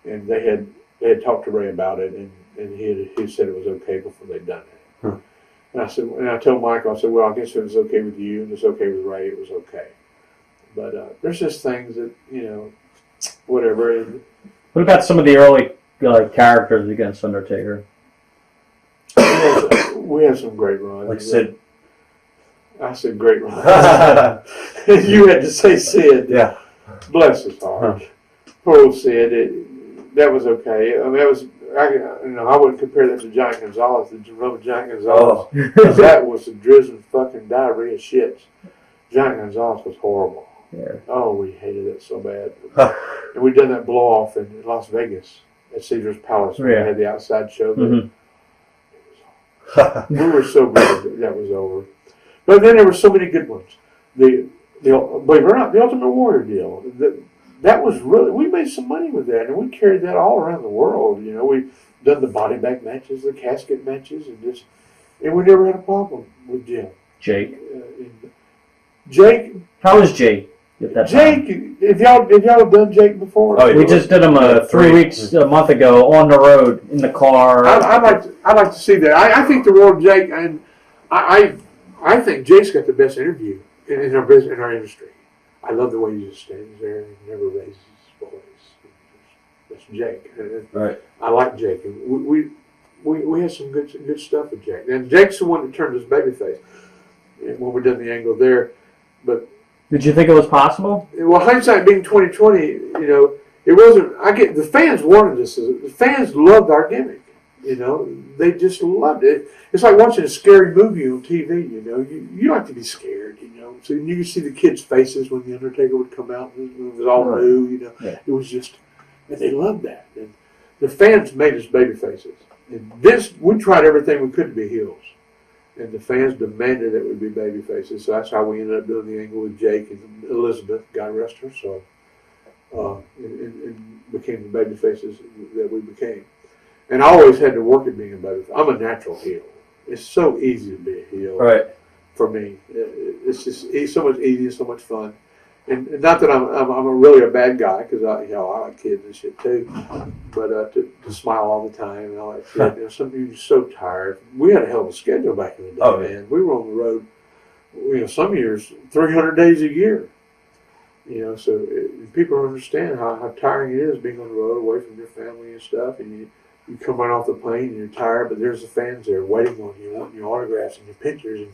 and they had talked to Ray about it, and he said it was okay before they'd done it. Huh. And I said, and I told Michael, I said, well, I guess if it's okay with you and it's okay with Ray, it was okay. But there's just things that, whatever. What about some of the early characters against Undertaker? We had some great runs. Like Sid. I said great runs. You had to say Sid. Yeah. Bless his heart. Poor old Sid. That was okay. I mean, that was. I wouldn't compare that to Giant Gonzalez. The Roman Giant Gonzalez. That was the drizzling fucking diarrhea shits. Giant Gonzalez was horrible. Yeah. Oh, we hated it so bad. And we'd done that blow off in Las Vegas at Caesar's Palace when we had the outside show. Mm-hmm. We were so glad that was over. But then there were so many good ones. Believe it or not, the Ultimate Warrior deal. That was really, we made some money with that, and we carried that all around the world. We've done the body bag matches, the casket matches, and we never had a problem with Jim. Jake. Jake. How was Jake at that Jake, time? have y'all done Jake before? Oh, yeah. We just did him 3 weeks, a month ago, on the road, in the car. I'd like to see that. I think the world Jake, and I think Jake's got the best interview in our industry. I love the way he just stands there and never raises his voice. That's Jake. Right. I like Jake, and we had some good stuff with Jake. And Jake's the one that turned his babyface when we done the angle there. But did you think it was possible? Well, hindsight being 2020, it wasn't. The fans wanted us. The fans loved our gimmick. They just loved it. It's like watching a scary movie on TV. You like to be scared. So you could see the kids' faces when the Undertaker would come out. And it was all new. Yeah. It was just, and they loved that. And the fans made us baby faces. And we tried everything we could to be heels. And the fans demanded that we be baby faces. So that's how we ended up doing the angle with Jake and Elizabeth, God rest her soul, and became the baby faces that we became. And I always had to work at being a baby face. I'm a natural heel. It's so easy to be a heel. Right. For me, it's so much easier, so much fun, and not that I'm really a bad guy, because I like kids and shit too, but to smile all the time and all that shit. Some people are so tired. We had a hell of a schedule back in the day, man. We were on the road, some years 300 days a year. So people don't understand how tiring it is being on the road, away from your family and stuff, and you come right off the plane and you're tired, but there's the fans there waiting on you, wanting your autographs and your pictures, and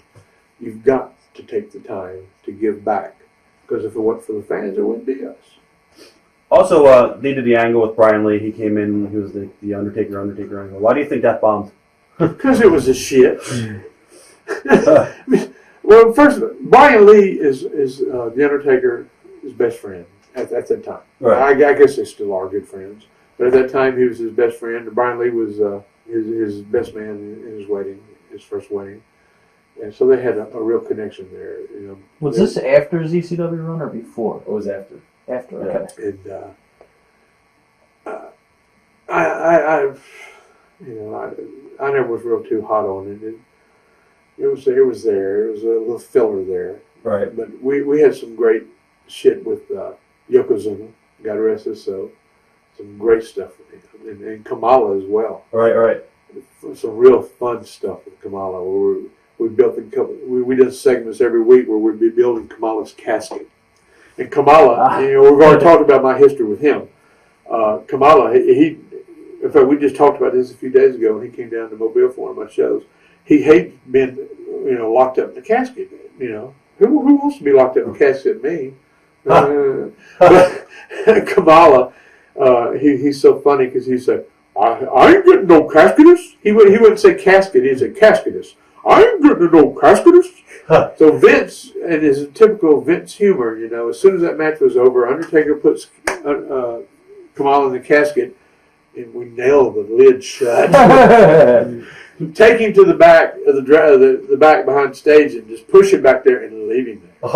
you've got to take the time to give back, because if it wasn't for the fans, it wouldn't be us. Also, they did the angle with Brian Lee. He came in. He was the Undertaker angle. Why do you think that bombed? Because it was a shit. Well, first, Brian Lee is the Undertaker's best friend at that time. Right. I guess they still are good friends. But at that time, he was his best friend. Brian Lee was his best man in his wedding, his first wedding. And so they had a real connection there. Was this after ZCW run or before? It was after. After, okay. And I never was real too hot on it. It was there. It was a little filler there. Right. But we had some great shit with Yokozuna, God rest his soul. Some great stuff with him, and Kamala as well. Right. Some real fun stuff with Kamala. Where we built we did segments every week where we'd be building Kamala's casket. And Kamala, we've already talked about my history with him. Kamala, in fact, we just talked about this a few days ago when he came down to Mobile for one of my shows. He hated being, locked up in the casket. Who wants to be locked up in the casket? Me. But Kamala, he's so funny because he said, I ain't getting no casketus. He wouldn't say casket, he'd say casketus. I ain't getting no casketus. So Vince, and his typical Vince humor, as soon as that match was over, Undertaker puts Kamal in the casket, and we nailed the lid shut. Take him to the back of the back behind stage and just push him back there and leave him there.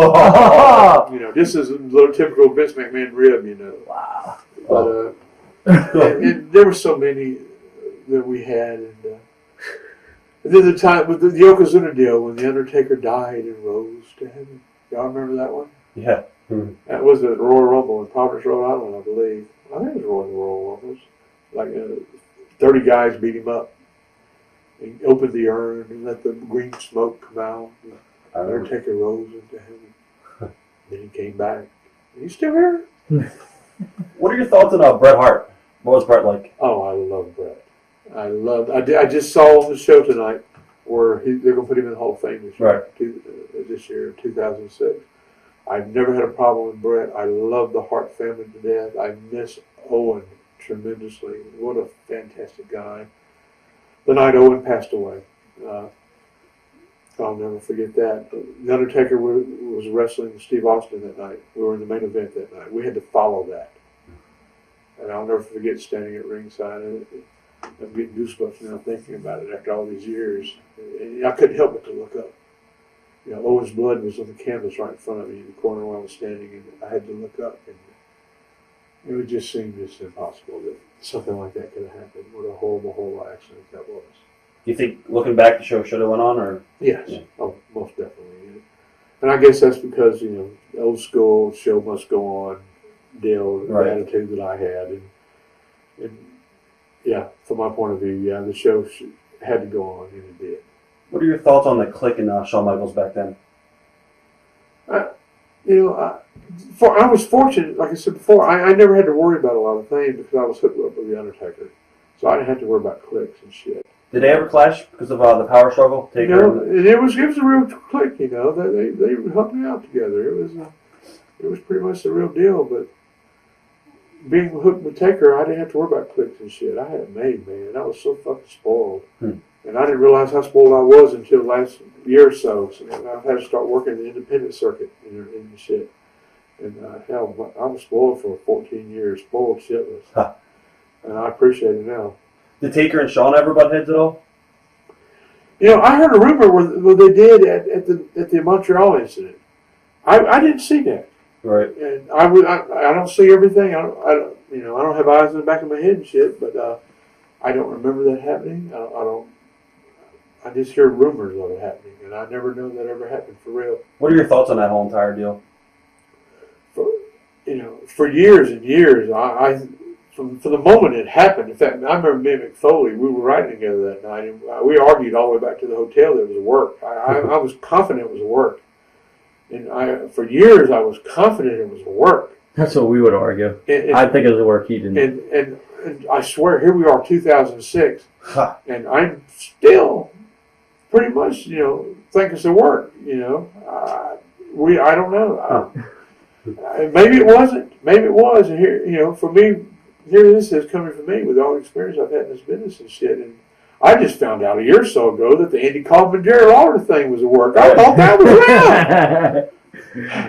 You know, this is a little typical Vince McMahon rib, you know. Wow. But and there were so many that we had, and then the time with the Yokozuna deal when the Undertaker died and rose to heaven. Y'all remember that one? Yeah. That was at Royal Rumble in Providence, Rhode Island, I believe. I think it was Royal Rumble. Like 30 guys beat him up. He opened the urn and let the green smoke come out. Undertaker rose into heaven. Then he came back. He's still here. What are your thoughts on Bret Hart? What was Bret like? Oh, I love Bret. I just saw on the show tonight where they're going to put him in the Hall of Fame this year. Right. This year, 2006. I've never had a problem with Bret. I love the Hart family to death. I miss Owen tremendously. What a fantastic guy. The night Owen passed away, I'll never forget that. The Undertaker was wrestling Steve Austin that night. We were in the main event that night. We had to follow that. And I'll never forget standing at ringside. I'm getting goosebumps now thinking about it after all these years. And I couldn't help but to look up. You know, Owen's blood was on the canvas right in front of me in the corner where I was standing, and I had to look up. And it would just seem just impossible that something like that could have happened. What a horrible accident that was. Do you think, looking back, the show should have went on, or? Yes. Yeah. Oh, most definitely. Yeah. And I guess that's because, you know, the old school show must go on deal, Right. the attitude that I had. And yeah, from my point of view, yeah, the show had to go on, and it did. What are your thoughts on the Click and Shawn Michaels back then? You know, I was fortunate, like I said before, I never had to worry about a lot of things because I was hooked up with the Undertaker. So I didn't have to worry about clicks and shit. Did they ever clash because of the power struggle? You know, and it was a real click. You know, they helped me out together. It was pretty much the real deal. But being hooked with Taker, I didn't have to worry about clicks and shit. I had it made, man. I was so fucking spoiled, and I didn't realize how spoiled I was until the last year or so. So I've had to start working the independent circuit and shit. And hell, I was spoiled for 14 years, spoiled shitless, and I appreciate it now. Did Taker and Shawn ever butt heads at all? You know, I heard a rumor where they did at the Montreal incident. I didn't see that. Right. And I don't see everything. I don't have eyes in the back of my head and shit. But I don't remember that happening. I just hear rumors of it happening, and I never know that ever happened for real. What are your thoughts on that whole entire deal? For years and years, from the moment it happened. In fact, I remember me and McFoley, we were riding together that night, and we argued all the way back to the hotel that it was a work. I was confident it was a work. And for years, I was confident it was a work. That's what we would argue. I think it was a work he didn't. And I swear, here we are, 2006, and I'm still pretty much, think it's a work, I don't know. Maybe it wasn't. Maybe it was. And here, for me, here this is coming from me with all the experience I've had in this business and shit. And I just found out a year or so ago that the Andy Kaufman Jerry Lawler thing was a work. I thought that was real.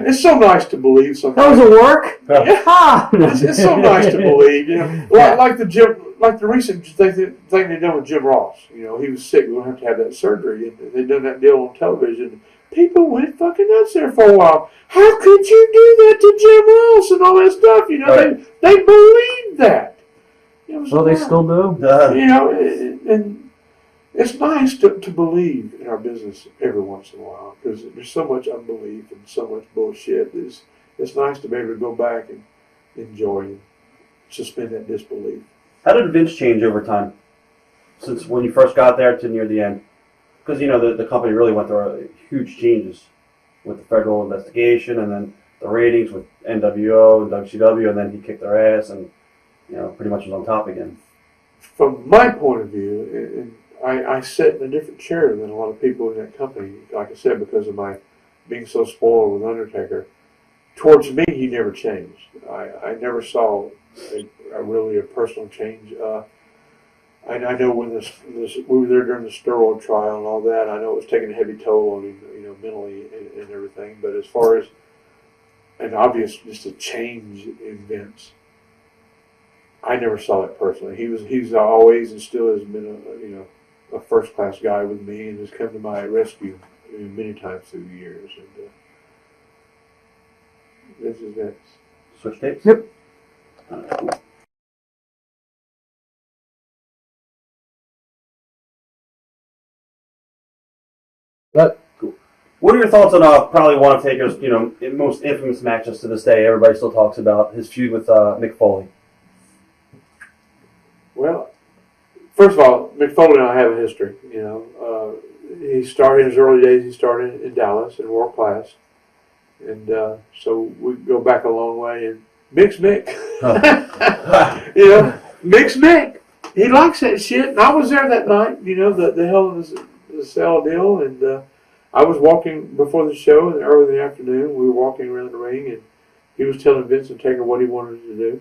It's so nice to believe something. That was a work? Yeah. It's so nice to believe. Like the recent thing they done with Jim Ross. He was sick. We don't have to have that surgery. And they done that deal on television. People went fucking nuts there for a while. How could you do that to Jim Ross and all that stuff? Right. They believed that. Well, they still do. And it's nice to believe in our business every once in a while because there's so much unbelief and so much bullshit. It's nice to be able to go back and enjoy and suspend that disbelief. How did Vince change over time? Since when you first got there to near the end? Because, the company really went through huge changes with the federal investigation and then the ratings with NWO and WCW, and then he kicked their ass and, pretty much was on top again. From my point of view, I sit in a different chair than a lot of people in that company, like I said, because of my being so spoiled with Undertaker. Towards me, he never changed. I never saw really a personal change. I know when we were there during the steroid trial and all that, I know it was taking a heavy toll on him, mentally and everything. But as far as an obvious, just a change in Vince, I never saw that personally. He's always and still has been a first class guy with me, and has come to my rescue many times through the years. And this is it. Switch tapes? Yep. Cool. Cool. What are your thoughts on probably one of Taker's most infamous matches to this day? Everybody still talks about his feud with Mick Foley. Well, first of all, Mick Foley and I have a history. He started in his early days. He started in Dallas in world class, and so we go back a long way. And Mick's Mick, Mick's Mick. He likes that shit. And I was there that night. The Hell in the Cell deal, and I was walking before the show and early in the afternoon. We were walking around the ring, and he was telling Vincent Taker what he wanted to do.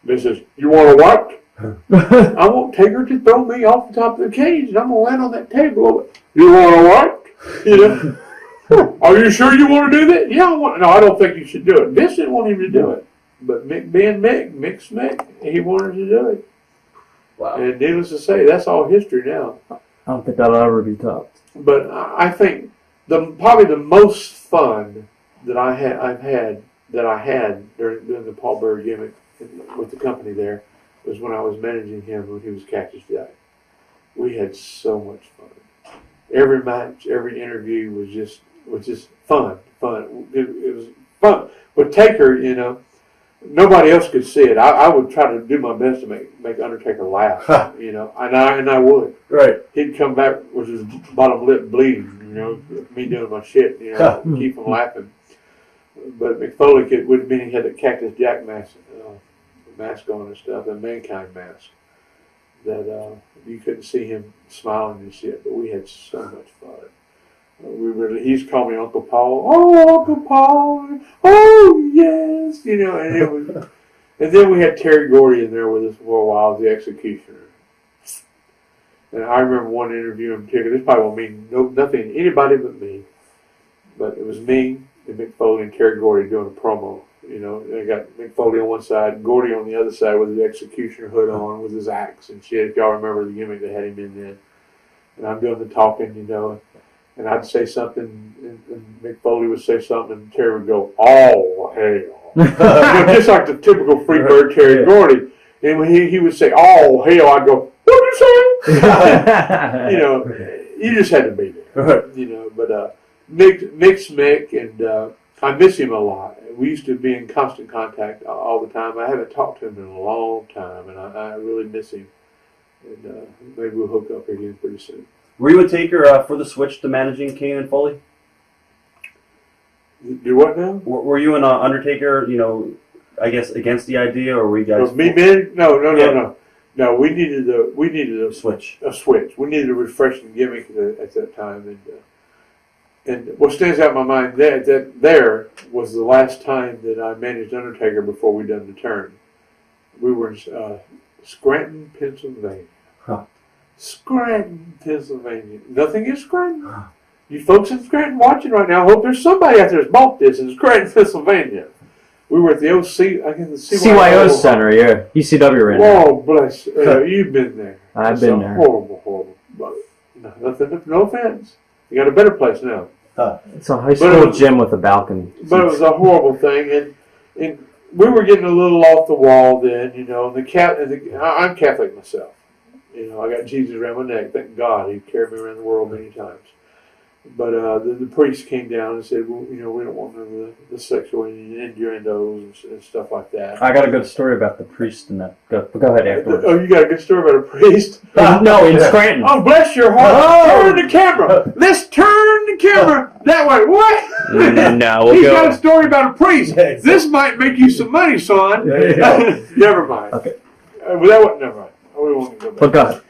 Vince says, "You want to what?" "I want Taker to throw me off the top of the cage, and I'm going to land on that table." "You want to what?" "Are you sure you want to do that?" "Yeah, I want." "No, I don't think you should do it." Vince didn't want him to do it. But Mick being Mick's Mick, he wanted to do it. Wow. And needless to say, that's all history now. I don't think that'll ever be topped. But I think probably the most fun that I've had during the Paul Bearer gimmick with the company there was when I was managing him when he was Cactus Jack. We had so much fun. Every match, every interview was just fun. It was fun. With Taker, nobody else could see it. I would try to do my best to make Undertaker laugh, and I would. Right. He'd come back with his bottom lip bleeding, me doing my shit, keep him laughing. But Mick Foley would mean he had the Cactus Jack mask on and stuff, the Mankind mask, that you couldn't see him smiling and shit. But we had so much fun. He's called me Uncle Paul. "Oh, Uncle Paul! Oh, yes!" And it was. And then we had Terry Gordy in there with us for a while as the executioner. And I remember one interview in particular. This probably won't mean nothing to anybody but me, but it was me and Mick Foley and Terry Gordy doing a promo. I got Mick Foley on one side, Gordy on the other side with his executioner hood on, with his axe and shit. If y'all remember the gimmick they had him in then. And I'm doing the talking, and I'd say something, and Mick Foley would say something, and Terry would go, "Oh, hell." Just like the typical Freebird Terry Gordy. And when he would say, "Oh, hell," I'd go, "What'd you say?" You just had to be there. But Mick's Mick, and I miss him a lot. We used to be in constant contact all the time. I haven't talked to him in a long time, and I really miss him. And maybe we'll hook up again pretty soon. Were you a Taker for the switch to managing Kane and Foley? Do what now? Were you and Undertaker, I guess against the idea, or were you guys? Me, man? No. No, we needed a switch. We needed a refreshing gimmick at that time, and what stands out in my mind there was the last time that I managed Undertaker before we done the turn. We were in Scranton, Pennsylvania. Huh. Scranton, Pennsylvania. Nothing in Scranton. You folks in Scranton watching right now, I hope there's somebody out there that's bought this in Scranton, Pennsylvania. We were at the CYO Center, yeah. ECW right now. Oh, bless you. You've been there. I've been there. Horrible. No offense. You got a better place now. It's a high school gym with a balcony. But it was a horrible thing, and we were getting a little off the wall then, I'm Catholic myself. I got Jesus around my neck. Thank God, He carried me around the world many times. But the priest came down and said, "Well, we don't want none of the sexual innuendos and stuff like that." I got a good story about the priest and that. Go ahead afterwards. Oh, you got a good story about a priest? No, in Scranton. Oh, bless your heart! Turn the camera. Let's turn the camera that way. What? No, we'll He's go. got a story about a priest. This might make you some money, son. Never mind. Okay. Never mind. We won't go back. But go ahead.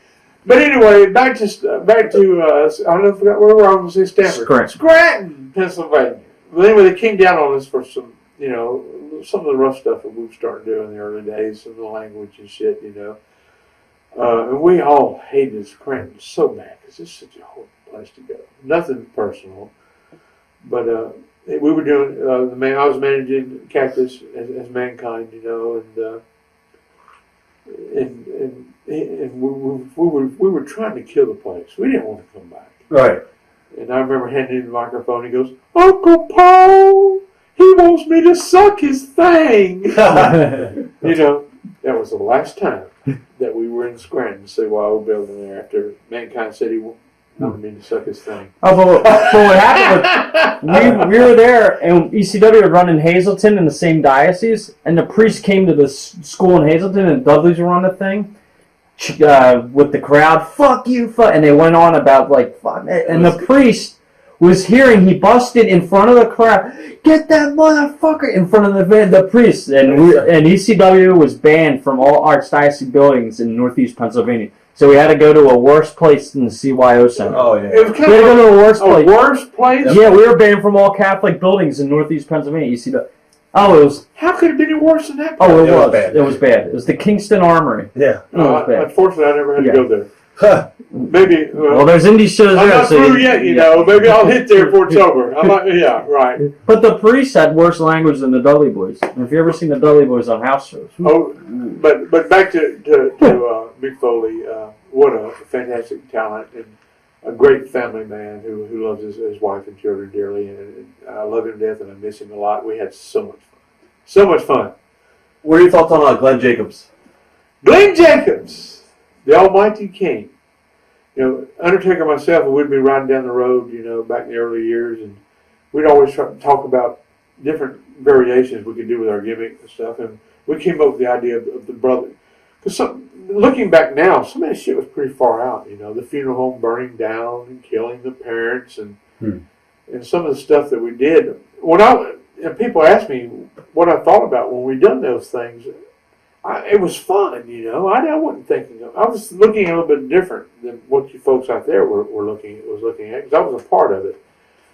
But anyway, back to I don't forgot where we were. I was going to say Stanford. Scranton, Pennsylvania. But anyway, they came down on us for some, some of the rough stuff that we were starting to do in the early days, some of the language and shit, And we all hated Scranton so bad because it's such a horrible place to go. Nothing personal, but we were doing I was managing Cactus as Mankind, and and we were trying to kill the place. We didn't want to come back. Right. And I remember handing him the microphone. He goes, "Uncle Paul, he wants me to suck his thing." You know, that was the last time that we were in Scranton to see Wild Building there after Mankind said he wanted me to suck his thing. Oh, but what happened was we were there, and ECW would run in Hazleton in the same diocese, and the priest came to the school in Hazleton, and Dudley's were on the thing with the crowd, "Fuck you, fuck," and they went on about like, fuck, and the priest was hearing, he busted in front of the crowd, "Get that motherfucker," in front of the priest, and ECW was banned from all archdiocese buildings in Northeast Pennsylvania. So we had to go to a worse place than the CYO Center. Oh, yeah. It was We had to go to a worse place. worst place? Yeah, we were banned from all Catholic buildings in Northeast Pennsylvania. ECW. Oh, it was. How could it have been any worse than that? Oh, it was. bad. It was bad. It was the Kingston Armory. Yeah. It was bad. Unfortunately, I never had to go there. Huh. Maybe. Well, there's indie shows I'm there. not so through yet, you know. Maybe I'll hit there before it's over. Yeah, right. But the priest had worse language than the Dudley Boys. And if you ever seen the Dudley Boys on house shows. Oh, but back to Mick Foley. What a fantastic talent and a great family man who loves his wife and children dearly. And I love him to death, and I miss him a lot. We had so much fun. So much fun. What are your thoughts on Glenn Jacobs? Glenn Jacobs, the almighty Kane. You know, Undertaker and myself, we'd be riding down the road, you know, back in the early years, and we'd always try to talk about different variations we could do with our gimmick and stuff, and we came up with the idea of the brother. Because looking back now, some of that shit was pretty far out, you know, the funeral home burning down and killing the parents, and some of the stuff that we did. And people ask me what I thought about when we done those things. It was fun, you know. I wasn't thinking of. I was looking a little bit different than what you folks out there were looking at, because I was a part of it.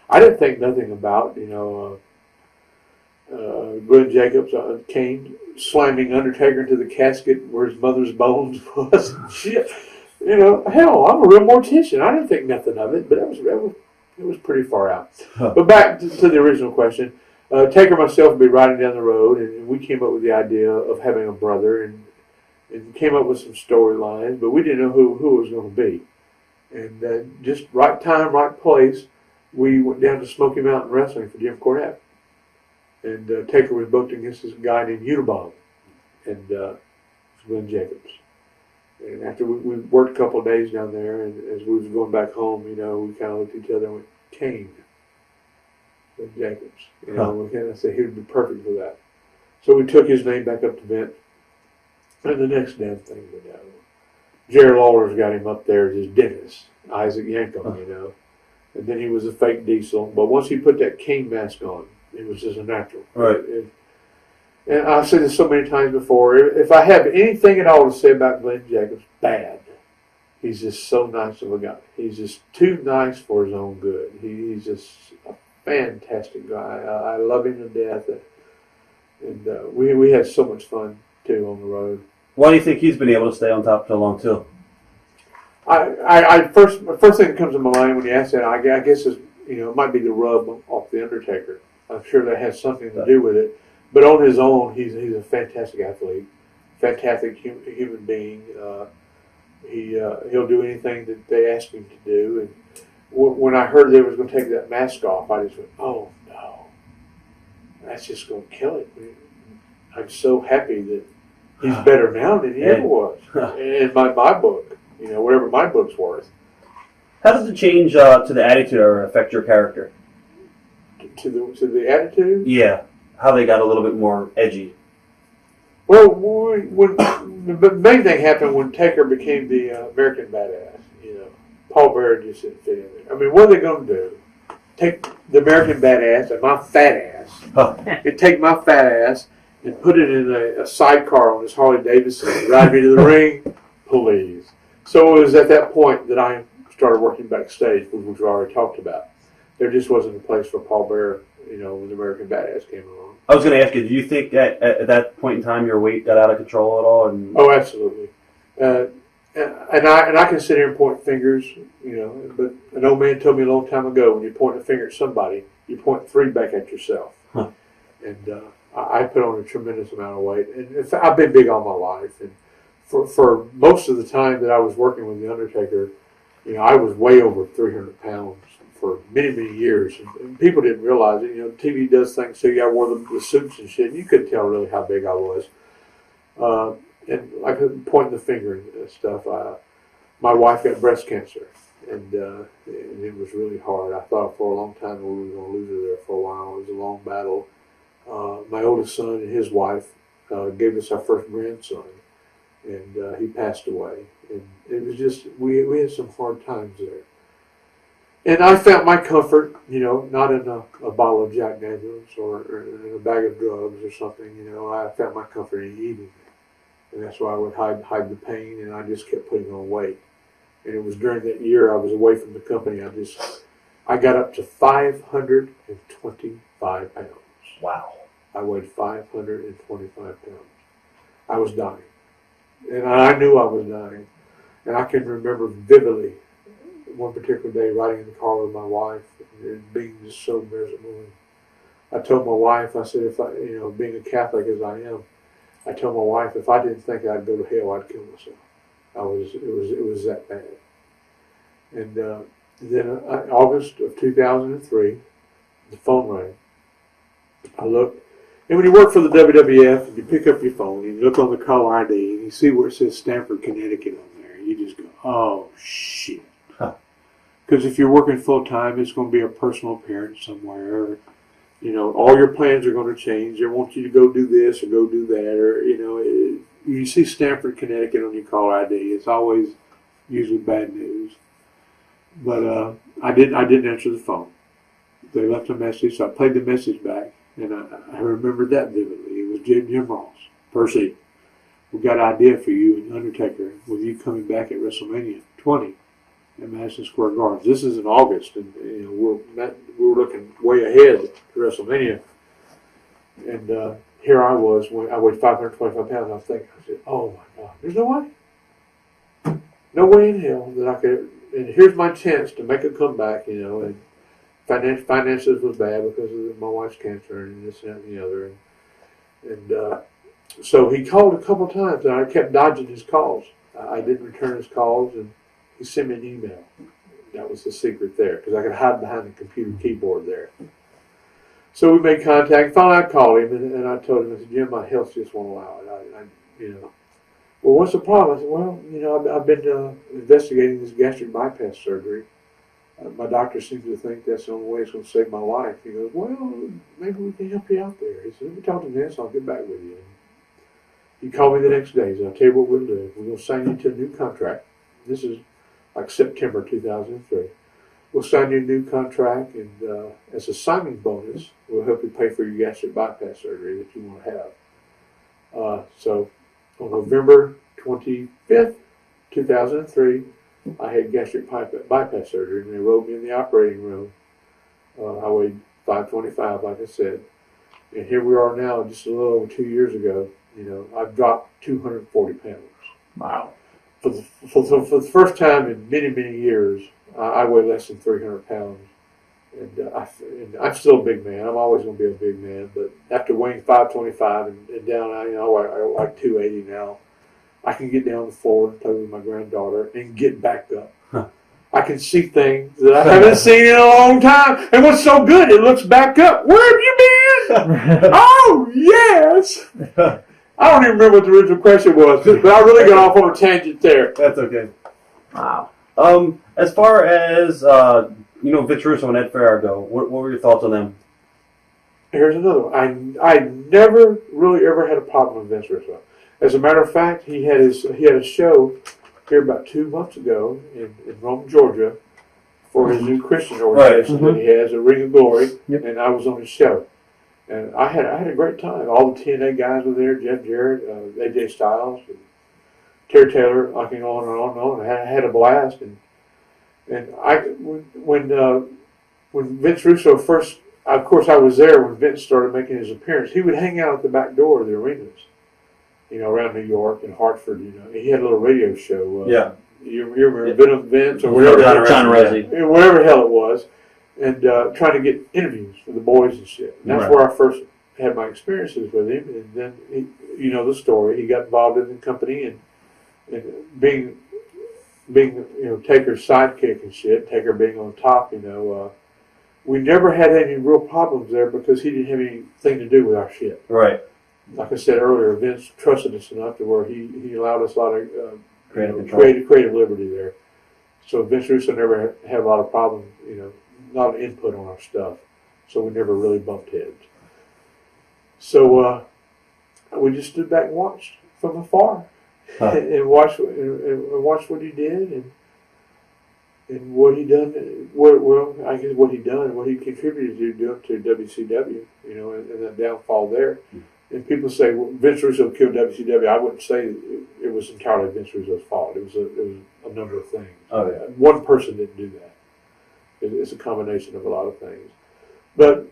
I didn't think nothing about, you know, Glenn Jacobs, Kane slamming Undertaker into the casket where his mother's bones was. Shit, you know, hell, I'm a real mortician. I didn't think nothing of it, but it was pretty far out. But back to the original question. Taker and myself would be riding down the road, and we came up with the idea of having a brother, and came up with some storylines, but we didn't know who it was going to be. And just right time, right place, we went down to Smoky Mountain Wrestling for Jim Cornette. And Taker was booked against this guy named Unabomb, and Glenn Jacobs. And after we worked a couple of days down there, and as we was going back home, you know, we kind of looked at each other and went, Kane. Glenn Jacobs. You know, we kind of said he would be perfect for that. So we took his name back up to Vint, and the next damn thing went down. Jerry Lawler's got him up there as his dentist, Isaac Yankum, you know. And then he was a fake Diesel. But once he put that Kane mask on, it was just a natural. Right. And I've said this so many times before, if I have anything at all to say about Glenn Jacobs, bad. He's just so nice of a guy. He's just too nice for his own good. He's just a fantastic guy. I love him to death. And we had so much fun, too, on the road. Why do you think he's been able to stay on top so long, too? First thing that comes to my mind when you ask that, I guess is, you know, it might be the rub off the Undertaker. I'm sure that has something to do with it. But on his own, he's a fantastic athlete, fantastic human being. He'll do anything that they ask him to do. And when I heard they was going to take that mask off, I just went, oh no, that's just going to kill it. I'm so happy that he's better now than he ever was in my book. You know, whatever my book's worth. How does the change to the attitude affect your character? To the attitude? Yeah, how they got a little bit more edgy. Well, when the main thing happened when Taker became the American Badass, you know, Paul Bearer just didn't fit in there. I mean, what are they going to do? Take the American Badass and my fat ass, and take my fat ass and put it in a sidecar on his Harley Davidson and ride me to the ring? Please. So it was at that point that I started working backstage, which we already talked about. There just wasn't a place for Paul Bearer, you know, when the American Badass came along. I was going to ask you, do you think at that point in time your weight got out of control at all? Oh, absolutely. And I can sit here and point fingers, you know, but an old man told me a long time ago, when you point a finger at somebody, you point 3 back at yourself. Huh. And I put on a tremendous amount of weight. And I've been big all my life. And for most of the time that I was working with the Undertaker, I was way over 300 pounds for many, many years. And people didn't realize it. TV does things so I wore the suits and shit. And you couldn't tell really how big I was. And I couldn't point the finger and stuff. My wife got breast cancer, and it was really hard. I thought for a long time we were going to lose her there for a while. It was a long battle. My oldest son and his wife gave us our first grandson, and he passed away. And it was just, we had some hard times there. And I found my comfort, not in a bottle of Jack Daniels or in a bag of drugs or something. I found my comfort in eating. And that's why I would hide the pain, and I just kept putting on weight. And it was during that year I was away from the company, I got up to 525 pounds. Wow. I weighed 525 pounds. I was dying. And I knew I was dying. And I can remember vividly one particular day riding in the car with my wife and being just so miserable. And I told my wife, I said, if I, being a Catholic as I am, I told my wife if I didn't think I'd go to hell, I'd kill myself. It was that bad. And then August of 2003, the phone rang. I looked, and when you work for the WWF, and you pick up your phone and you look on the caller ID and you see where it says Stamford, Connecticut on there, you just go, oh shit. Because if you're working full time, it's going to be a personal appearance somewhere. All your plans are going to change. They want you to go do this or go do that, or you see Stamford, Connecticut on your caller ID. It's always usually bad news. But I didn't answer the phone. They left a message, so I played the message back, and I remembered that vividly. It was Jim Ross. Percy, we've got an idea for you and Undertaker with you coming back at WrestleMania 20 at Madison Square Garden. This is in August, and we're looking way ahead to WrestleMania. And here I was when I weighed 525 pounds. I said, oh my God, there's no way. No way in hell that I could. And here's my chance to make a comeback, and finances was bad because of my wife's cancer and this and the other. And so he called a couple times, and I kept dodging his calls. I didn't return his calls, and he sent me an email. That was the secret there, because I could hide behind the computer keyboard there. So we made contact. Finally, I called him, and I told him, I said, Jim, my health just won't allow it. Well, what's the problem? I said, well, I've been investigating this gastric bypass surgery. My doctor seems to think that's the only way it's going to save my life. He goes, well, maybe we can help you out there. He said, let me talk to Vince, I'll get back with you. He called me the next day. He said, I'll tell you what we'll do. We're going to sign you to a new contract. This is like September 2003. We'll sign you a new contract, and as a signing bonus, we'll help you pay for your gastric bypass surgery that you want to have. So on November 25th, 2003, I had gastric bypass surgery, and they rolled me in the operating room. I weighed 525, like I said. And here we are now, just a little over 2 years ago. I've dropped 240 pounds. Wow. For the first time in many, many years, I weigh less than 300 pounds. And I'm still a big man. I'm always going to be a big man. But after weighing 525 and down, I like 280 now. I can get down the floor and play with my granddaughter and get back up. Huh. I can see things that I haven't seen in a long time. And what's so good, it looks back up. Where have you been? Oh, yes. I don't even remember what the original question was, but I really got off on a tangent there. That's okay. Wow. As far as, Vince Russo and Ed Ferraro go, what were your thoughts on them? Here's another one. I never really ever had a problem with Vince Russo. As a matter of fact, he had a show here about 2 months ago in Rome, Georgia, for his new Christian organization that he has, a Ring of Glory, and I was on his show. And I had a great time. All the TNA guys were there, Jeff Jarrett, AJ Styles, and Terry Taylor, I can go on and on and on. I had a blast. And when Vince Russo first, of course I was there when Vince started making his appearance, he would hang out at the back door of the arenas, around New York and Hartford. He had a little radio show. You remember Vince or whatever. John Rosie. Whatever the hell it was. And trying to get interviews for the boys and shit. And that's where I first had my experiences with him. And then, the story. He got involved in the company, and And being Taker's sidekick and shit, Taker being on top, we never had any real problems there because he didn't have anything to do with our shit. Right. Like I said earlier, Vince trusted us enough to where he allowed us a lot of creative liberty there. So Vince Russo never had a lot of problems, a lot of input on our stuff. So we never really bumped heads. So we just stood back and watched from afar. And watch what he did and what he done. I guess what he done and what he contributed to WCW. And that downfall there. And people say Vince Russo killed WCW. I wouldn't say it was entirely Vince Russo's fault. It was a number of things. Oh yeah. One person didn't do that. It's a combination of a lot of things. But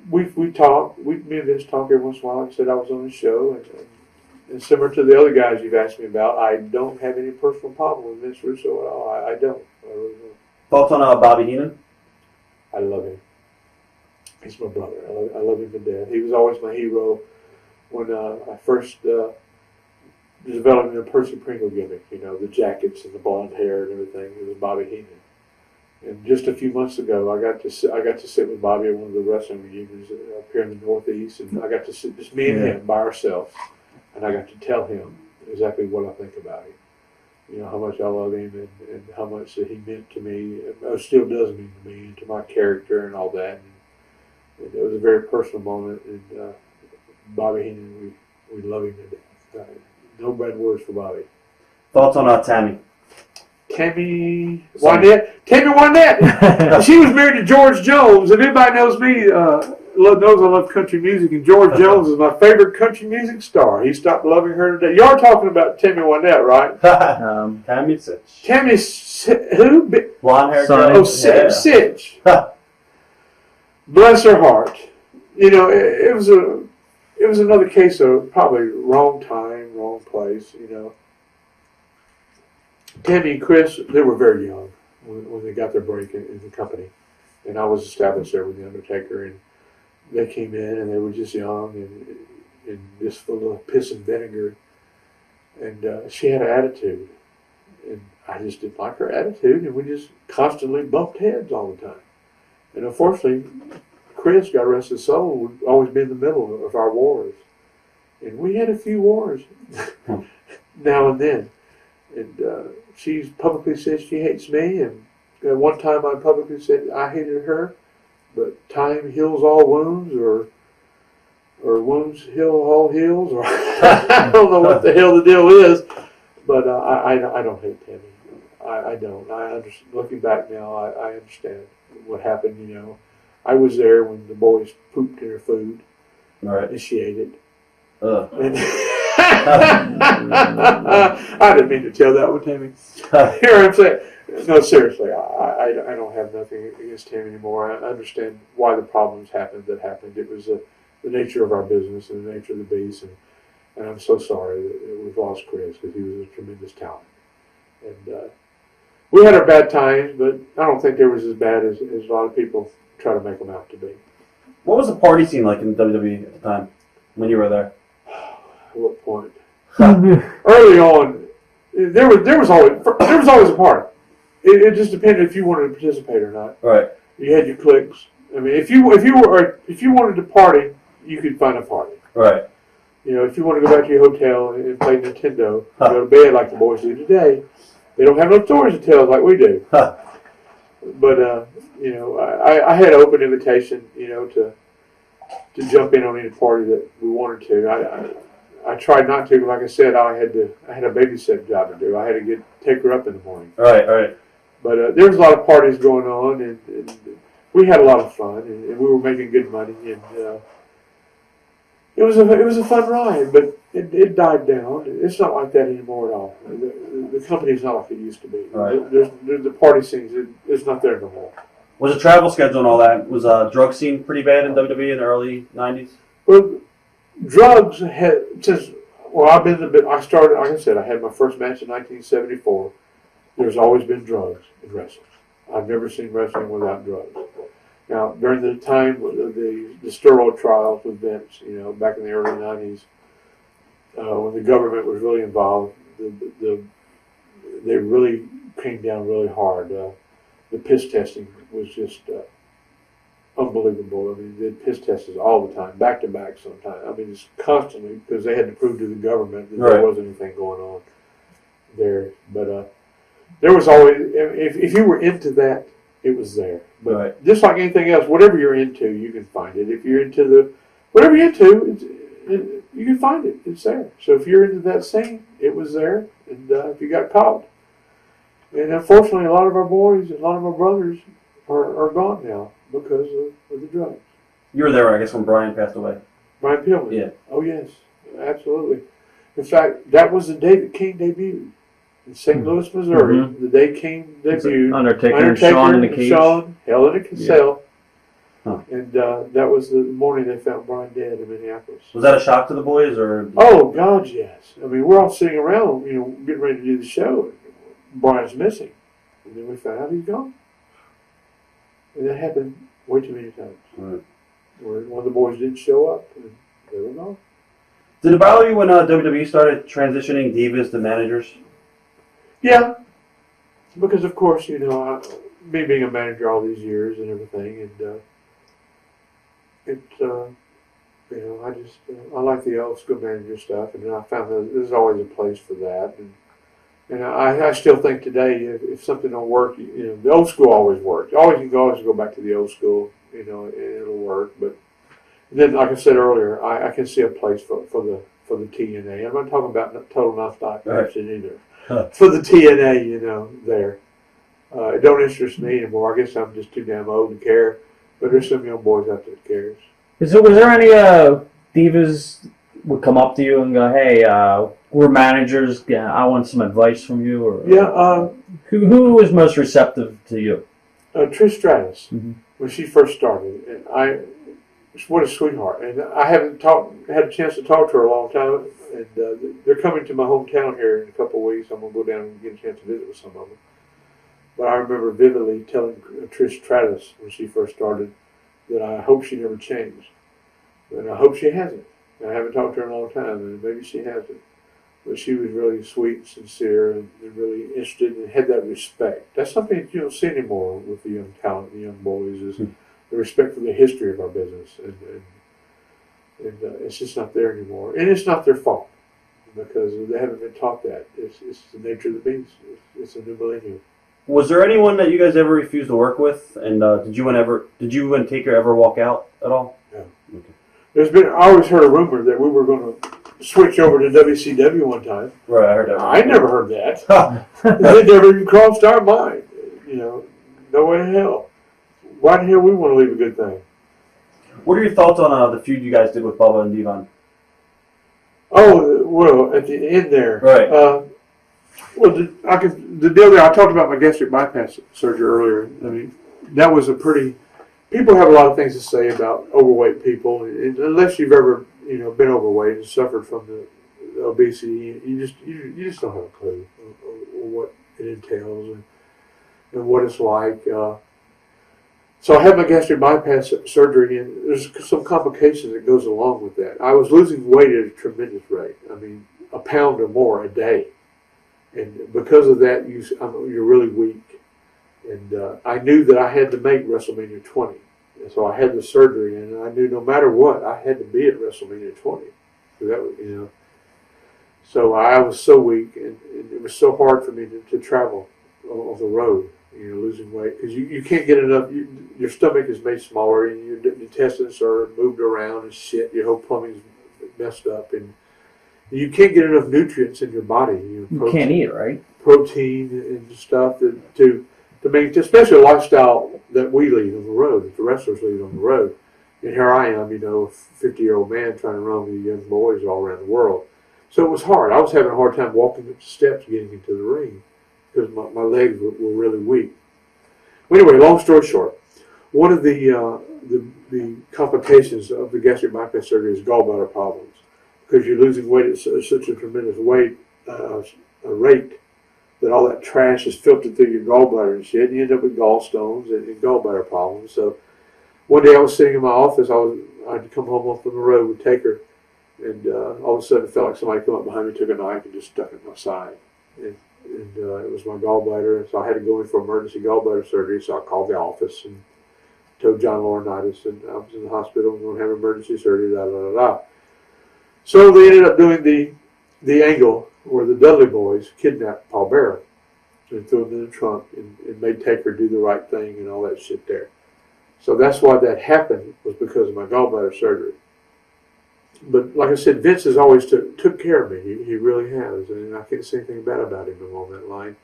we talk. Me and Vince talk every once in a while. Like I said, I was on the show and similar to the other guys you've asked me about, I don't have any personal problem with Vince Russo at all. I don't. I really don't. Thoughts on Bobby Heenan? I love him. He's my brother. I love him to death. He was always my hero when I first developed the Percy Pringle gimmick. The jackets and the blonde hair and everything. It was Bobby Heenan. And just a few months ago, I got to sit with Bobby at one of the wrestling reunions up here in the Northeast, and I got to sit just me and him by ourselves. And I got to tell him exactly what I think about him. How much I love him and how much that he meant to me, still does mean to me, and to my character and all that. And it was a very personal moment. And Bobby Heenan, we love him to death. No bad words for Bobby. Thoughts on Tammy? Tammy Wynette. She was married to George Jones. If anybody knows me, knows I love country music, and George Jones is my favorite country music star. He stopped loving her today. You are talking about Tammy Wynette, right? Tammy Sitch. Tammy who? Blonde hair girl. Oh, Sitch. Bless her heart. It was another case of probably wrong time, wrong place. Tammy and Chris, they were very young when they got their break in the company, and I was established there with the Undertaker, and they came in and they were just young and just full of piss and vinegar, and she had an attitude, and I just didn't like her attitude, and we just constantly bumped heads all the time. And unfortunately, Chris, God rest his soul, would always be in the middle of our wars, and we had a few wars now and then. And she's publicly said she hates me, and one time I publicly said I hated her, but time heals all wounds, or wounds heal all heals, or I don't know what the hell the deal is, but I don't hate Tammy. I don't. I understand. Looking back now, I understand what happened. I was there when the boys pooped in her food, right, and she ate it. And I didn't mean to tell that one, Tammy. Here I'm saying, no, seriously, I don't have nothing against Tammy anymore. I understand why the problems happened that happened. It was the nature of our business and the nature of the beast, and I'm so sorry that we've lost Chris because he was a tremendous talent. And we had our bad times, but I don't think they was as bad as a lot of people try to make them out to be. What was the party scene like in WWE at the time when you were there? At what point? Early on, there was always a party. It just depended if you wanted to participate or not. Right. You had your cliques. I mean, if you wanted to party, you could find a party. Right. If you want to go back to your hotel and play Nintendo, go to bed like the boys do today, they don't have no stories to tell like we do. But I had an open invitation, to jump in on any party that we wanted to. I tried not to, but like I said, I had a babysitting job to do. I had to take her up in the morning. Right. But there was a lot of parties going on, and we had a lot of fun, and we were making good money, and it was a fun ride. But it died down. It's not like that anymore at all. The company's not like it used to be. Right. There's the party scenes. It's not there no more. Was the travel schedule and all that? Was drug scene pretty bad in WWE in the early '90s? Well, drugs had I started. Like I said, I had my first match in 1974. There's always been drugs in wrestling. I've never seen wrestling without drugs. Now, during the time of the steroid trials with Vince, back in the early '90s, when the government was really involved, they really came down really hard. The piss testing was just unbelievable. I mean, they did piss tests all the time, back to back sometimes. I mean, it's constantly, because they had to prove to the government that there wasn't anything going on there. But there was always, if you were into that, it was there. But just like anything else, whatever you're into, you can find it. If you're into whatever you're into, you can find it. It's there. So if you're into that scene, it was there. And if you got caught, and unfortunately, a lot of our boys and a lot of our brothers are gone now because of the drugs. You were there, I guess, when Brian passed away. Brian Pillman. Yeah. Oh yes, absolutely. In fact, that was the day that Kane debuted in St. Louis, Missouri. Mm-hmm. The day Kane debuted. Undertaker and Shawn in the cage. Shawn held in a cell. Yeah. Huh. And that was the morning they found Brian dead in Minneapolis. Was that a shock to the boys, or? Oh God, yes. I mean, we're all sitting around, getting ready to do the show. Brian's missing, and then we found out he's gone. And that happened way too many times. Right. Where one of the boys didn't show up, and they were gone. Did it bother you when WWE started transitioning divas to managers? Yeah, because of course, me being a manager all these years and everything, and I like the old school manager stuff, and I found that there's always a place for that, and I still think today if something don't work, the old school always worked. You can always go back to the old school, and it'll work. But then, like I said earlier, I can see a place for the TNA. I'm not talking about total nonstop action either. Huh. For the TNA, there. It don't interest me anymore. I guess I'm just too damn old to care. But there's some young boys out there that cares. Was there any divas would come up to you and go, "Hey, we're managers. I want some advice from you"? Or Yeah. Who was most receptive to you? Trish Stratus, Mm-hmm. when she first started, and what a sweetheart. And I haven't had a chance to talk to her a long time. And they're coming to my hometown here in a couple of weeks. I'm going to go down and get a chance to visit with some of them. But I remember vividly telling Trish Stratus when she first started that I hope she never changed. And I hope she hasn't. I haven't talked to her in a long time, and maybe she hasn't. But she was really sweet, sincere, and really interested and had that respect. That's something that you don't see anymore with the young talent, the young boys, is the respect for the history of our business. And it's just not there anymore. And it's not their fault, because they haven't been taught that. It's the nature of the beast. It's a new millennium. Was there anyone that you guys ever refused to work with? And did you and Taker ever walk out at all? No. Okay. I always heard a rumor that we were going to switch over to WCW one time. Right, I heard that. I never heard that. It never even crossed our mind. No way in hell. Why the hell we want to leave a good thing? What are your thoughts on the feud you guys did with Bubba and Devon? Oh, well, at the end there. Right. The deal there, I talked about my gastric bypass surgery earlier. I mean, that was people have a lot of things to say about overweight people. And unless you've ever, been overweight and suffered from the obesity, you just don't have a clue of what it entails and what it's like. So I had my gastric bypass surgery, and there's some complications that goes along with that. I was losing weight at a tremendous rate. I mean, a pound or more a day. And because of that, you're really weak. And I knew that I had to make WrestleMania 20. And so I had the surgery, and I knew no matter what, I had to be at WrestleMania 20. So that was, So I was so weak, and it was so hard for me to travel on the road. Losing weight, because you can't get enough. Your stomach is made smaller, and your intestines are moved around and shit. Your whole plumbing's messed up, and you can't get enough nutrients in your body. You can't eat, right? Protein and stuff to make, especially a lifestyle that we lead on the road, that the wrestlers lead on the road. And here I am, a 50-year-old man trying to run with young boys all around the world. So it was hard. I was having a hard time walking up the steps getting into the ring, because my legs were really weak. Well, anyway, long story short, one of the complications of the gastric bypass surgery is gallbladder problems, because you're losing weight at such a tremendous rate that all that trash is filtered through your gallbladder and shit, and you end up with gallstones and gallbladder problems. So one day I was sitting in my office. I'd come home from the road with Taker, And all of a sudden, it felt like somebody came up behind me, took a knife, and just stuck it in my side. And it was my gallbladder, so I had to go in for emergency gallbladder surgery. So I called the office and told John Laurinaitis, and I was in the hospital and going to have emergency surgery. Da da da da. So they ended up doing the angle where the Dudley boys kidnapped Paul Bearer and threw him in the trunk and made Taker do the right thing and all that shit there. So that's why that happened, was because of my gallbladder surgery. But like I said, Vince has always took care of me. He really has, and I can't say anything bad about him along that line.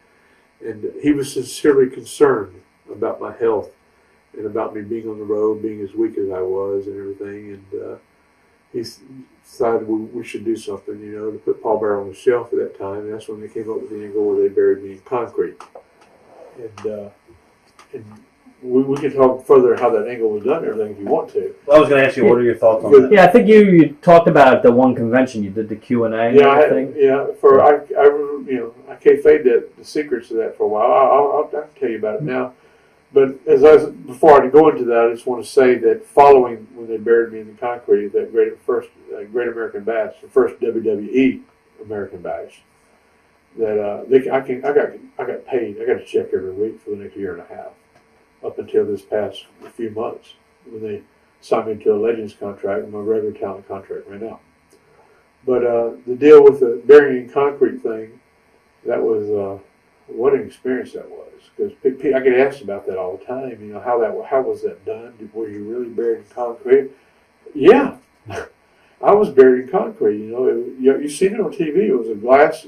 And he was sincerely concerned about my health and about me being on the road, being as weak as I was and everything. And he decided we should do something, to put Paul Bearer on the shelf at that time. And that's when they came up with the angle where they buried me in concrete. And we can talk further how that angle was done and everything if you want to. Well, I was going to ask you, what are your thoughts on that? Yeah, I think you talked about it, the one convention you did the Q&A and everything. I kayfabed the secrets of that for a while. I can tell you about it now. But before I go into that, I just want to say that following when they buried me in the concrete, that first Great American Bash, the first WWE American Bash, that I got paid. I got a check every week for the next year and a half, up until this past few months when they signed me to a Legends contract and my regular talent contract ran out. But the deal with the burying in concrete thing, that was what an experience that was. Because I get asked about that all the time. How was that done? Were you really buried in concrete? Yeah, I was buried in concrete. You seen it on TV. It was a glass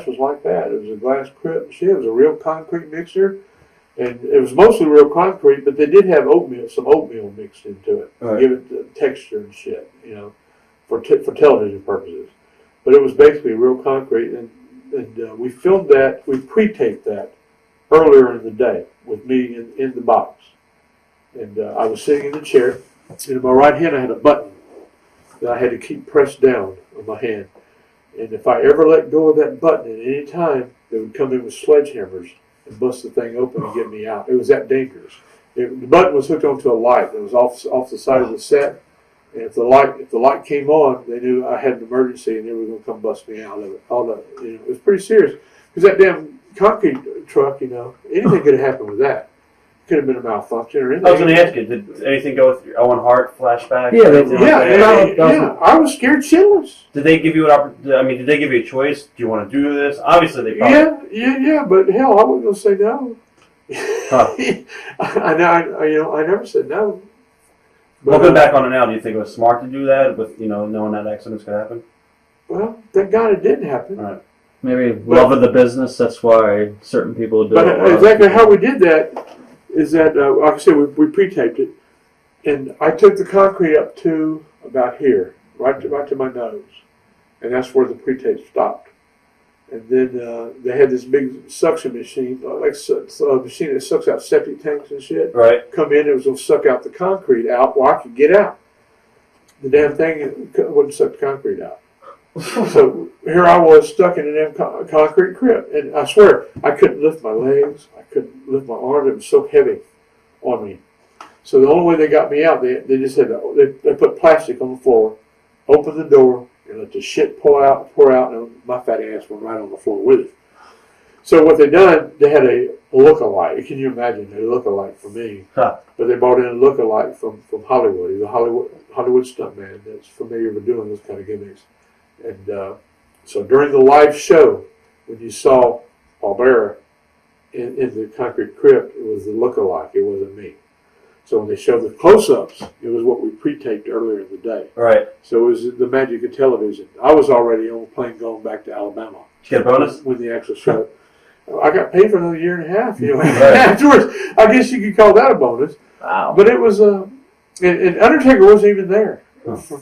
was like that. It was a glass crypt. Shit, it was a real concrete mixer, and it was mostly real concrete. But they did have some oatmeal mixed into it, to give it the texture and shit. For television purposes. But it was basically real concrete, and we filmed that. We pre-taped that earlier in the day with me in the box. And I was sitting in the chair, and in my right hand I had a button that I had to keep pressed down on my hand. And if I ever let go of that button at any time, they would come in with sledgehammers and bust the thing open and get me out. It was that dangerous. The button was hooked onto a light that was off the side of the set. And if the light came on, they knew I had an emergency and they were going to come bust me out of it. It was pretty serious. Because that damn concrete truck, anything could have happened with that. Could have been a malfunction or anything. I was going to ask you, did anything go with your Owen Hart flashback? Yeah, I was scared shitless. Did they give you did they give you a choice? Do you want to do this? Obviously, they probably. Yeah, but hell, I wasn't going to say no. Huh. I never said no. But looking back on it now, do you think it was smart to do that with knowing that accidents could happen? Well, thank God it didn't happen. All right. Maybe love of the business. That's why certain people do it. But exactly how we did that is that, like I said, we pre-taped it, and I took the concrete up to about here, right to my nose, and that's where the pre-tape stopped. And then they had this big suction machine, like a machine that sucks out septic tanks and shit. Right. Come in, it was going to suck out the concrete out where I could get out. The damn thing wouldn't suck the concrete out. So here I was stuck in a damn concrete crypt, and I swear I couldn't lift my legs, I couldn't lift my arms. It was so heavy on me. So the only way they got me out, they just had they put plastic on the floor, opened the door, and let the shit pour out, and my fat ass went right on the floor with it. So what they done, they had a look-alike. Can you imagine a look-alike for me? Huh. But they brought in a look-alike from Hollywood. He's a Hollywood stuntman that's familiar with doing those kind of gimmicks. And so during the live show, when you saw Paul Bearer in the concrete crypt, it was the look-alike. It wasn't me. So when they showed the close-ups, it was what we pre-taped earlier in the day. Right. So it was the magic of television. I was already on a plane going back to Alabama. Did you get a bonus? When the actual show. I got paid for another year and a half. Right. Afterwards, I guess you could call that a bonus. Wow. But it was and Undertaker wasn't even there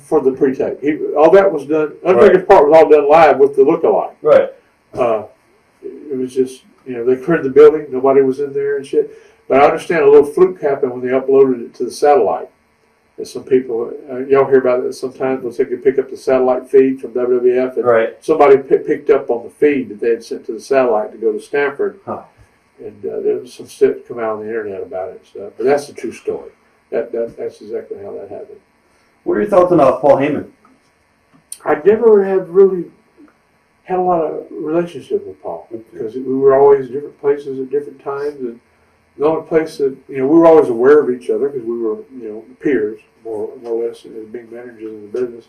for the pre-tape. All that was done. Undertaker's part was all done live with the look-alike. Right. It was just they cleared the building. Nobody was in there and shit. But I understand a little fluke happened when they uploaded it to the satellite. And some people, y'all hear about it sometimes, once they could pick up the satellite feed from WWF, and somebody picked up on the feed that they had sent to the satellite to go to Stanford. Huh. And there was some shit come out on the internet about it and stuff. But that's the true story. That's exactly how that happened. What are your thoughts on Paul Heyman? I never have really had a lot of relationship with Paul because we were always in different places at different times, and the only place that we were always aware of each other because we were peers more or less as being managers in the business.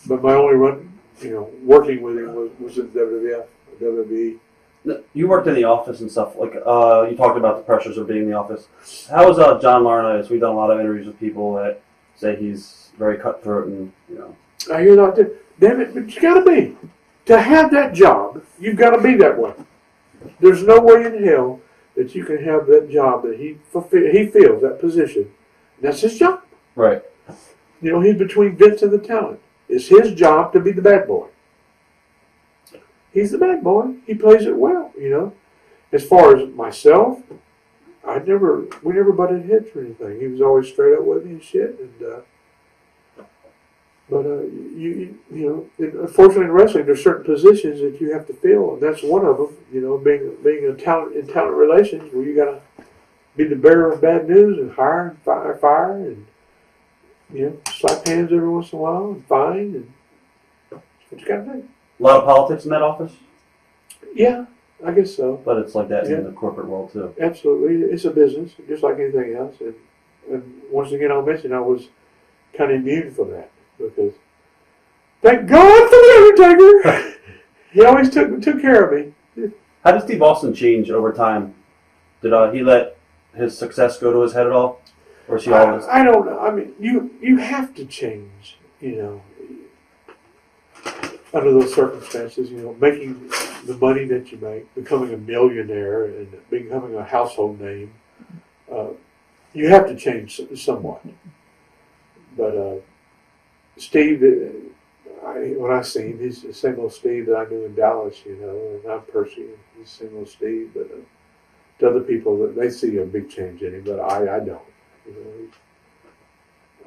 But my only working with him was in WWF, WWE. You worked in the office and stuff. Like you talked about the pressures of being in the office. How was John Laurinaitis? We've done a lot of interviews with people that say he's very cutthroat and You're not. Damn it! But you got to be to have that job. You've got to be that way. There's no way in hell that you can have that job that he feels that position. That's his job. Right. He's between Vince and the talent. It's his job to be the bad boy. He's the bad boy. He plays it well, As far as myself, we never butted heads or anything. He was always straight up with me and shit. Unfortunately in wrestling, there's certain positions that you have to fill, and that's one of them. Being in talent relations, where you got to be the bearer of bad news and hire and fire and slap hands every once in a while and fine, and that's what you got to do. A lot of politics in that office? Yeah, I guess so. But it's like that in the corporate world, too. Absolutely. It's a business, just like anything else. And once again, I'll mention I was kind of immune from that because, thank God for the Undertaker! He always took care of me. How did Steve Austin change over time? Did he let his success go to his head at all? Or is he always... I don't know. I mean, you have to change, under those circumstances, making the money that you make, becoming a millionaire, and becoming a household name. You have to change somewhat. But Steve, when I see him, he's the same old Steve that I knew in Dallas, and I'm Percy, and he's the same old Steve. But to other people, they see a big change in him, but I don't.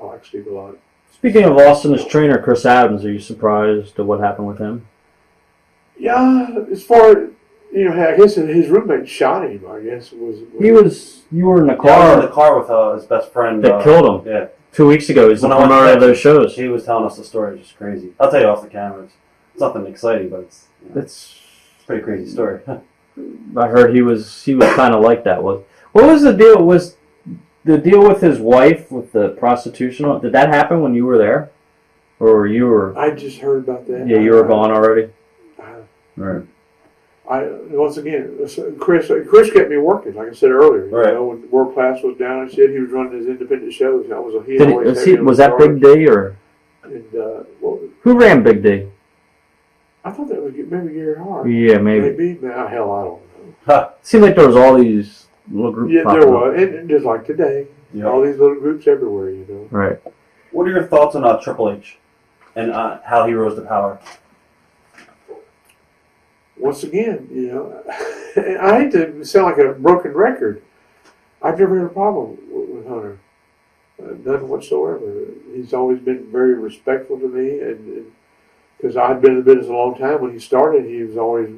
I like Steve a lot. Speaking of Austin, his trainer, Chris Adams, are you surprised at what happened with him? Yeah, as far as, I guess his roommate shot him, I guess. You were in the car. Yeah, I was in the car with his best friend. That killed him. Yeah. 2 weeks ago. He's the promoter of those shows. He was telling us the story. It's just crazy. I'll tell you off the camera. It's nothing exciting, but it's a pretty crazy story. I heard he was kind of like that. What was the deal? Was the deal with his wife with the prostitution? Did that happen when you were there, or you were? I just heard about that. Yeah, you were gone already. Right. Once again, Chris kept me working. Like I said earlier, right. When World Class was down and shit, he was running his independent shows. Was that Big D or? And, who ran Big D? I thought that was maybe Gary Hart. Yeah, maybe. Hell, I don't know. Seemed like there was all these little groups. Yeah, there was, and just like today, all these little groups everywhere. Right. What are your thoughts on Triple H and how he rose to power? Once again, I hate to sound like a broken record. I've never had a problem with Hunter. None whatsoever. He's always been very respectful to me, and because I'd been in the business a long time. When he started, he was always,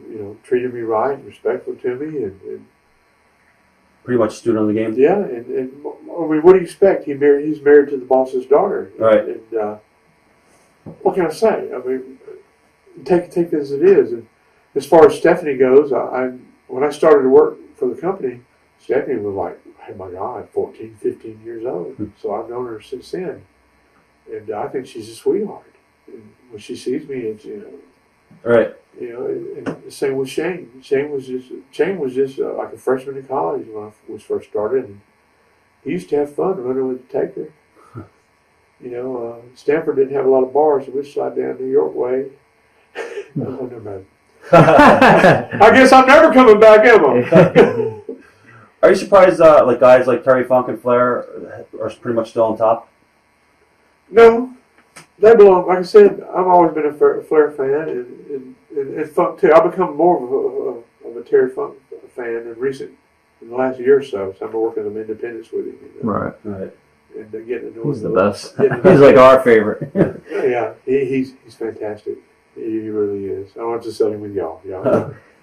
treated me right, and respectful to me, and pretty much stood on the game. Yeah, and I mean, what do you expect? He's married to the boss's daughter, right? And what can I say? I mean, take it as it is. And as far as Stephanie goes, when I started to work for the company, Stephanie was like, oh my God, 14, 15 years old. So I've known her since then. And I think she's a sweetheart. And when she sees me, it's, right. And the same with Shane. Shane was just like a freshman in college when I was first started. And he used to have fun running with the Taker. Stanford didn't have a lot of bars, so we'd slide down New York way. Oh, never mind. I guess I'm never coming back, am I? Are you surprised guys like Terry Funk and Flair are pretty much still on top? No. They belong. Like I said, I've always been a Flair fan, and Funk too. I've become more of a Terry Funk fan in the last year or so. So I've been working some independence with him. Right. And getting to know He's the best. He's like our favorite. Yeah, he's fantastic. He really is. I want to sell him with y'all.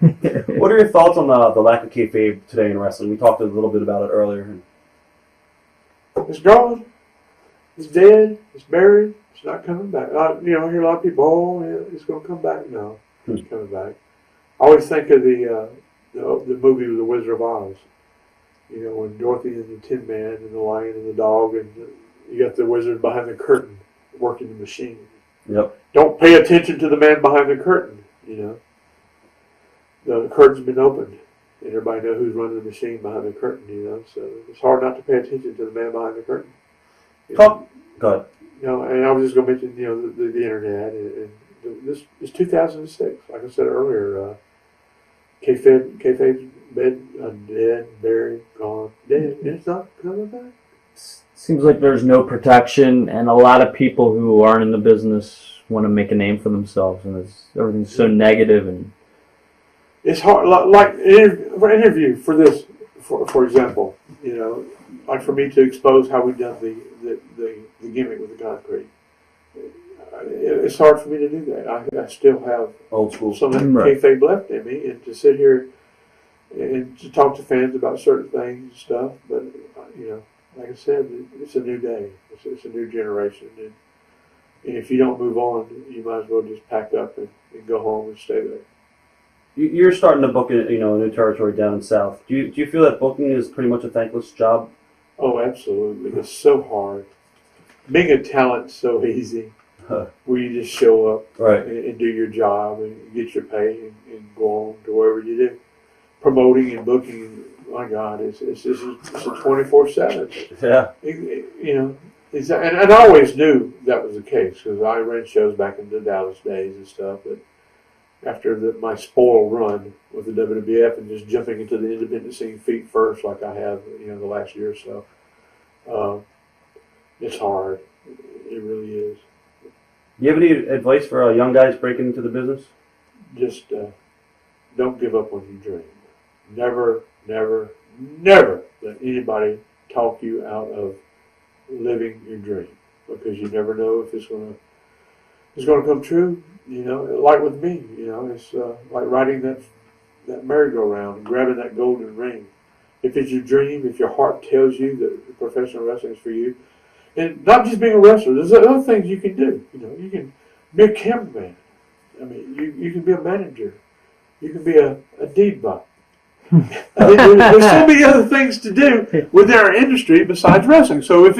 What are your thoughts on the lack of kayfabe today in wrestling? We talked a little bit about it earlier. It's gone. It's dead. It's buried. It's not coming back. I hear a lot of people, oh, yeah, it's going to come back. No, it's coming back. I always think of the movie The Wizard of Oz. When Dorothy and the Tin Man and the Lion and the Dog, and you got the wizard behind the curtain working the machine. Yep. Don't pay attention to the man behind the curtain. The curtain's been opened, and everybody knows who's running the machine behind the curtain. So it's hard not to pay attention to the man behind the curtain. Go ahead. And I was just going to mention, the internet, and this is 2006. Like I said earlier, kayfabe's dead, buried, gone, dead, and it's not coming back. Seems like there's no protection, and a lot of people who aren't in the business want to make a name for themselves, and everything's so negative. And it's hard. Like for interview for this, for example, like for me to expose how we done the gimmick with the concrete. It's hard for me to do that. I still have Old school. some of that kayfabe left in me, and to sit here and to talk to fans about certain things and stuff. But like I said, it's a new day. It's a new generation, and if you don't move on, you might as well just pack up and go home and stay there. You're starting to book a new territory down in South. Do you feel that booking is pretty much a thankless job? Oh, absolutely. It's so hard. Being a talent's so easy. Where you just show up and do your job and get your pay and go on to wherever you do. Promoting and booking, my God, it's a 24/7. Yeah. And I always knew that was the case because I ran shows back in the Dallas days and stuff. But after my spoil run with the WWF and just jumping into the independent scene feet first, like I have, the last year or so, it's hard. It really is. Do you have any advice for young guys breaking into the business? Just don't give up on your dream. Never, never, never let anybody talk you out of living your dream, because you never know if it's gonna come true. Like with me, it's like riding that merry-go-round and grabbing that golden ring. If it's your dream, if your heart tells you that professional wrestling is for you, and not just being a wrestler, there's other things you can do. You can be a cameraman. I mean, you can be a manager. You can be a diva. There's so many other things to do within our industry besides wrestling. So if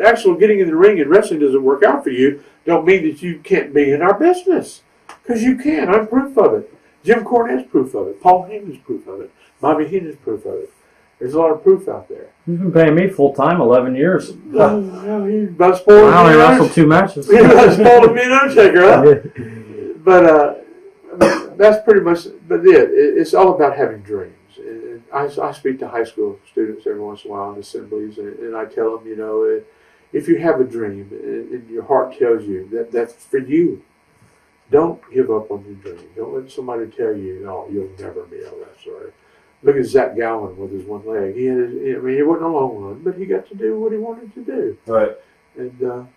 actual getting in the ring and wrestling doesn't work out for you, don't mean that you can't be in our business. Because you can. I'm proof of it. Jim Cornette's proof of it. Paul Heyman's proof of it. Bobby Heenan's proof of it. There's a lot of proof out there. You've been paying me full time 11 years. He's about spoiled. I only wrestled 2 matches. He's about spoiled me and Undertaker, huh? But that's pretty much. But it's all about having dreams. And I speak to high school students every once in a while in assemblies, and I tell them, if you have a dream and your heart tells you that that's for you, don't give up on your dream. Don't let somebody tell you, no, you'll never be a wrestler. Look at Zach Gowen with his one leg. He wasn't a long one, but he got to do what he wanted to do. Right. And you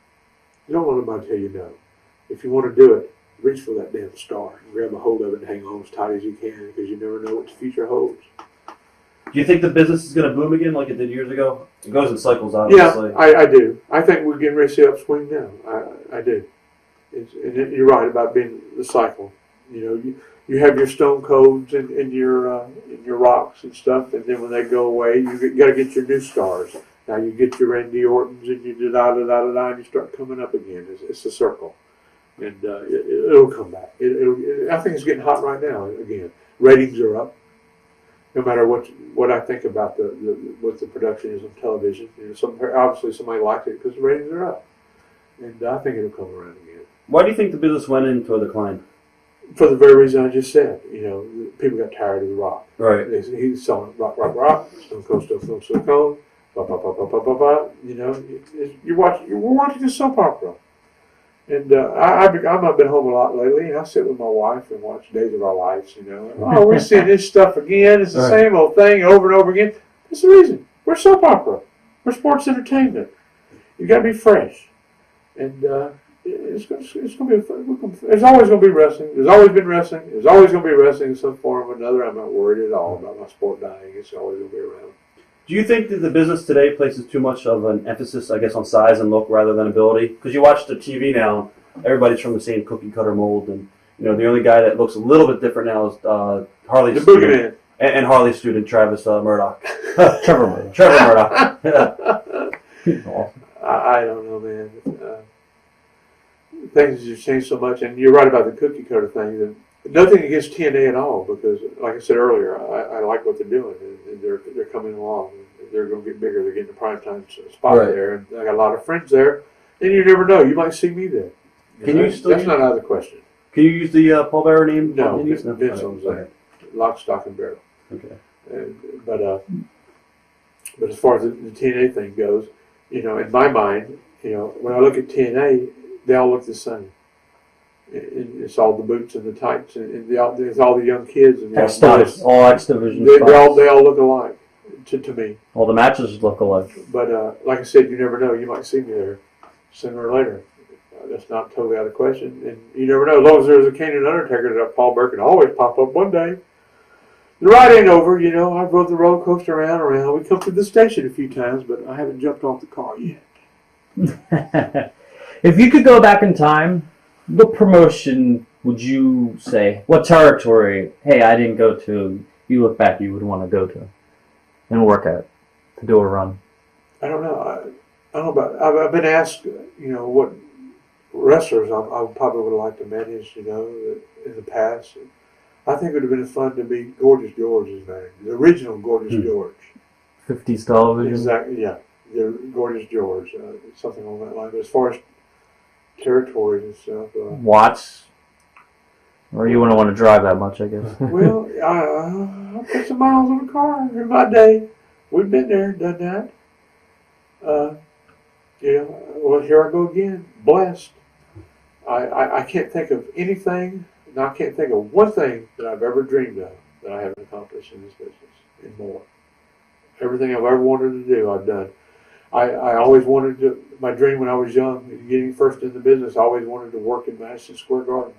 don't let anybody tell you no. If you want to do it, reach for that damn star and grab a hold of it and hang on as tight as you can, because you never know what the future holds. Do you think the business is going to boom again like it did years ago? It goes in cycles, obviously. Yeah, I do. I think we're getting ready to see upswing now. I do. And you're right about being the cycle. You have your Stone Colds and your Rocks and stuff, and then when they go away, you got to get your new stars. Now you get your Randy Ortons and you da-da-da-da-da, and you start coming up again. It's a circle, and it'll come back. I think it's getting hot right now again. Ratings are up. No matter what I think about what the production is on television, obviously somebody likes it because the ratings are up, and I think it'll come around again. Why do you think the business went into a decline? For the very reason I just said, people got tired of the Rock. Right. He's selling rock, Stone Cold, Stone Cold, we're watching a soap opera. And I've not been home a lot lately, and I sit with my wife and watch Days of Our Lives, Oh, we're seeing this stuff again. It's the same old thing over and over again. That's the reason. We're soap opera. We're sports entertainment. You got to be fresh. And it's going to be fun. There's always going to be wrestling. There's always been wrestling. There's always going to be wrestling in some form or another. I'm not worried at all about my sport dying. It's always going to be around. Do you think that the business today places too much of an emphasis, I guess, on size and look rather than ability? Because you watch the TV now, everybody's from the same cookie cutter mold, and the only guy that looks a little bit different now is Harley's student and Harley's student Travis Murdoch. Trevor Murdoch. Trevor Murdoch. Yeah. I don't know, man. Things have changed so much, and you're right about the cookie cutter thing. Nothing against TNA at all, because, like I said earlier, I like what they're doing, and they're coming along. They're going to get bigger. They're getting a primetime spot there, and I got a lot of friends there. And you never know, you might see me there. That's not out of the question. Can you use the Paul Bearer name? No, Vince owns that. Lock, stock, and barrel. Okay. But as far as the TNA thing goes, in my mind, when I look at TNA, they all look the same. It's all the boots and the tights, and it's all the young kids and the all X Division. They all look alike to me. All the matches look alike. But like I said, you never know. You might see me there sooner or later. That's not totally out of the question. And you never know. As long as there's a Kane and Undertaker, that Paul Bearer can always pop up one day. The ride ain't over, I rode the roller coaster around. We come to the station a few times, but I haven't jumped off the car yet. If you could go back in time, what promotion would you say? What territory? Hey, I didn't go to. You look back, you would want to go to and work at to do a run. I don't know. I don't know about. I've been asked, what wrestlers I probably would have liked to manage, in the past. I think it would have been fun to be Gorgeous George's name, the original Gorgeous George. 50s television. Exactly. Yeah, the Gorgeous George, something along that line. But as far as territories and stuff, Watts. Or you wouldn't want to drive that much, I guess. Well, I put some miles on the car in my day. We've been there, done that. Well, here I go again. Blessed. I can't think of anything, and I can't think of one thing that I've ever dreamed of that I haven't accomplished in this business and more. Everything I've ever wanted to do, I've done. I always wanted to, my dream when I was young, getting first in the business, I always wanted to work in Madison Square Gardens.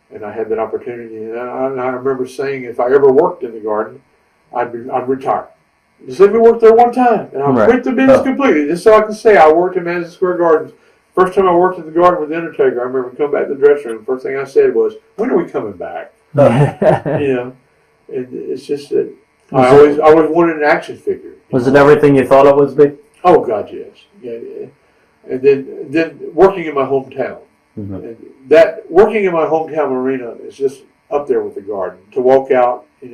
And I had that opportunity. And I remember saying if I ever worked in the Garden, I'd retire. Just let me work there one time, and I'll quit the business completely, just so I can say I worked in Madison Square Gardens. First time I worked in the Garden with the Undertaker, I remember coming back to the dressing room. First thing I said was, "When are we coming back?" And it's just that I always wanted an action figure. Was it everything you thought it was, big? Oh God, yes. Yeah. And then working in my hometown, and that working in my hometown arena is just up there with the Garden. To walk out, in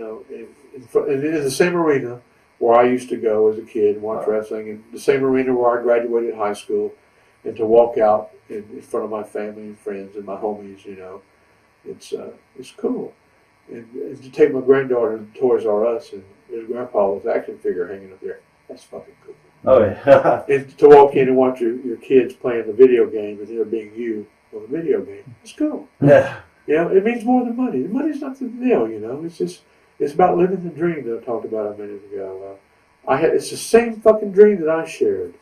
the same arena where I used to go as a kid and watch wrestling, and the same arena where I graduated high school, and to walk out in front of my family and friends and my homies, it's cool. And to take my granddaughter to Toys R Us and there's Grandpa's action figure hanging up there, that's fucking cool. Oh yeah. And to walk in and watch your kids playing the video game and there being you on the video game, it's cool. Yeah. It means more than money. The money's not the deal, It's about living the dream that I talked about a minute ago. It's the same fucking dream that I shared.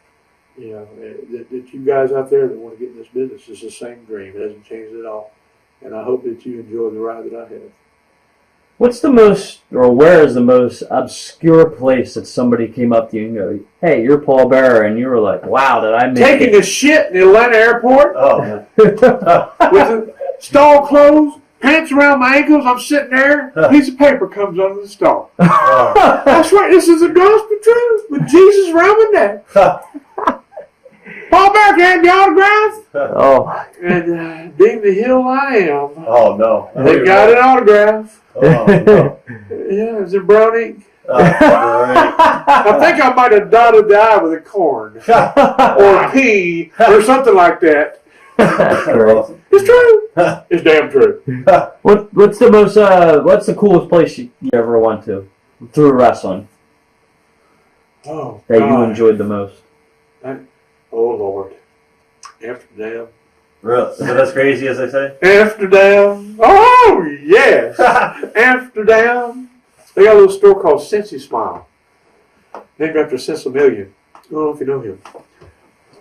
That you guys out there that want to get in this business, it's the same dream. It hasn't changed at all. And I hope that you enjoy the ride that I have. Where is the most obscure place that somebody came up to you and go, "Hey, you're Paul Bearer," and you were like, "Wow, did I make Taking a shit in the Atlanta airport? Oh, man. With the stall closed, pants around my ankles, I'm sitting there, a piece of paper comes under the stall. That's right, this is the gospel truth with Jesus around my neck. Paul Bearer can have the autograph? Oh. And being the hill I am, Oh, no. they got an autograph. Oh, no. Yeah, is it brown ink? Great. I think I might have dotted the I with a corn or a P or something like that. Awesome. It's true. It's damn true. What's the coolest place you ever went to through wrestling Oh, that you enjoyed the most? Oh, Lord. Amsterdam. Really? So that's crazy, as they say? Amsterdam. Oh, yes. Amsterdam. They got a little store called Cincy Smile, named after Centimillion. I don't know if you know him.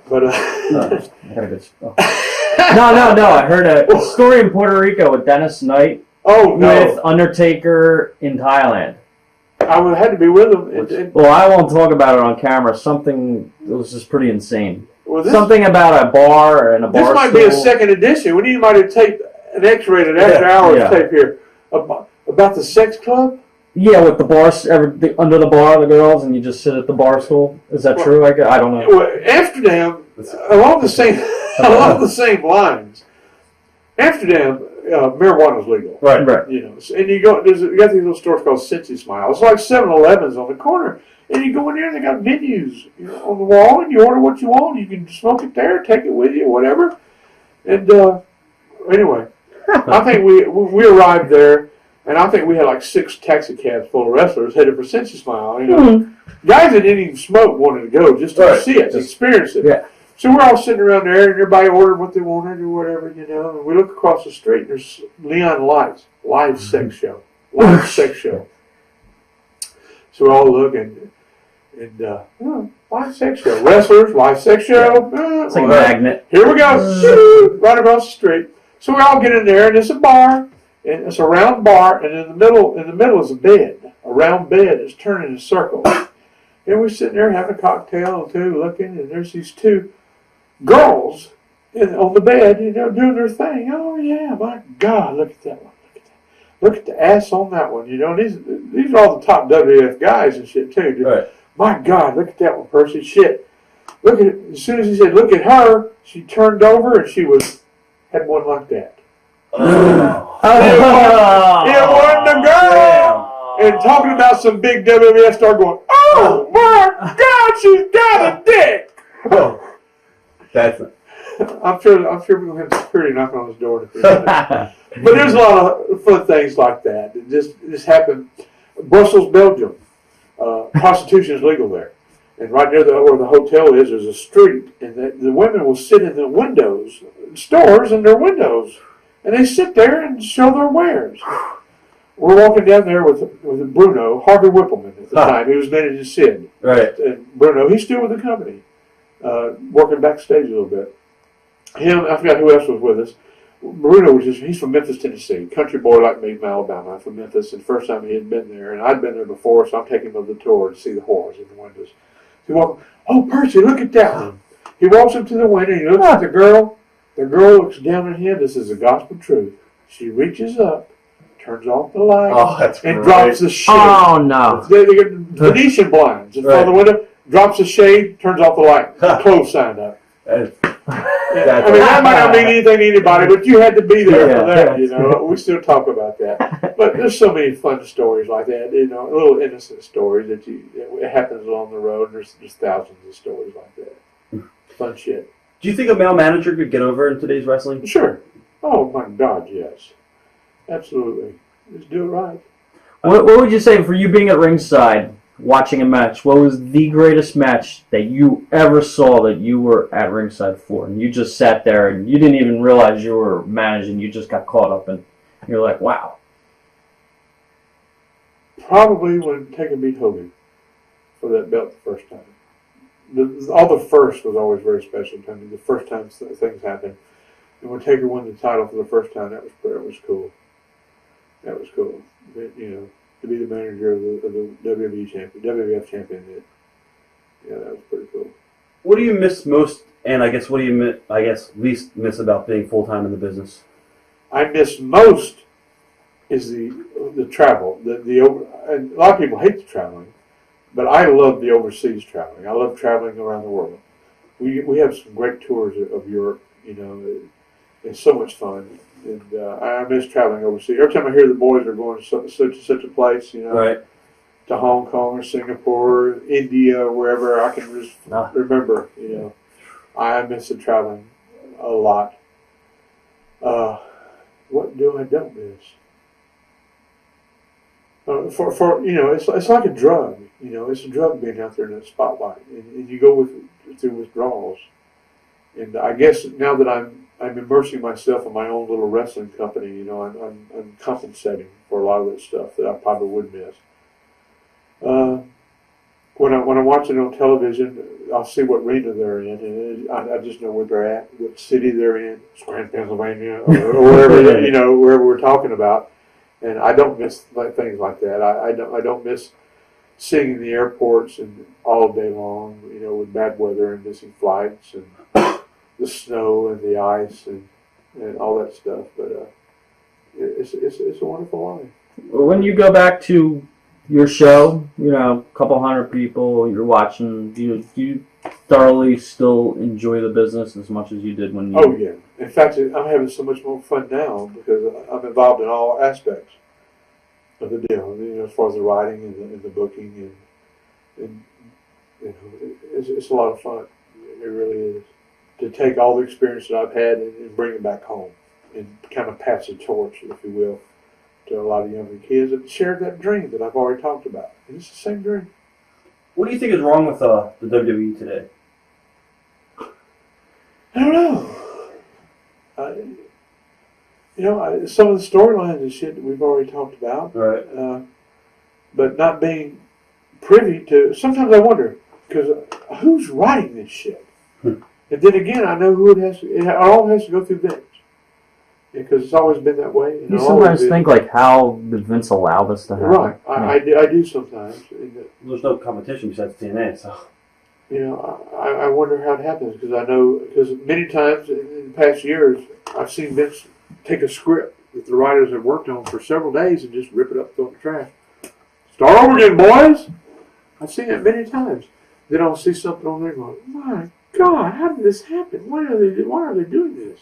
But, No. I heard a story in Puerto Rico with Dennis Knight oh, no. with Undertaker in Thailand. I had to be with them. Well, I won't talk about it on camera. Something that was just pretty insane. Well, Something about a bar and a bar This might be a second edition. We need somebody to tape an X-rated after hours tape here about the sex club. Yeah, with the bars, under the bar, the girls, and you just sit at the bar stool. Is that true? I don't know. Well, Amsterdam, along the same lines. Amsterdam, marijuana is legal. Right. You know, and you got these little stores called Cincy Smile. It's like 7-Elevens on the corner, and you go in there and they got menus on the wall, and you order what you want. You can smoke it there, take it with you, whatever. And anyway, I think we arrived there. And I think we had like 6 taxi cabs full of wrestlers headed for Cincy Smile. You know, guys that didn't even smoke wanted to go just to see it, to experience it. Yeah. So we're all sitting around there, and everybody ordered what they wanted or whatever, you know. And we look across the street, and there's Leon Lights, live sex show, So we all look and live sex show, wrestlers, live sex show. It's like a magnet. Here we go, right across the street. So we all get in there, and it's a bar. And it's a round bar, and in the middle is a bed. A round bed is turned in a circle. And we're sitting there having a cocktail or two, looking, and there's these 2 girls on the bed, you know, doing their thing. Oh yeah, my God, look at that one. Look at the ass on that one. You know, these are all the top WWF guys and shit too. Dude. Right. My God, look at that one, Percy. Shit. Look at it. As soon as he said, "Look at her," she turned over and she had one like that. Oh. It wasn't a girl. And talking about some big WWF star going, "Oh my God, she's got a dick." Oh, that's it. I'm sure we're gonna have security knocking on his door. But there's a lot of fun things like that. This happened. Brussels, Belgium. Prostitution is legal there, and right near where the hotel is, there's a street, and the women will sit in the windows, stores in their windows. And they sit there and show their wares. We're walking down there with Bruno, Harvey Whippleman at the time. He was managing Sid. Right. And Bruno, he's still with the company, working backstage a little bit. Him, I forgot who else was with us. Bruno he's from Memphis, Tennessee. Country boy like me from Alabama. I'm from Memphis, and the first time he had been there, and I'd been there before, so I'm taking him on the tour to see the whores in the windows. He walked, "Oh, Percy, look at that one." He walks up to the window, and he looks at the girl. The girl looks down at him. This is the gospel truth. She reaches up, turns off the light, and drops the shade. Oh, no. They get Venetian blinds in front of the window, drops the shade, turns off the light. Close sign up. I mean, that might not mean anything to anybody, but you had to be there for that, you know. We still talk about that. But there's so many fun stories like that, you know, little innocent stories that it happens along the road, and there's thousands of stories like that. Fun shit. Do you think a male manager could get over in today's wrestling? Sure. Oh, my God, yes. Absolutely. Just do it right. What would you say for you being at ringside, watching a match, what was the greatest match that you ever saw that you were at ringside for? And you just sat there and you didn't even realize you were managing. You just got caught up and you're like, wow. Probably when Taker beat Hogan for that belt the first time. All the first was always very special to me. The first time things happened, and when Taker won the title for the first time, that was cool. That was cool. But, you know, to be the manager of the WWE champion, WWF champion, that was pretty cool. What do you miss most, and I guess what do you least miss about being full time in the business? I miss most is the travel. And a lot of people hate the traveling. But I love the overseas traveling. I love traveling around the world. We have some great tours of Europe. You know, it's so much fun, and I miss traveling overseas. Every time I hear the boys are going to such and such a place, you know, Right. to Hong Kong or Singapore, or India, wherever, I can just remember. You know, I miss the traveling a lot. What do I don't miss? For you know, it's like a drug. You know, it's a drug being out there in the spotlight, and you go through withdrawals. And I guess now that I'm immersing myself in my own little wrestling company, you know, I'm compensating for a lot of that stuff that I probably would miss. When I'm watching on television, I'll see what arena they're in, and I just know where they're at, what city they're in, Scranton, Pennsylvania, or wherever wherever we're talking about. And I don't miss things like that. I don't miss sitting in the airports and all day long, with bad weather and missing flights and the snow and the ice and all that stuff. But it's a wonderful life. When you go back to your show, a couple hundred people you're watching, do you thoroughly still enjoy the business as much as you did when you... Oh, yeah. In fact, I'm having so much more fun now because I'm involved in all aspects of the deal, as far as the writing and the booking, and it's a lot of fun. It really is. To take all the experience that I've had and bring it back home and kind of pass the torch, if you will, to a lot of younger kids that share that dream that I've already talked about. And it's the same dream. What do you think is wrong with the WWE today? I don't know. Some of the storylines and shit that we've already talked about. Right. But not being privy to... Sometimes I wonder, because who's writing this shit? And then again, I know who it has to... It all has to go through Vince. Because it's always been that way. You sometimes think, how did Vince allow this to happen? Right. I do sometimes. There's no competition besides TNA, so... I wonder how it happens because many times in the past years I've seen Vince take a script that the writers have worked on for several days and just rip it up and throw it in the trash. Start over again, boys! I've seen it many times. Then I'll see something on there going, my God, how did this happen? Why are they doing this?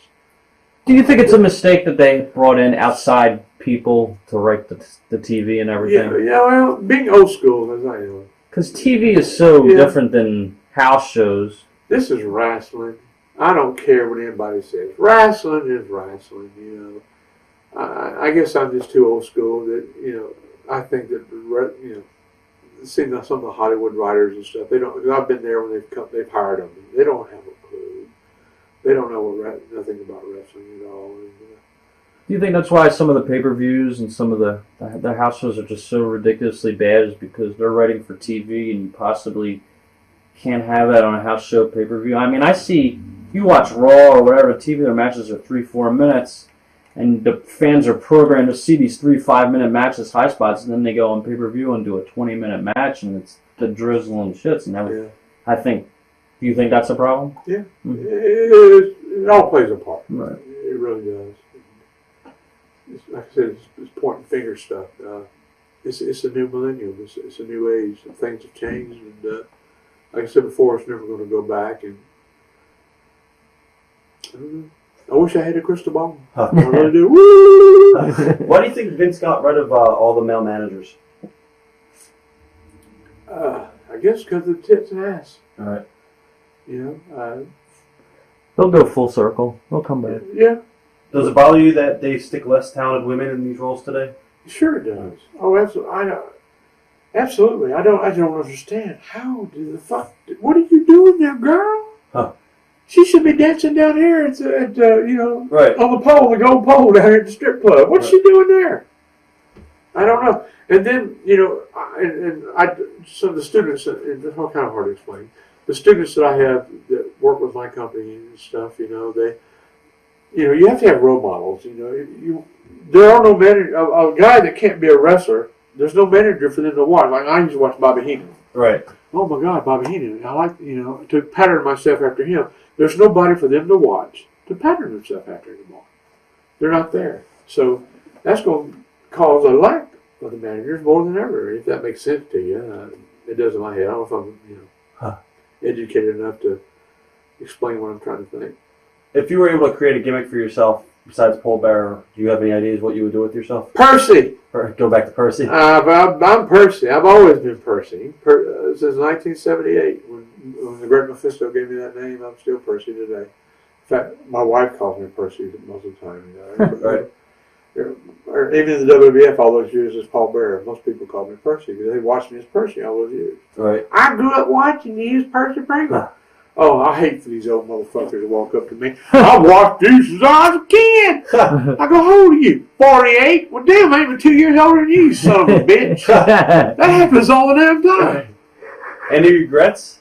Do you think it's a mistake that they brought in outside people to write the TV and everything? Yeah, well, being old school as I am. Because TV is so different than house shows. This is wrestling. I don't care what anybody says. Wrestling is wrestling, I guess I'm just too old school that, I think that, seeing some of the Hollywood writers and stuff, they don't, because I've been there when they've hired them. They don't have a clue. They don't know nothing about wrestling at all. Do you think that's why some of the pay-per-views and some of the house shows are just so ridiculously bad is because they're writing for TV and you possibly can't have that on a house show pay-per-view? I mean, I see, you watch Raw or whatever, TV, their matches are 3-4 minutes, and the fans are programmed to see these 3-5 minute matches, high spots, and then they go on pay-per-view and do a 20-minute match, and it's the drizzle and shits. And I think, do you think that's a problem? Yeah. Mm-hmm. It all plays a part. Right. It really does. Like I said, it's pointing finger stuff. It's a new millennium. It's a new age. Things have changed, and like I said before, it's never going to go back. And I don't know. I wish I had a crystal ball. I really do. Woo! Why do you think Vince got rid of all the male managers? I guess because of the tits and ass. All right. They'll go full circle. They'll come back. Yeah. Does it bother you that they stick less talented women in these roles today? Sure it does. Oh, absolutely. I don't understand. How do the fuck? What are you doing there, girl? Huh. She should be dancing down here at right. on the pole, the gold pole down here at the strip club. What's she doing there? I don't know. And then some of the students, and it's kind of hard to explain. The students that I have that work with my company and stuff, they. You have to have role models. There are no manager. A guy that can't be a wrestler, there's no manager for them to watch. Like I used to watch Bobby Heenan. Right. Oh my God, Bobby Heenan! I like to pattern myself after him. There's nobody for them to watch to pattern themselves after anymore. They're not there, so that's going to cause a lack of the managers more than ever. If that makes sense to you, it does in my head. I don't know if I'm educated enough to explain what I'm trying to think. If you were able to create a gimmick for yourself besides pole bearer, do you have any ideas what you would do with yourself? Percy! Go back to Percy. I'm Percy. I've always been Percy. Since 1978, when the Great Mephisto gave me that name, I'm still Percy today. In fact, my wife calls me Percy most of the time. Right. Or even in the WWF all those years as Paul Bearer, most people call me Percy because they watched me as Percy all those years. Right. I grew up watching you as Percy Pringle. Oh, I hate for these old motherfuckers to walk up to me. I watched these since I was a kid. I go, how old are you? 48? Well, damn, I'm even 2 years older than you, son of a bitch. That happens all the damn time. Any regrets?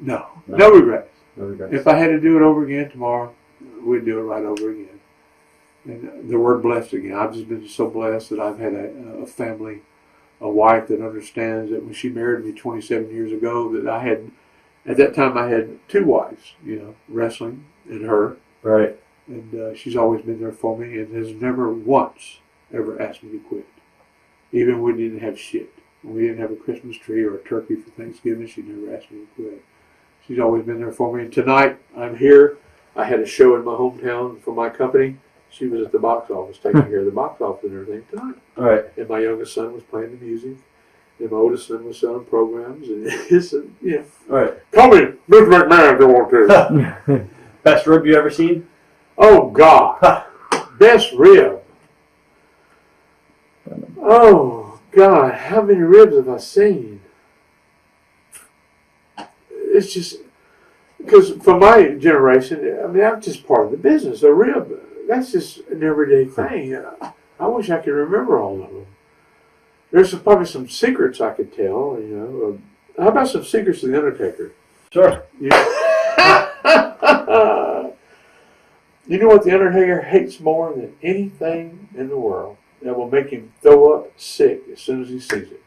No regrets. No regrets. If I had to do it over again tomorrow, we'd do it right over again. And the word blessed again. I've just been so blessed that I've had a family a wife that understands that when she married me 27 years ago, that at that time I had two wives, wrestling and her. Right. And she's always been there for me and has never once ever asked me to quit. Even when we didn't have shit. When we didn't have a Christmas tree or a turkey for Thanksgiving, she never asked me to quit. She's always been there for me. And tonight, I'm here. I had a show in my hometown for my company. She was at the box office taking care of the box office and everything tonight. All right. And my youngest son was playing the music. And my oldest son was selling programs. And it's, All right. Call me Mr. McMahon if you want to. Best rib you ever seen? Oh, God. Best rib. Oh, God. How many ribs have I seen? It's just, because for my generation, I mean, I'm just part of the business. A rib, that's just an everyday thing. I wish I could remember all of them. There's probably some secrets I could tell, How about some secrets of the Undertaker? Sure. You know what the Undertaker hates more than anything in the world that will make him throw up sick as soon as he sees it?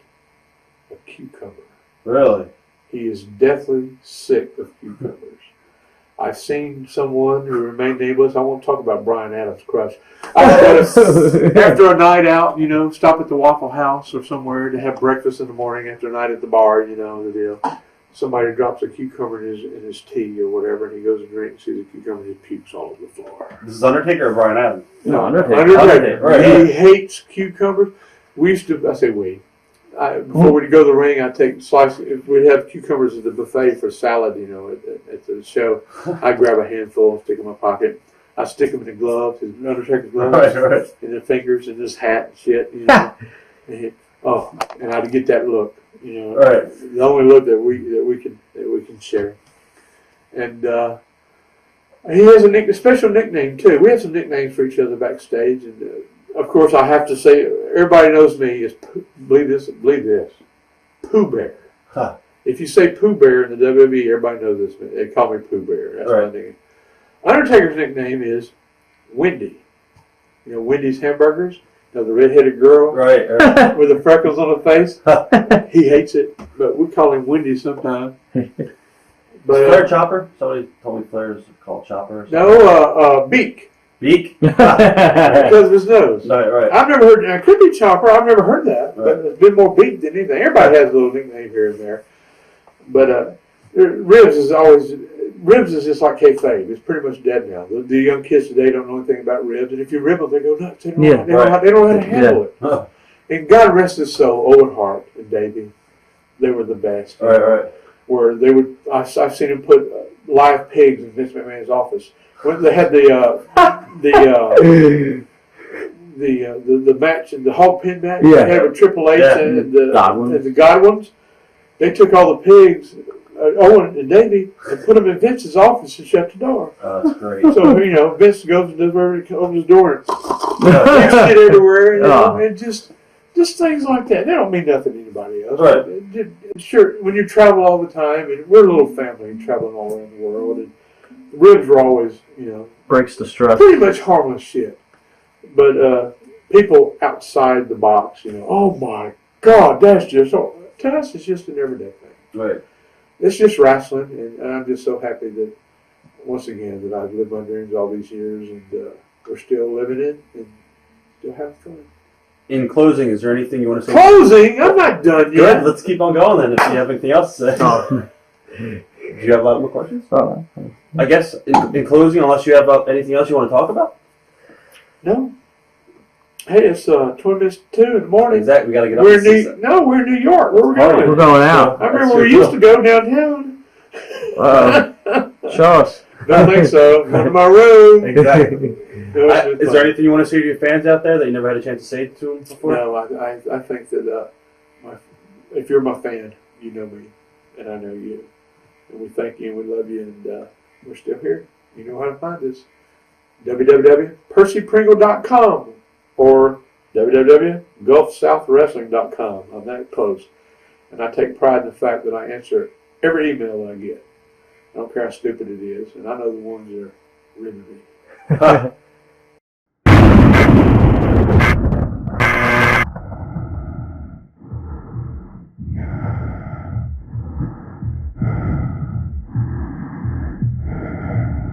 A cucumber. Really? He is deathly sick of cucumbers. I've seen someone who remained nameless. I won't talk about Brian Adams' crush. After a night out, stop at the Waffle House or somewhere to have breakfast in the morning after a night at the bar, the deal. Somebody drops a cucumber in his tea or whatever, and he goes and drinks, sees a cucumber, and he pukes all over the floor. This is Undertaker or Brian Adams? No, Undertaker. Undertaker. Right. He hates cucumbers. We used to, I say we. Before we'd go to the ring, I'd take slices. We'd have cucumbers at the buffet for salad, at the show. I'd grab a handful and stick in my pocket. I'd stick them in the gloves, his Undertaker's gloves, Right. and the fingers, and his hat and shit. And I'd get that look, Right. the only look that we can share. And he has a special nickname too. We have some nicknames for each other backstage, and of course I have to say, everybody knows me as believe this, Pooh Bear. Huh. If you say Pooh Bear in the WWE, everybody knows this. They call me Pooh Bear. That's Right. my nickname. Undertaker's nickname is Wendy. Wendy's hamburgers. The redheaded girl Right. with the freckles on her face. He hates it, but we call him Wendy sometimes. But Flair Chopper? Somebody told me Flair's called Chopper. Or something. no, Beak. Beak? Because of his nose. Right. I've never heard. It could be Chopper. I've never heard that. Right. But it's been more Beak than anything. Everybody has a little nickname here and there. But Ribs is just like kayfabe. It's pretty much dead now. The young kids today don't know anything about ribs, and if you rib them, they go nuts. They don't know how to handle it. Huh. And God rest his soul, Owen Hart and Davey, they were the best. Right. Where they would, I've seen him put live pigs in Vince McMahon's office. When they had the match, the hog pin match, Yeah. they had with Triple H and the Godwins. they took all the pigs, Owen and Davey, and put them in Vince's office and shut the door. Oh, that's great. So, Vince goes and does whatever, he opens the door and pigs get everywhere, and just things like that. They don't mean nothing to anybody else. Right. Sure, when you travel all the time, and we're a little family traveling all around the world, and ribs are always, Breaks the stress. pretty much harmless shit. But people outside the box, oh my God, that's just, to us, it's just an everyday thing. Right. It's just wrestling, and I'm just so happy that, once again, that I've lived my dreams all these years, and we're still living it, and still having fun. In closing, is there anything you want to say? Closing? I'm not done Good. yet. Let's keep on going then. If you have anything else to say. Do you have a lot more questions? I guess in closing, unless you have anything else you want to talk about. No. Hey, it's 20 minutes to 2 in the morning. Exactly. We got to get up. We're in New York. Where we're going? We're going out. I remember we used to go downtown. Show us. Don't think so. Go to my room. Exactly. Is there anything you want to say to your fans out there that you never had a chance to say to them before? No, I think that if you're my fan, you know me, and I know you. And we thank you and we love you, and we're still here. You know how to find us. www.percypringle.com or www.gulfsouthwrestling.com. I'm that close. And I take pride in the fact that I answer every email I get. I don't care how stupid it is, and I know the ones that are ribbing me.